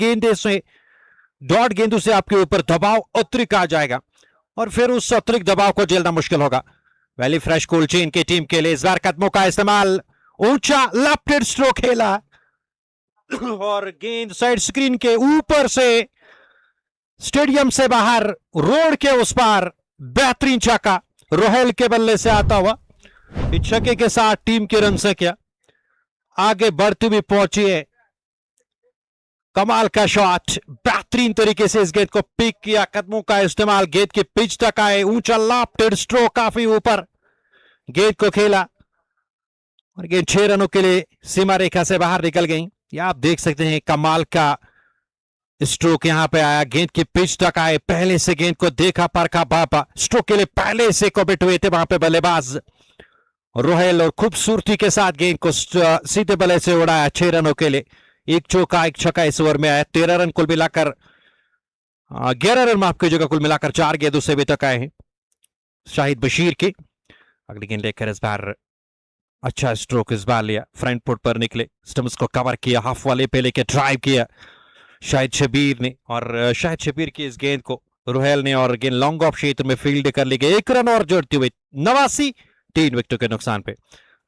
गेंदों से आपके ऊपर दबाव अतिरिक्त आ जाएगा और फिर उस अतिरिक्त दबाव को झेलना मुश्किल होगा। वैली फ्रेश कुलचीन की टीम के लिए इस बार कदमों का इस्तेमाल, ऊंचा लेफ्ट स्ट्रोक खेला और गेंद साइड स्क्रीन के ऊपर से स्टेडियम से बाहर रोड के उस पार, बेहतरीन छक्का रोहेल के बल्ले से आता हुआ। इस छक्के के साथ टीम की रन संख्या आगे बढ़ती हुई पहुंची है। कमाल का शॉट, बेहतरीन तरीके से इस गेंद को पिक किया, कदमों का इस्तेमाल, गेंद की पिच तक आए, ऊंचा लेफ्ट स्ट्रोक काफी ऊपर गेंद को खेला और गेंद 6 रनों के लिए सीमा रेखा से बाहर निकल गई। ये आप देख सकते हैं कमाल का स्ट्रोक यहां पे आया, गेंद की पिच तक आए, पहले से गेंद को देखा परखा बापा, स्ट्रोक के लिए पहले से कमिट हुए थे वहां पे बल्लेबाज रोहेल और खूबसूरती के साथ गेंद को सीधे बल्ले से उड़ाया 6 रनों के लिए। 1 चौका 1 छक्का इस ओवर में आया। 13 रन कुल मिलाकर 11 रन माफ कीजिएगा, कुल मिलाकर 4 गेंदों से अभी तक आए हैं शाहिद बशीर के। अगली गेंद लेकर इस बार अच्छा स्ट्रोक इस बार लिया, फ्रंट फुट पर निकले, स्टम्प्स को कवर किया, हाफ वाले पे लेके ड्राइव किया शाहिद शबीर ने, और शाहिद शबीर की इस गेंद को रोहेल ने और गेंद लॉन्ग ऑफ क्षेत्र में फील्ड कर ली गई। 1 रन और जोड़ते हुए 89, 3 विकेटों के नुकसान पे।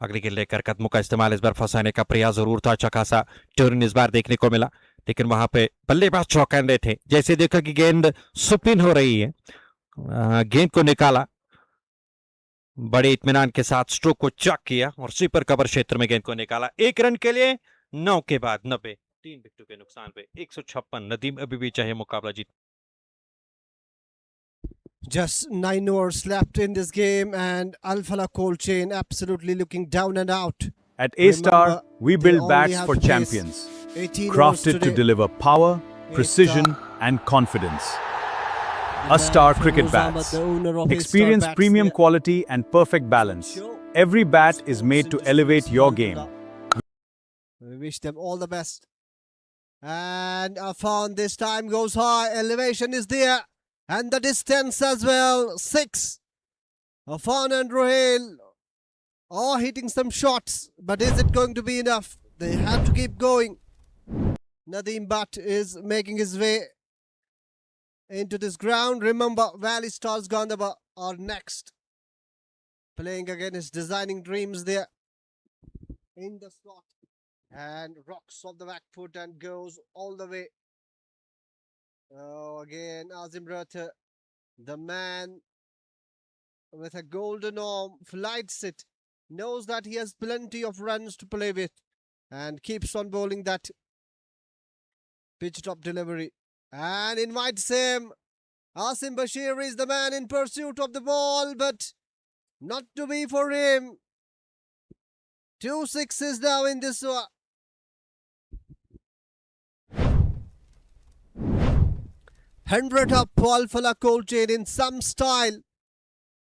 अगली गेंद लेकर कदमों का इस्तेमाल, इस बार फंसाने का प्रयास जरूर था, अच्छा खासा टर्न इस बार देखने को मिला, लेकिन वहां पे बल्लेबाज चौकन्ने थे। जैसे देखा कि गेंद स्पिन हो रही है, गेंद को निकाला, बड़े इत्मीनान के साथ स्ट्रोक को चेक किया और स्वीपर कवर क्षेत्र में गेंद को निकाला। 1 रन के लिए 9 के बाद 90, 3 विकेटों के नुकसान पे 156। नदीम अभी भी चाहे मुकाबला जीत। Just 9 overs left in this game and Alfala cold chain absolutely looking down and out. At A-Star, Remember, we they build only bats have for to face champions, 18 overs crafted to today. deliver power, precision, and confidence. A-Star cricket bats. Experience premium quality and perfect balance. Every bat is made to elevate your game. We wish them all the best. And Afan this time goes high. Elevation is there. And the distance as well. 6. Afan and Rohel are hitting some shots. But is it going to be enough? They have to keep going. Nadeem Butt is making his way into this ground. Remember, Valley Stars Gandhaba are next. Playing against Designing Dreams there in the slot. And rocks off the back foot and goes all the way. Oh, again, Azim Ratta, the man with a golden arm, flights it, knows that he has plenty of runs to play with, and keeps on bowling that pitch drop delivery. And invites him. Asim Bashir is the man in pursuit of the ball, but not to be for him. 2 sixes now in this one. 100 up Alfala cold chain in some style.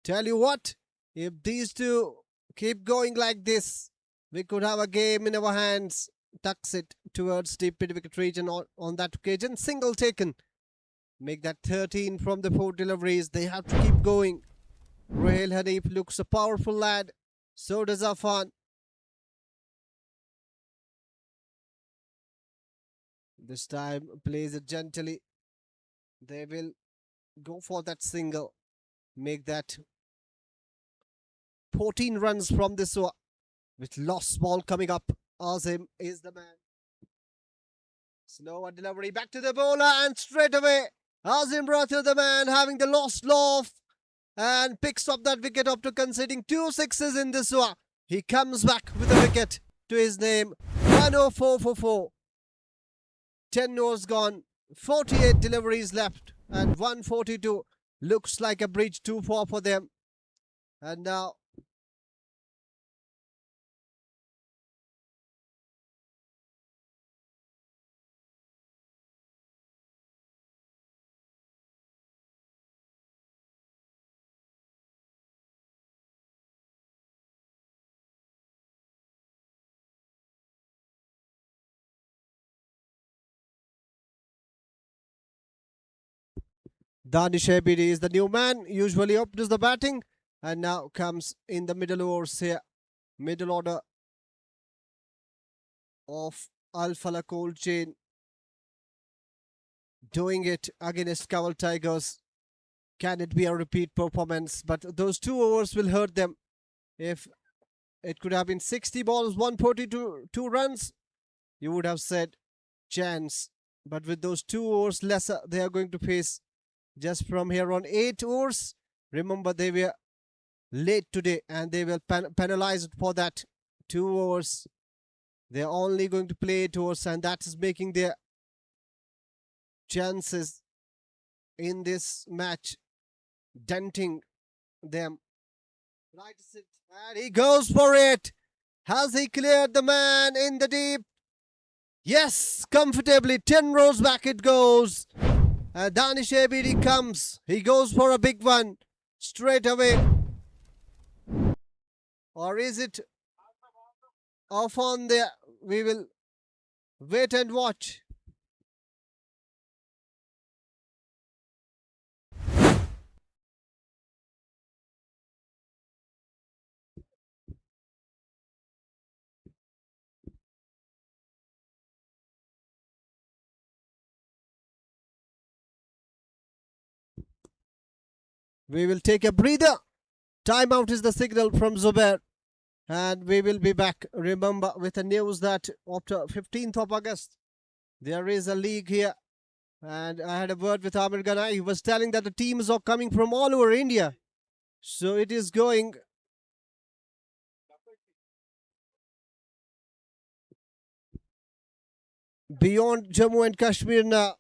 Tell you what, if these two keep going like this, we could have a game in our hands. Tucks it towards deep mid wicket region on that occasion. Single taken. Make that 13 from the 4 deliveries. They have to keep going. Rohel Hanif looks a powerful lad. So does Afan. This time plays it gently. They will go for that single. Make that 14 runs from this one. With lost ball coming up. Azim is the man. Slower delivery back to the bowler and straight away Azim Rathod, the man having the lost love, and picks up that wicket after conceding 2 sixes in this one. He comes back with a wicket to his name. 104 for 4. 10 overs gone, 48 deliveries left, and 142 looks like a bridge too far for them. And now Danish Abidi is the new man, usually opens the batting, and now comes in the middle overs here. Middle order of Alfala cold chain, doing it against Kawal Tigers. Can it be a repeat performance? But those 2 overs will hurt them. If it could have been 60 balls, 142 runs, you would have said chance. But with those 2 overs lesser, they are going to face just from here on 8 overs. Remember, they were late today and they will penalized for that. 2 overs. They're only going to play 8 overs, and that is making their chances in this match, denting them. Right, and he goes for it. Has he cleared the man in the deep? Yes, comfortably. 10 rows back it goes. Danish Abidi comes. He goes for a big one straight away. Or is it off on there? We will wait and watch. We will take a breather. Timeout is the signal from Zubair. And we will be back, remember, with the news that after 15th of August, there is a league here. And I had a word with Amir Ganai. He was telling that the teams are coming from all over India. So it is going beyond Jammu and Kashmir now.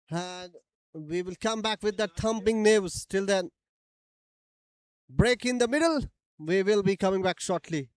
And we will come back with that thumping news. Till then, break in the middle. We will be coming back shortly.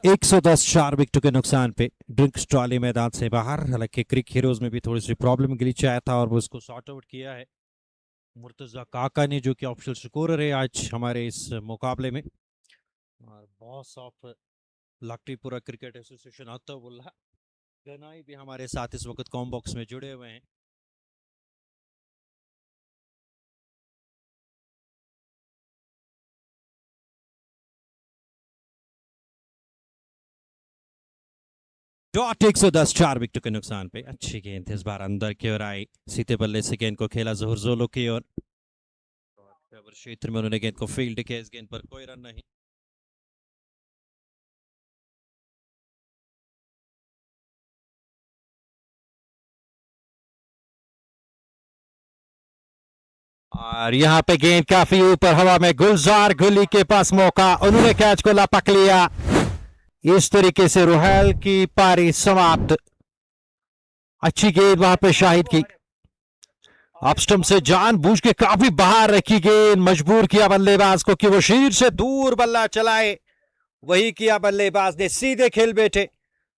110 4 विकेटों के नुकसान पे drinks trolley मैदान से बाहर। हालांकि क्रिक heroes में भी थोड़ी सी प्रॉब्लम ग्लिच आया था और वो उसको सॉर्ट आउट किया है मुर्तजा काका ने, जो कि ऑफिशियल स्कोरर है आज हमारे इस मुकाबले में। और boss of लक्टीपुरा cricket association Atullah Ganai भी हमारे साथ इस वक्त कॉम बॉक्स में जुड़े हुए हैं। डॉट 110 4 विकेट के नुकसान पे अच्छी गेंद इस बार अंदर की ओर आई, सीधे बल्ले से गेंद को खेला जहर जोलो की ओर। क्षेत्र में उन्होंने गेंद को फील्ड किया, इस गेंद पर कोई रन नहीं। और यहाँ पे गेंद काफी ऊपर हवा में, गुलजार गुली के पास मौका, उन्होंने कैच को लपक लिया। इस तरीके से रुहैल की पारी समाप्त। अच्छी गेंद वहां पे शाहिद की, अपस्टम्प से जानबूझ के काफी बाहर रखी गेंद, मजबूर किया बल्लेबाज को कि वो शीर से दूर बल्ला चलाए। वही किया बल्लेबाज ने, सीधे खेल बैठे।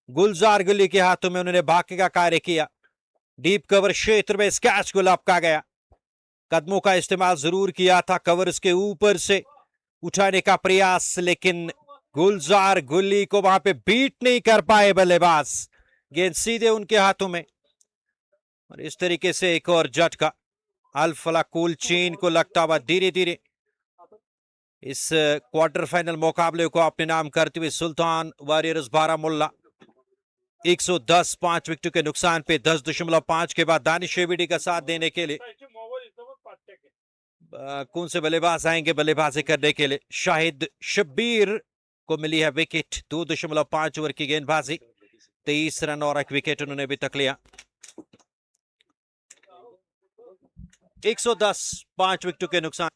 गुलजार गुली के हाथों में उन्होंने भाग्य का कार्य किया। डीप कवर क्षेत्र में इस कैच को लपका गया। कदमों का इस्तेमाल जरूर किया था, कवर्स के ऊपर से उठाने का प्रयास, लेकिन गुलजार गुल्ली को वहां पे बीट नहीं कर पाए बल्लेबाज। गेंद सीधे उनके हाथों में। और इस तरीके से एक और झटका अल्फला कूल चीन को लगता हुआ धीरे धीरे इस क्वार्टर फाइनल मुकाबले को अपने नाम करते हुए सुल्तान वॉरियर्स बारामुल्ला 110 5 विकेटों के नुकसान पे 10.5 के बाद दानिश एबीडी का साथ देने के लिए कौन से बल्लेबाज आएंगे बल्लेबाजी करने के लिए। शाहिद शब्बीर को मिली है विकेट, 2.5 ओवर की गेंदबाजी, 23 रन और 1 विकेट उन्होंने अभी तक लिया। 110 5 विकेटों के नुकसान।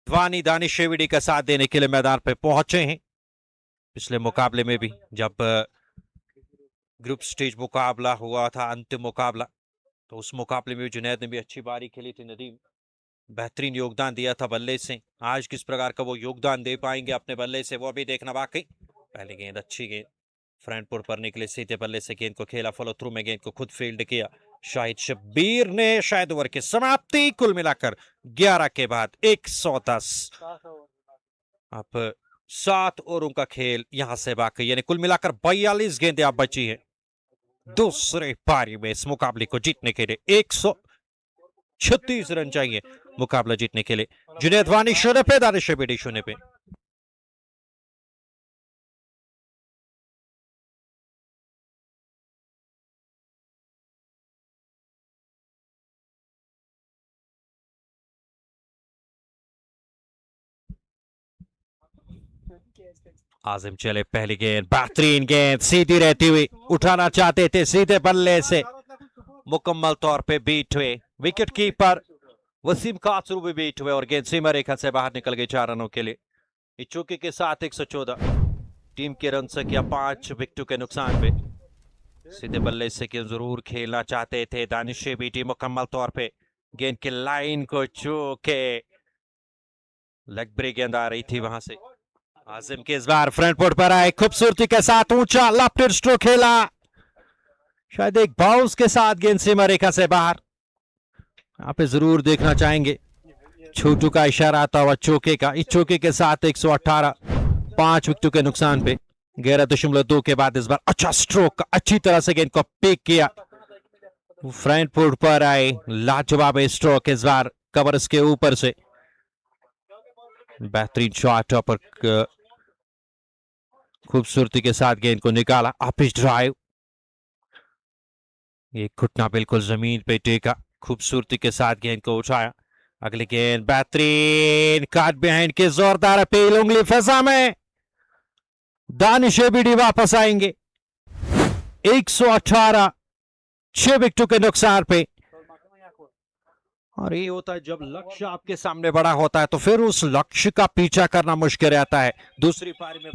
वानी दानिश एबीडी का साथ देने के लिए मैदान पे पहुंचे हैं। पिछले मुकाबले में भी जब ग्रुप स्टेज मुकाबला हुआ था, अंतिम मुकाबला, तो उस मुकाबले में जुनैद ने भी अच्छी बारी खेली थी। नदीम बेहतरीन योगदान दिया था बल्ले से। आज किस प्रकार का वो योगदान दे पाएंगे अपने बल्ले से, वो भी देखना बाकी। पहली गेंद अच्छी गेंद फ्रंट पर निकले, सीधे बल्ले से गेंद को खेला, फॉलो थ्रू में गेंद को खुद फील्ड किया शाहिद शब्बीर ने। शायद ओवर की समाप्ति, कुल मिलाकर 11 के बाद 110। अब 7 ओवरों का खेल यहां से बाकी, यानी कुल मिलाकर 42 गेंदें अब बची है दूसरे पारी में। इस मुकाबले को जीतने के लिए 136 रन चाहिए मुकाबला जीतने के लिए। जुनैद वानी शून्य पे, दानिश एबीडी शून्य पे। आजिम चले, पहली गेंद बेहतरीन गेंद, सीधी रहती हुई उठाना चाहते थे, सीधे बल्ले से मुकम्मल तौर पे बीट हुए। विकेट कीपर वसीम कासरू भी बीट हुए और गेंद सीमा रेखा से बाहर निकल गई 4 रनों के लिए। इस चौके के साथ 114 टीम के रन से किया 5 विकेटों के नुकसान पे। सीधे बल्ले से गेंद जरूर खेलना चाहते थे दानिश एबीडी, मुकम्मल तौर पे गेंद की लाइन को छू के लेग ब्रेक गेंद आ रही थी वहां से। आजिम के इस बार फ्रंट फुट पर आए, खूबसूरती के साथ ऊंचा लेफ्ट स्ट्रोक खेला, शायद एक बाउंस के साथ गेंद सीमा रेखा से बाहर। यहाँ पे जरूर देखना चाहेंगे छोटू का इशारा आता हुआ चौके का। इस चौके के साथ 118 5 विकेटों के नुकसान पे 11.2 के बाद इस बार अच्छा स्ट्रोक, अच्छी तरह से गेंद को पिक किया, फ्रंट फुट पर आए, लाजवाब स्ट्रोक इस बार कवर्स के ऊपर से। बेहतरीन शॉट पर खूबसूरती के साथ गेंद को निकाला, ऑफिस ड्राइव, एक घुटना बिल्कुल जमीन पे टेका, खूबसूरती के साथ गेंद को उठाया। अगली गेंद बेहतरीन काट बिहाइंड के जोरदार अपील, उंगली फंसा में, दानिश एबीडी वापस आएंगे 118 6 विकेटों के नुकसान पे। और ये होता है जब लक्ष्य आपके सामने बड़ा होता है तो फिर उस लक्ष्य का पीछा करना मुश्किल रहता है। दूसरी पारी में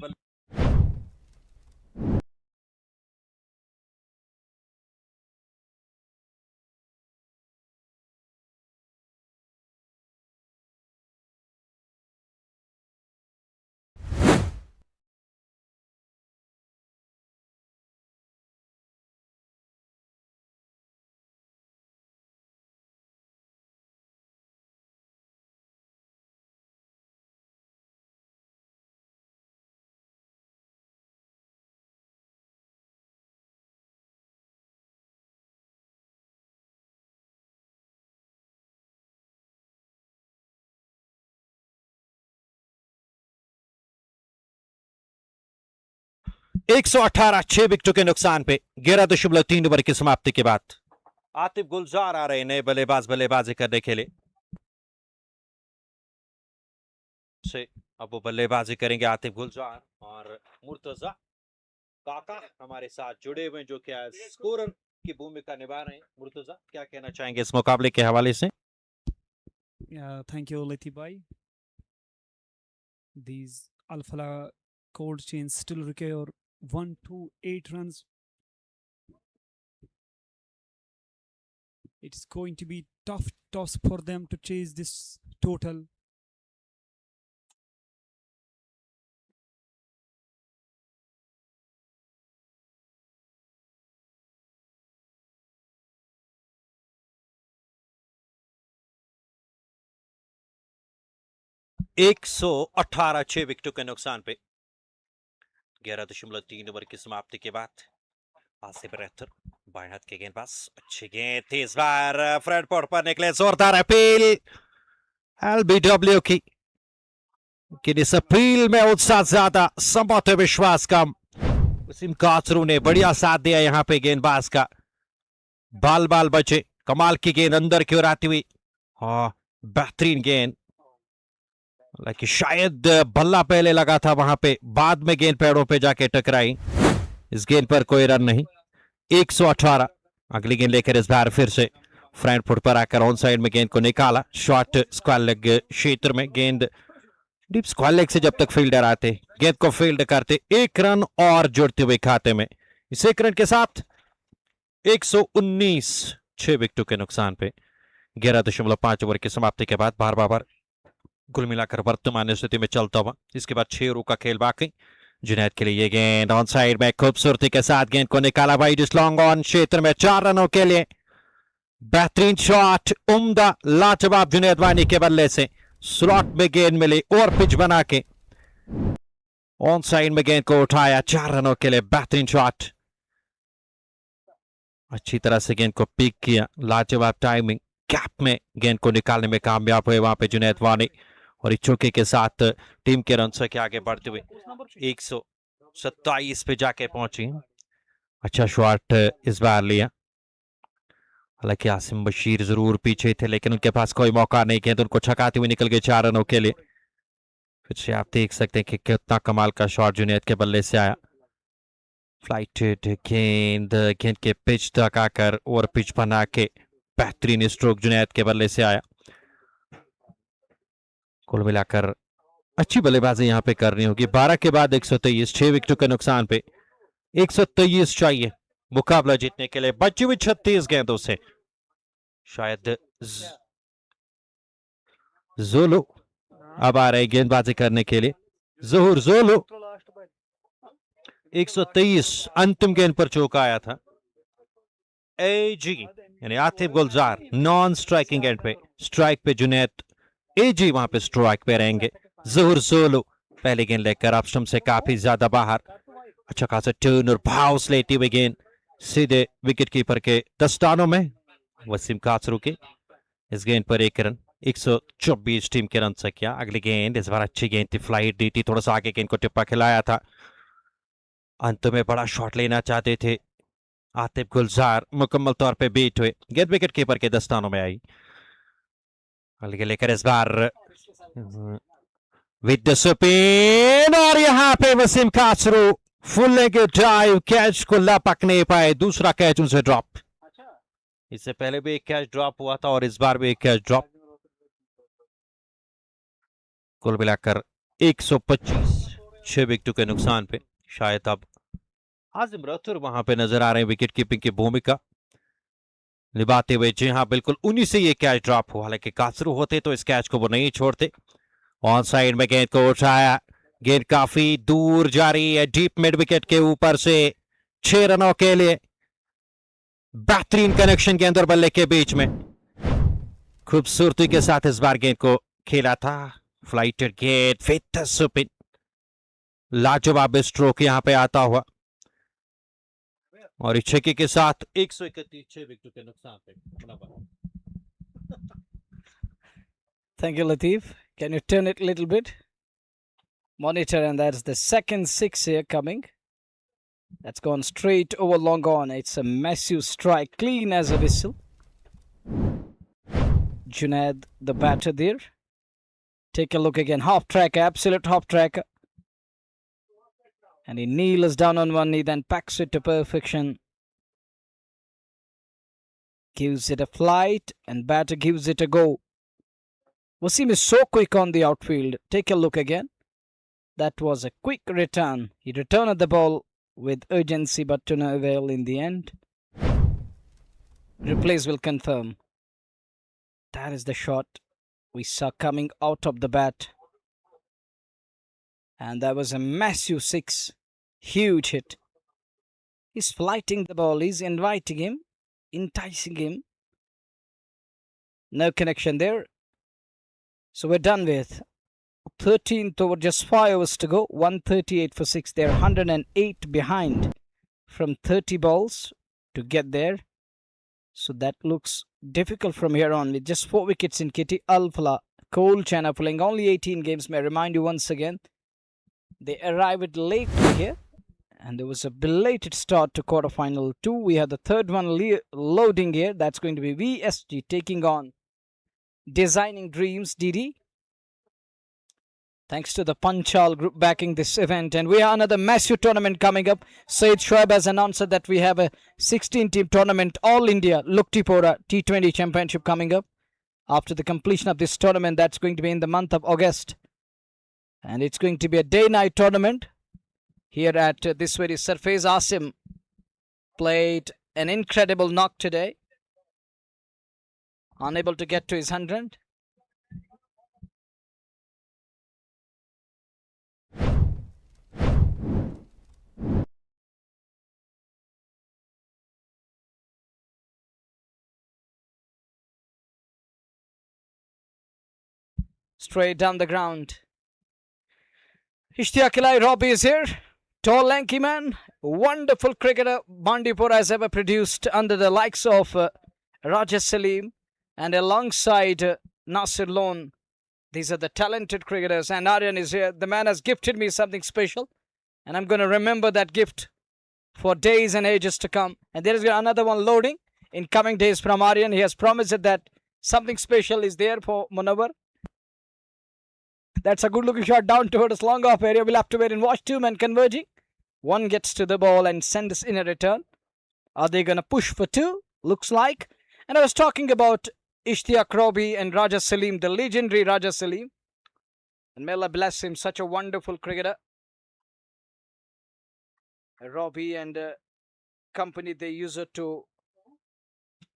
118 6 विकेटों के नुकसान पे 11.3 ओवर की समाप्ति के बाद आतिफ गुलजार आ रहे नए बल्लेबाज बल्लेबाजी करने के लिए से अब वो बल्लेबाजी करेंगे आतिफ गुलजार और मुर्तजा काका हमारे साथ जुड़े हुए जो क्या स्कोरर की भूमिका निभा रहे हैं। मुर्तजा क्या कहना चाहेंगे इस मुकाबले के हवाले से? Thank you, Latif bhai. These Alfala cold chains still require 1 to 8 runs. It's going to be tough toss for them to chase this total. एक 118 6 विकेटों के नुकसान पे 11.3 ओवर की समाप्ति के बाद आसिफ बेहतर बाएं हाथ के गेंदबाज अच्छी गेंद थी इस बार फ्रंट पोर्ट पर निकले जोरदार अपील एलबीडब्ल्यू की कि इस अपील में उत्साह ज्यादा संभवतः विश्वास कम। वसीम काचरू ने बढ़िया साथ दिया यहां पे गेंदबाज का बाल बाल बचे कमाल की गेंद अंदर की ओर आती हुई हाँ बेहतरीन गेंद हालांकि शायद बल्ला पहले लगा था वहां पे बाद में गेंद पैरों पे जाके टकराई। इस गेंद पर कोई रन नहीं। 118 अगली गेंद लेकर इस बार फिर से फ्रंट फुट पर आकर ऑन साइड में गेंद को निकाला शॉर्ट स्क्वायर लेग क्षेत्र में गेंद डीप स्क्वायर लेग से जब तक फील्डर आते गेंद को फील्ड करते 1 रन और जुड़ते हुए खाते में। इस 1 रन के साथ 119 6 विकेटों के नुकसान पे 11.5 ओवर की समाप्ति के बाद बार कुल मिलाकर वर्तमान स्थिति में चलता हुआ इसके बाद 6 ओवर का खेल बाकी। जुनैद के लिए ये गेंद ऑन साइड में खूबसूरती के साथ गेंद को निकाला वाइड लॉन्ग ऑन क्षेत्र में 4 रनों के लिए बेहतरीन शॉट उम्दा लाजवाब जुनैद वानी के बल्ले से स्लॉट में गेंद मिली और पिच बना के ऑन साइड में गेंद को उठाया 4 रनों के लिए बेहतरीन शॉट अच्छी तरह से गेंद को पिक किया लाजवाब टाइमिंग गैप में गेंद को निकालने में कामयाब हुए वहां पे जुनैद वानी और चौके के साथ टीम के रन से आगे बढ़ते हुए 127 पे जाके पहुंची। अच्छा शॉट इस बार लिया हालांकि आसिम बशीर जरूर पीछे थे लेकिन उनके पास कोई मौका नहीं गेंद उनको छकाते हुए निकल गए 4 रनों के लिए। फिर से आप देख सकते हैं कि कितना कमाल का शॉट जुनैद के बल्ले से आया फ्लाइटेड गेंद के पिच तक आकर और पिच बना के बेहतरीन स्ट्रोक जुनैद के बल्ले से आया। कुल मिलाकर अच्छी बल्लेबाजी यहां पे करनी होगी। 12 के बाद 123 6 विकेटों के नुकसान पे 123 चाहिए मुकाबला जीतने के लिए। बची हुई 36 गेंदों से शायद जोलो अब आ रहे गेंदबाजी करने के लिए। जहूर जोलो 123 अंतिम गेंद पर चौका आया था। एजी यानी आतिफ गुलजार नॉन स्ट्राइकिंग एंड पे स्ट्राइक पे जुनैद एजी वहां पे स्ट्राइक पे रहेंगे। जहूर जोलो पहली गेंद लेकर ऑप्शन से काफी ज्यादा बाहर अच्छा खासा टर्न और भाव से लेती हुई गेंद सीधे विकेट कीपर के दस्तानों में वसीम काचरू के। इस गेंद पर 1 रन 124 टीम के रन से किया। अगली गेंद इस बार अच्छी गेंद थी फ्लाइट दी थी थोड़ा सा आगे गेंद को टिप्पा खिलाया था। अंत में बड़ा शॉट लेना चाहते थे आतिफ गुलजार मुकम्मल तौर पे बीट हुए गेंद विकेट कीपर के दस्तानों में आई। हल्के लेकर इस बार विद द स्पिन और यहां पे Wasim Kachroo full leg drive catch को लपक नहीं पाए। दूसरा कैच उनसे ड्रॉप। इससे पहले भी एक कैच ड्रॉप हुआ था और इस बार भी एक कैच ड्रॉप। कुल मिलाकर 125 6 विकेटों के नुकसान पे शायद अब आजिम रतुर वहां पे नजर आ रहे हैं विकेट कीपिंग की भूमिका निभाते हुए। जी हाँ बिल्कुल उन्हीं से ये कैच ड्रॉप हुआ। हालांकि काचरू होते तो इस कैच को वो नहीं छोड़ते। ऑन साइड में गेंद को उठाया गेंद काफी दूर जा रही है डीप मिड विकेट के ऊपर से 6 रनों के लिए बेहतरीन कनेक्शन गेंद और बल्ले के बीच में खूबसूरती के साथ इस बार गेंद को खेला था। फ्लाइटेड गेंद विद स्पिन लाजवाब स्ट्रोक यहां पे आता हुआ और इस छक्के के साथ 131 6 विकेटों के नुकसान पे। Thank you, Latif. Can you turn it a little bit? Monitor, and that's the second 6 here coming. That's gone straight over long on. It's a massive strike, clean as a whistle. Junaid, the batter there. Take a look again. Half tracker, absolute half tracker. And he kneels down on one knee, then packs it to perfection. Gives it a flight, and batter gives it a go. Wasim is so quick on the outfield. Take a look again. That was a quick return. He returned the ball with urgency, but to no avail in the end. Replays will confirm. That is the shot we saw coming out of the bat. And that was a massive six. Huge hit. He's flighting the ball. He's inviting him, enticing him. No connection there. So we're done with 13th over, just 5 overs to go. 138 for 6. They're 108 behind from 30 balls to get there. So that looks difficult from here on. With just 4 wickets in kitty. Alfala, Cole China playing only 18 games. May I remind you once again, they arrived late here. And there was a belated start to quarterfinal 2. We have the third one loading here. That's going to be VSG taking on Designing Dreams DD. Thanks to the Panchal group backing this event. And we have another massive tournament coming up. Said Shoaib has announced that we have a 16-team tournament, All India Locktipora T20 Championship coming up. After the completion of this tournament, that's going to be in the month of August. And it's going to be a day-night tournament. Here at this very surface, Asim played an incredible knock today. Unable to get to his 100. Straight down the ground. Ishtiaq Robbie is here. Tall, lanky man. Wonderful cricketer Bandipur has ever produced under the likes of Raja Salim and alongside Nasir Lone. These are the talented cricketers. And Aryan is here. The man has gifted me something special. And I'm going to remember that gift for days and ages to come. And there is another one loading in coming days from Aryan. He has promised that something special is there for Munawar. That's a good looking shot down towards long off area. We'll have to wait and watch. 2 men converging. One gets to the ball and sends in a return. Are they going to push for 2? Looks like. And I was talking about Ishtiaq Robbie and Raja Salim, the legendary Raja Salim. And may Allah bless him, such a wonderful cricketer. Robbie and company, they use it to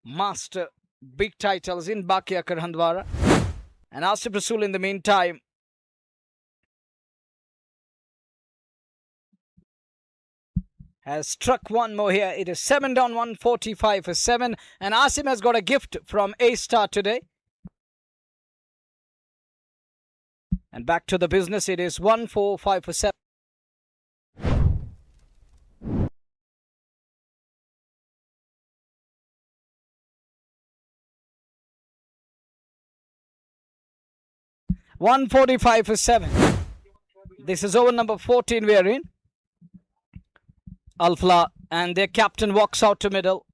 master big titles in Bakia Karhandwara. And Asif Rasul in the meantime has struck one more here. It is 7 down, 145 for 7. And Asim has got a gift from A-Star today. And back to the business. It is 145 for 7. $145 for 7. This is over number 14 we are in. Alfala and their captain walks out to middle.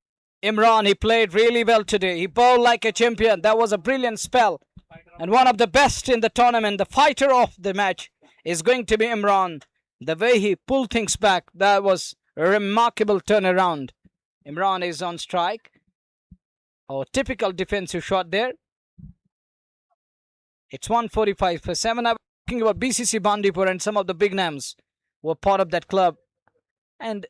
Imran, he played really well today. He bowled like a champion. That was a brilliant spell. And one of the best in the tournament, the fighter of the match, is going to be Imran. The way he pulled things back, that was a remarkable turnaround. Imran is on strike. Oh, typical defensive shot there. It's 145 for 7. I'm talking about BCC Bandipur and some of the big names were part of that club. And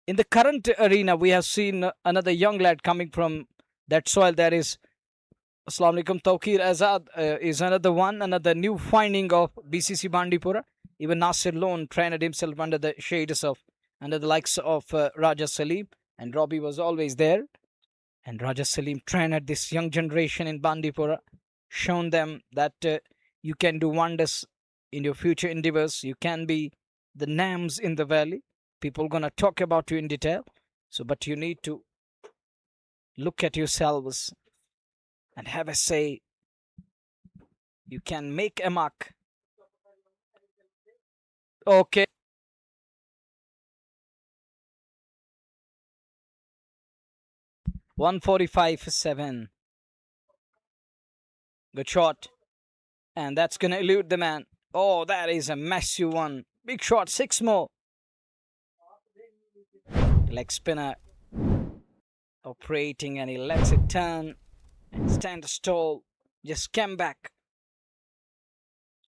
in the current arena, we have seen another young lad coming from that soil. That is, Assalamu alaikum, Tawqir Azad is another one, another new finding of BCC Bandipura. Even Nasir Lone trained himself under the shades of, under the likes of Raja Salim. And Robbie was always there. And Raja Salim trained this young generation in Bandipura, shown them that you can do wonders in your future endeavors. You can be the names in the valley. People gonna talk about you in detail. So, but you need to look at yourselves and have a say. You can make a mark. Okay. 145 for 7. Good shot. And that's going to elude the man. Oh, that is a massive one. Big shot, 6 more. Leg spinner operating, and he lets it turn and stand stall. Just came back.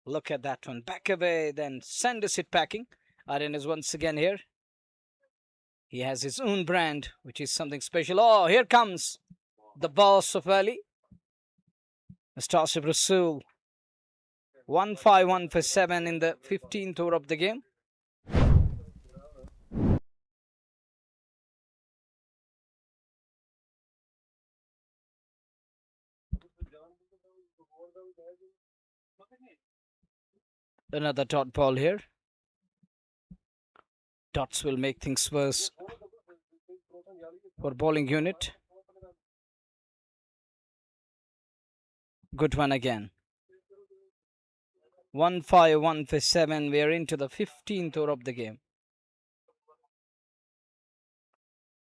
Look at that one. Back away, then sends it packing. Aryan is once again here. He has his own brand, which is something special. Oh, here comes the boss of Valley, Mr. Asif Rasool. 151 for 7 in the 15th over of the game. Another dot ball here. Dots will make things worse for bowling unit. Good one again. 151 for 7. We are into the 15th over of the game.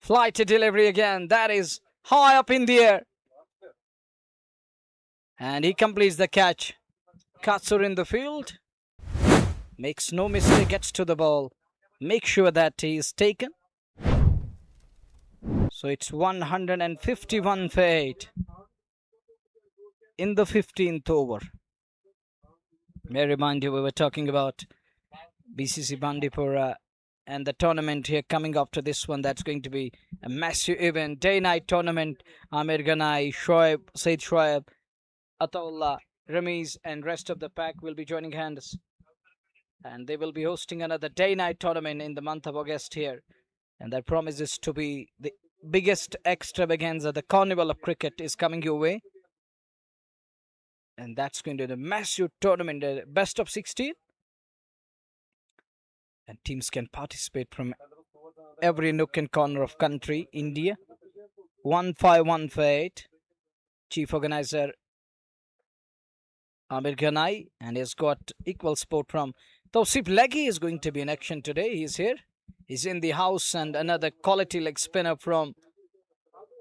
Flight to delivery again. That is high up in the air. And he completes the catch. Katsur in the field. Makes no mistake, gets to the ball. Make sure that he is taken. So it's 151 for 8 in the 15th over. May I remind you, we were talking about BCC Bandipora and the tournament here coming after this one. That's going to be a massive event. Day-night tournament. Amir Ganai, Shoaib, Said Shoaib, Ataullah, Ramiz and rest of the pack will be joining hands. And they will be hosting another day-night tournament in the month of August here. And that promises to be the biggest extravaganza. The Carnival of Cricket is coming your way. And that's going to be a massive tournament, best of 16. And teams can participate from every nook and corner of country, India. 151 for 8. Chief organizer Amir Ganai, and he's got equal support from Tausif Leghi is going to be in action today. He's here. He's in the house, and another quality leg spinner from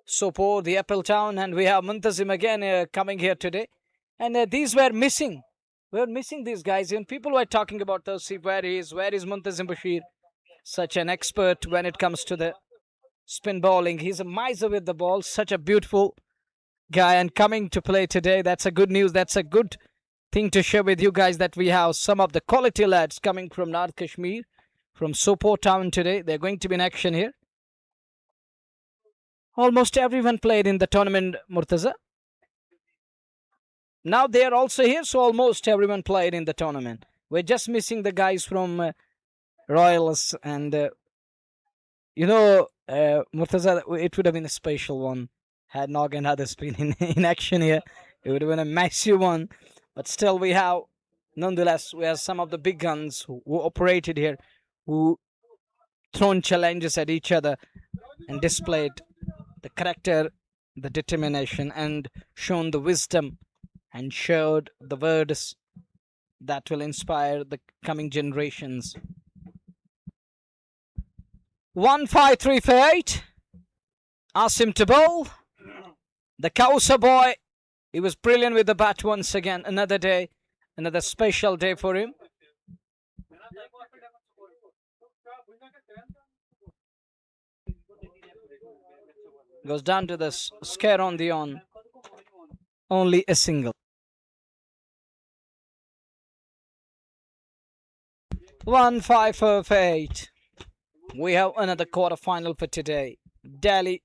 Sopore, the Apple Town. And we have Muntazim again coming here today. And these were missing. We were missing these guys. And people were talking about Tausif, where is Muntazim Bashir? Such an expert when it comes to the spin bowling. He's a miser with the ball. Such a beautiful guy. And coming to play today, that's a good news. That's a good thing to share with you guys, that we have some of the quality lads coming from North Kashmir, from Sopore town today. They're going to be in action here. Almost everyone played in the tournament, Murtaza. Now they are also here, so almost everyone played in the tournament. We're just missing the guys from Royals, and Murtaza, it would have been a special one had Nog and others been in action here. It would have been a massive one. But still, we have some of the big guns who operated here, who thrown challenges at each other and displayed the character, the determination, and shown the wisdom and showed the words that will inspire the coming generations. 153 for 8. Asim to bowl. The Kausa boy. He was brilliant with the bat once again. Another day, another special day for him. Goes down to the scare on the on. Only a single. 154 for 8. We have another quarter-final for today. Delhi,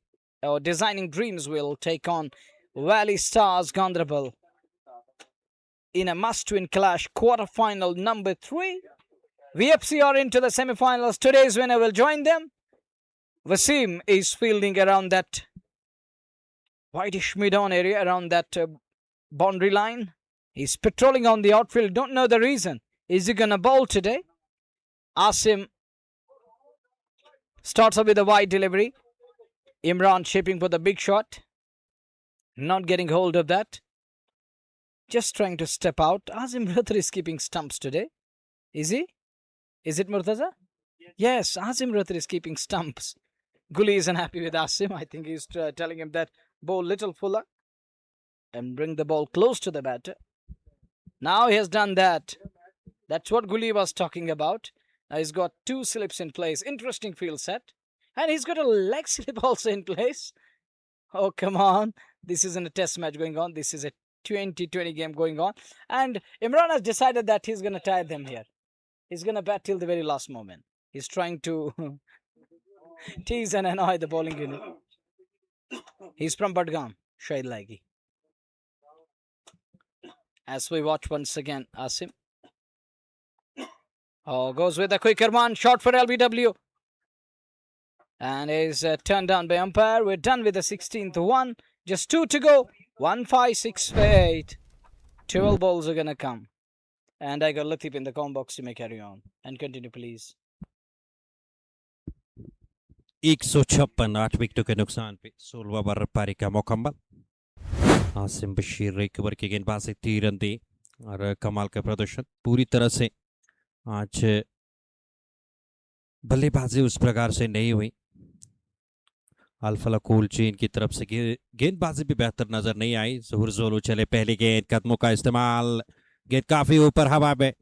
Designing Dreams will take on Valley Stars Gandrabal in a must-win clash. Quarter-final number 3. VFC are into the semi-finals. Today's winner will join them. Wasim is fielding around that whitish mid-on area, around that boundary line. He's patrolling on the outfield. Don't know the reason. Is he going to bowl today? Asim starts off with a wide delivery. Imran shaping for the big shot. Not getting hold of that. Just trying to step out. Azim Rathar is keeping stumps today. Is he? Is it Murtaza? Yes, Azim Rathar is keeping stumps. Gully isn't happy with Asim. I think he's telling him that bowl little fuller and bring the ball close to the batter. Now he has done that. That's what Gully was talking about. Now he's got 2 slips in place. Interesting field set. And he's got a leg slip also in place. Oh, come on. This isn't a test match going on. This is a 2020 game going on. And Imran has decided that he's going to tie them here. He's going to bat till the very last moment. He's trying to tease and annoy the bowling unit. He's from Badgam, Shahid Lagi. As we watch once again, Asim. Oh, goes with a quicker one. Shot for LBW. And is turned down by umpire. We're done with the 16th one. Just 2 to go. 1, 5, 6, 8. 12 balls are going to come. And I got Latif in the comment box. You may carry on. And continue, please. 156 8 विकेटों के नुकसान पे 16वां over पारी का मुकम्मल। आसिम बशीर एक over की गेंदबाजी 3 run the और कमाल का प्रदर्शन पूरी तरह से आज बल्लेबाजी उस प्रकार से नहीं हुई। अल्फला कोल्ड चेन की तरफ से गेंदबाजी भी बेहतर नजर नहीं आई। ज़हूर जोलू चले पहली गेंद, कदमों का इस्तेमाल, गेंद काफी ऊपर हवा में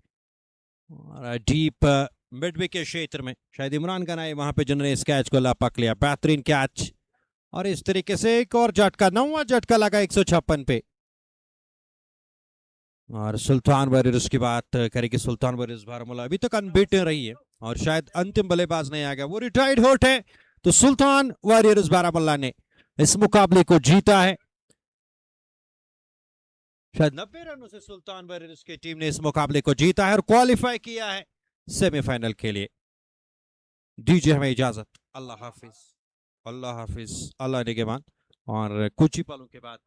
और डीप मिड विकेट क्षेत्र में शायद इमरान का नाम वहां पे जिन्होंने इस कैच को लापक लिया। बेहतरीन कैच और इस तरीके से एक और झटका, 9वां झटका लगा 156 पे। और सुल्तान वॉरियर्स की बात करेंगे। सुल्तान वॉरियर्स बारामूला अभी तक अनबीटन रही है और शायद अंतिम बल्लेबाज नहीं आ गया, वो रिटायर्ड होट है। तो सुल्तान वॉरियर्स बारामूला ने इस मुकाबले को जीता है। शायद 90 रनों से सुल्तान वॉरियर्स की टीम ने इस मुकाबले को जीता है और क्वालिफाई किया है सेमीफाइनल के लिए। दीजिए हमें इजाजत। अल्लाह हाफिज, अल्लाह हाफिज, अल्लाह निगहबान। और कुछ ही पलों के बाद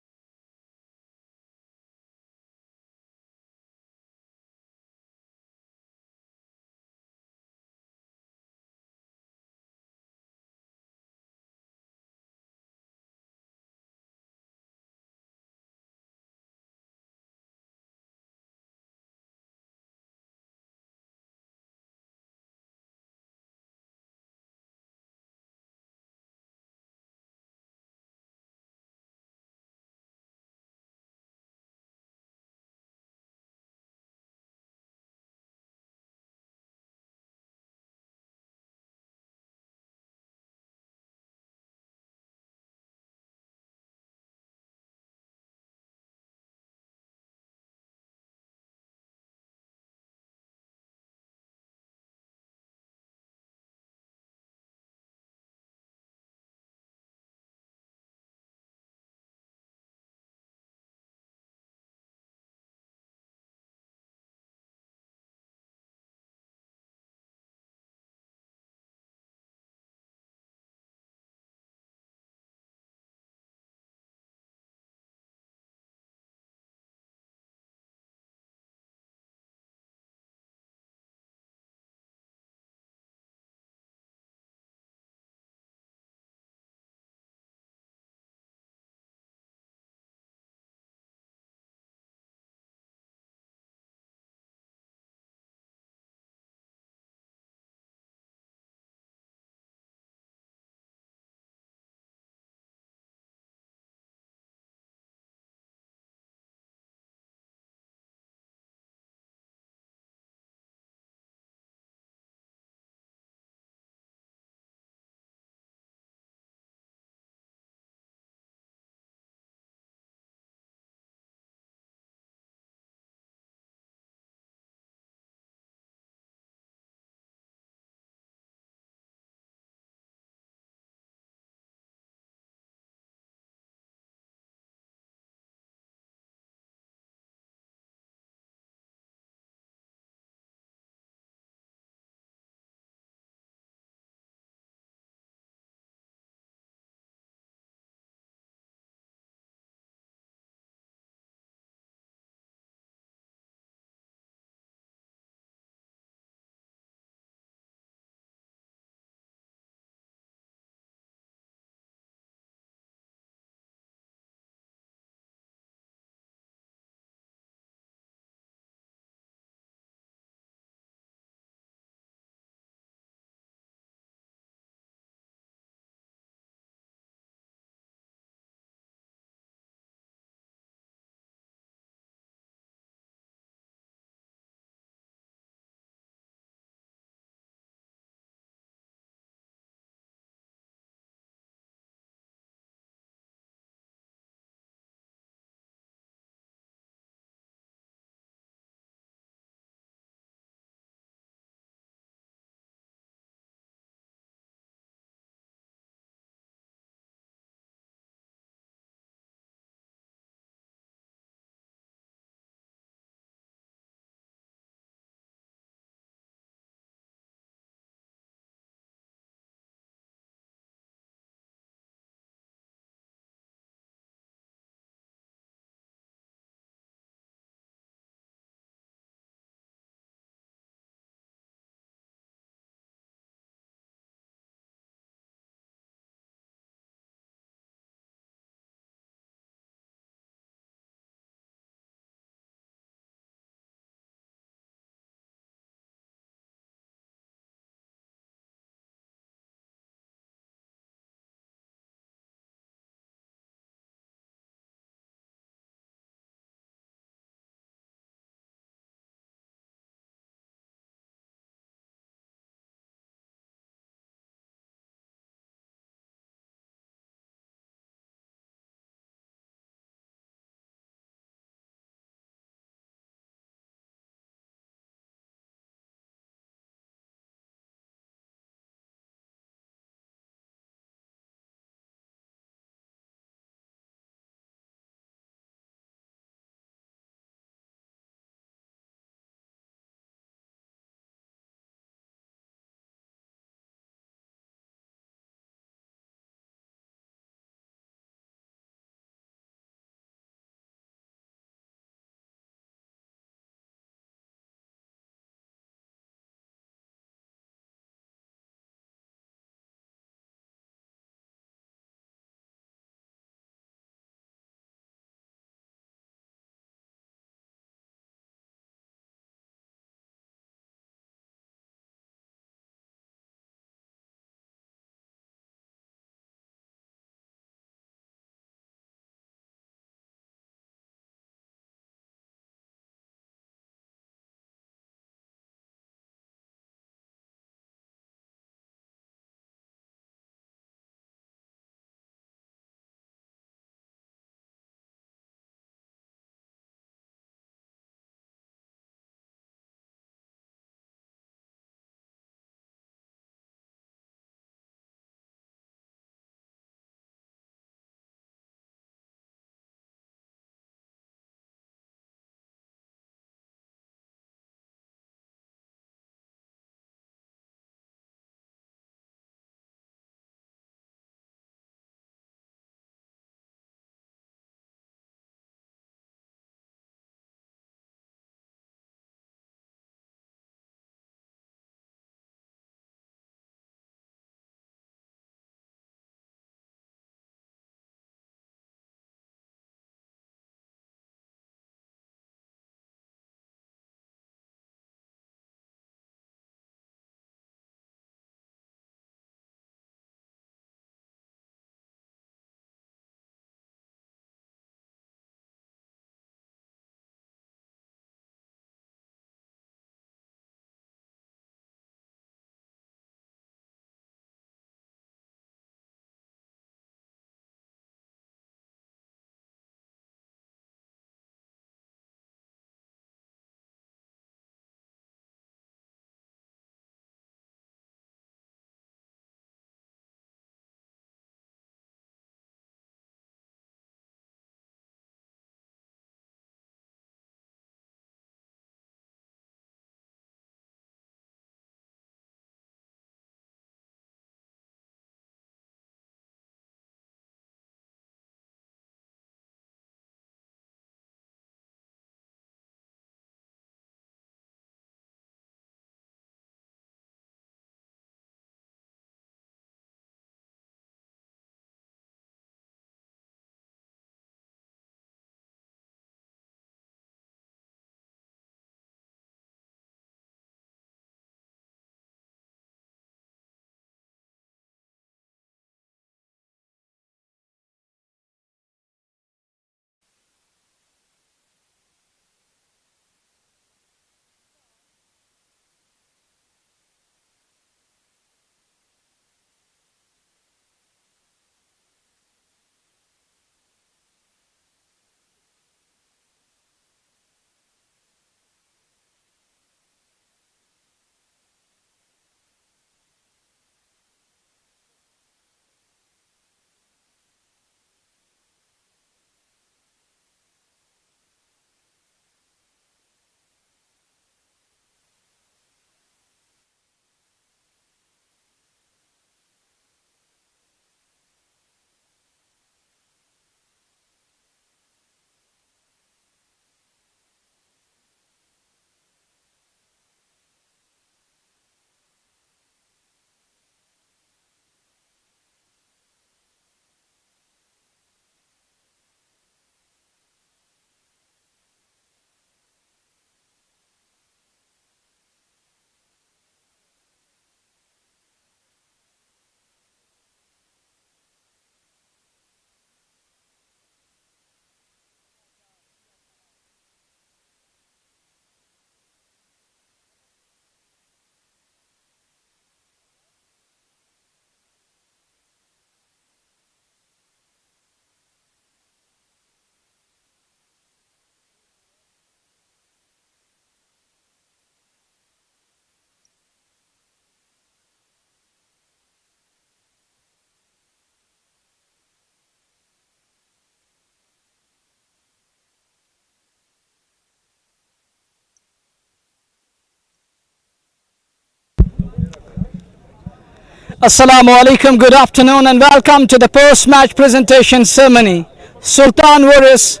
Assalamu alaikum, good afternoon and welcome to the post-match presentation ceremony. Sultan Warriors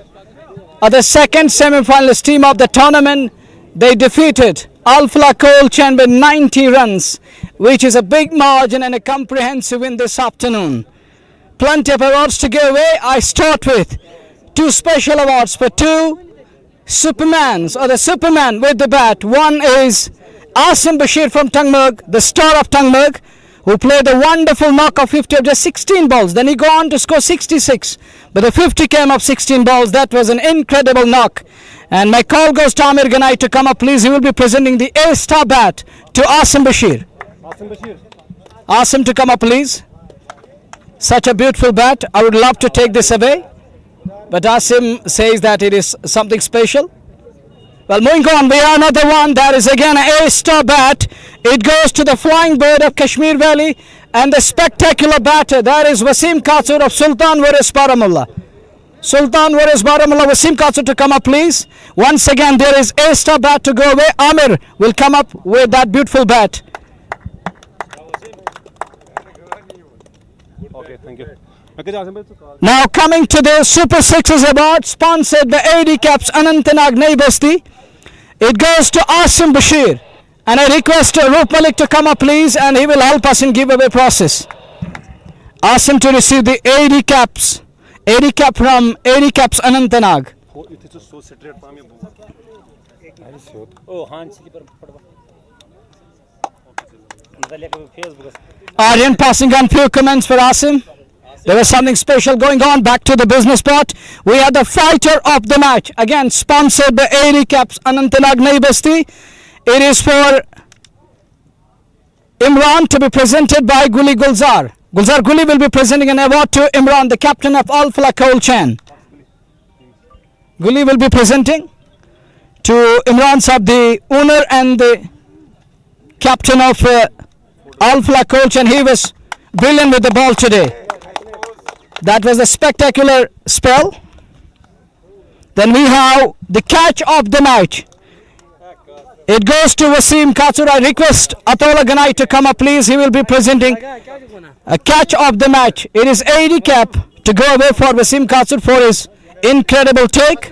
are the second semi-finalist team of the tournament. They defeated Alfala Kolchan with 90 runs, which is a big margin and a comprehensive win this afternoon. Plenty of awards to give away. I start with two special awards for two Supermans, or the Superman with the bat. One is Asim Bashir from Tangmerg, the star of Tangmerg, who played a wonderful knock of 50 of just 16 balls. Then he go on to score 66. But the 50 came of 16 balls. That was an incredible knock. And my call goes to Amir Ganai to come up, please. He will be presenting the A-star bat to Asim Bashir. Asim to come up, please. Such a beautiful bat. I would love to take this away, but Asim says that it is something special. Well, moving on, we have another one. That is again an A-star bat. It goes to the flying bird of Kashmir Valley and the spectacular batter. That is Wasim Katsur of Sultan Warriors Baramulla. Sultan Warriors Baramulla, Wasim Katsur to come up, please. Once again, there is A-star bat to go away. Amir will come up with that beautiful bat. Okay, thank you. Now coming to the Super Sixes Award, sponsored by AD Caps Anantnag Naibasti. It goes to Asim Bashir. And I request Roop Malik to come up, please, and he will help us in giveaway process. Asim to receive the AD Caps. AD Cap from AD Caps Anantnag. Aryan passing on few comments for Asim. There was something special going on. Back to the business part. We are the fighter of the match. Again, sponsored by AD Caps Anantnag Naibasti. It is for Imran to be presented by Guli Gulzar. Gulzar Guli will be presenting an award to Imran, the captain of Alfala Kolchan. Guli will be presenting to Imran Saab, the owner and the captain of Alfala Kolchan. He was brilliant with the ball today. That was a spectacular spell. Then we have the catch of the match. It goes to Wasim Katsur. I request Atola Ganai to come up, please. He will be presenting a catch of the match. It is AD Cap to go away for Wasim Katsur for his incredible take.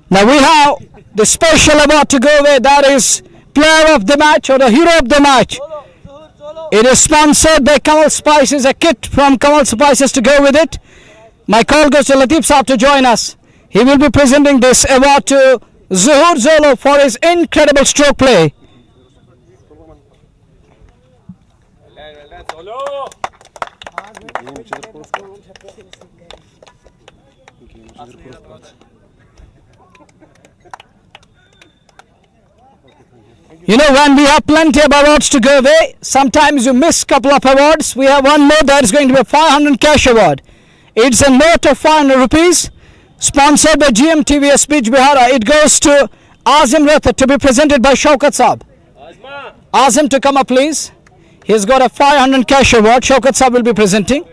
Now we have the special award to go away. That is player of the match or the hero of the match. It is sponsored by Kamal Spices, a kit from Kamal Spices to go with it. My call goes to Latif Saab to join us. He will be presenting this award to Zuhur Zolo for his incredible stroke play. You know, when we have plenty of awards to go away, sometimes you miss a couple of awards. We have one more that is going to be a 500 cash award. It's a note of 500 rupees, sponsored by GMTVS Speech Bihara. It goes to Azim Ratha to be presented by Shaukat Saab. Azim to come up, please. He's got a 500 cash award. Shaukat Saab will be presenting.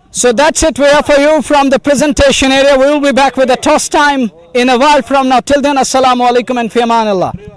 So that's it we have for you from the presentation area. We will be back with the toss time in a while from now. Till then, Assalamu alaikum and fi amanillah.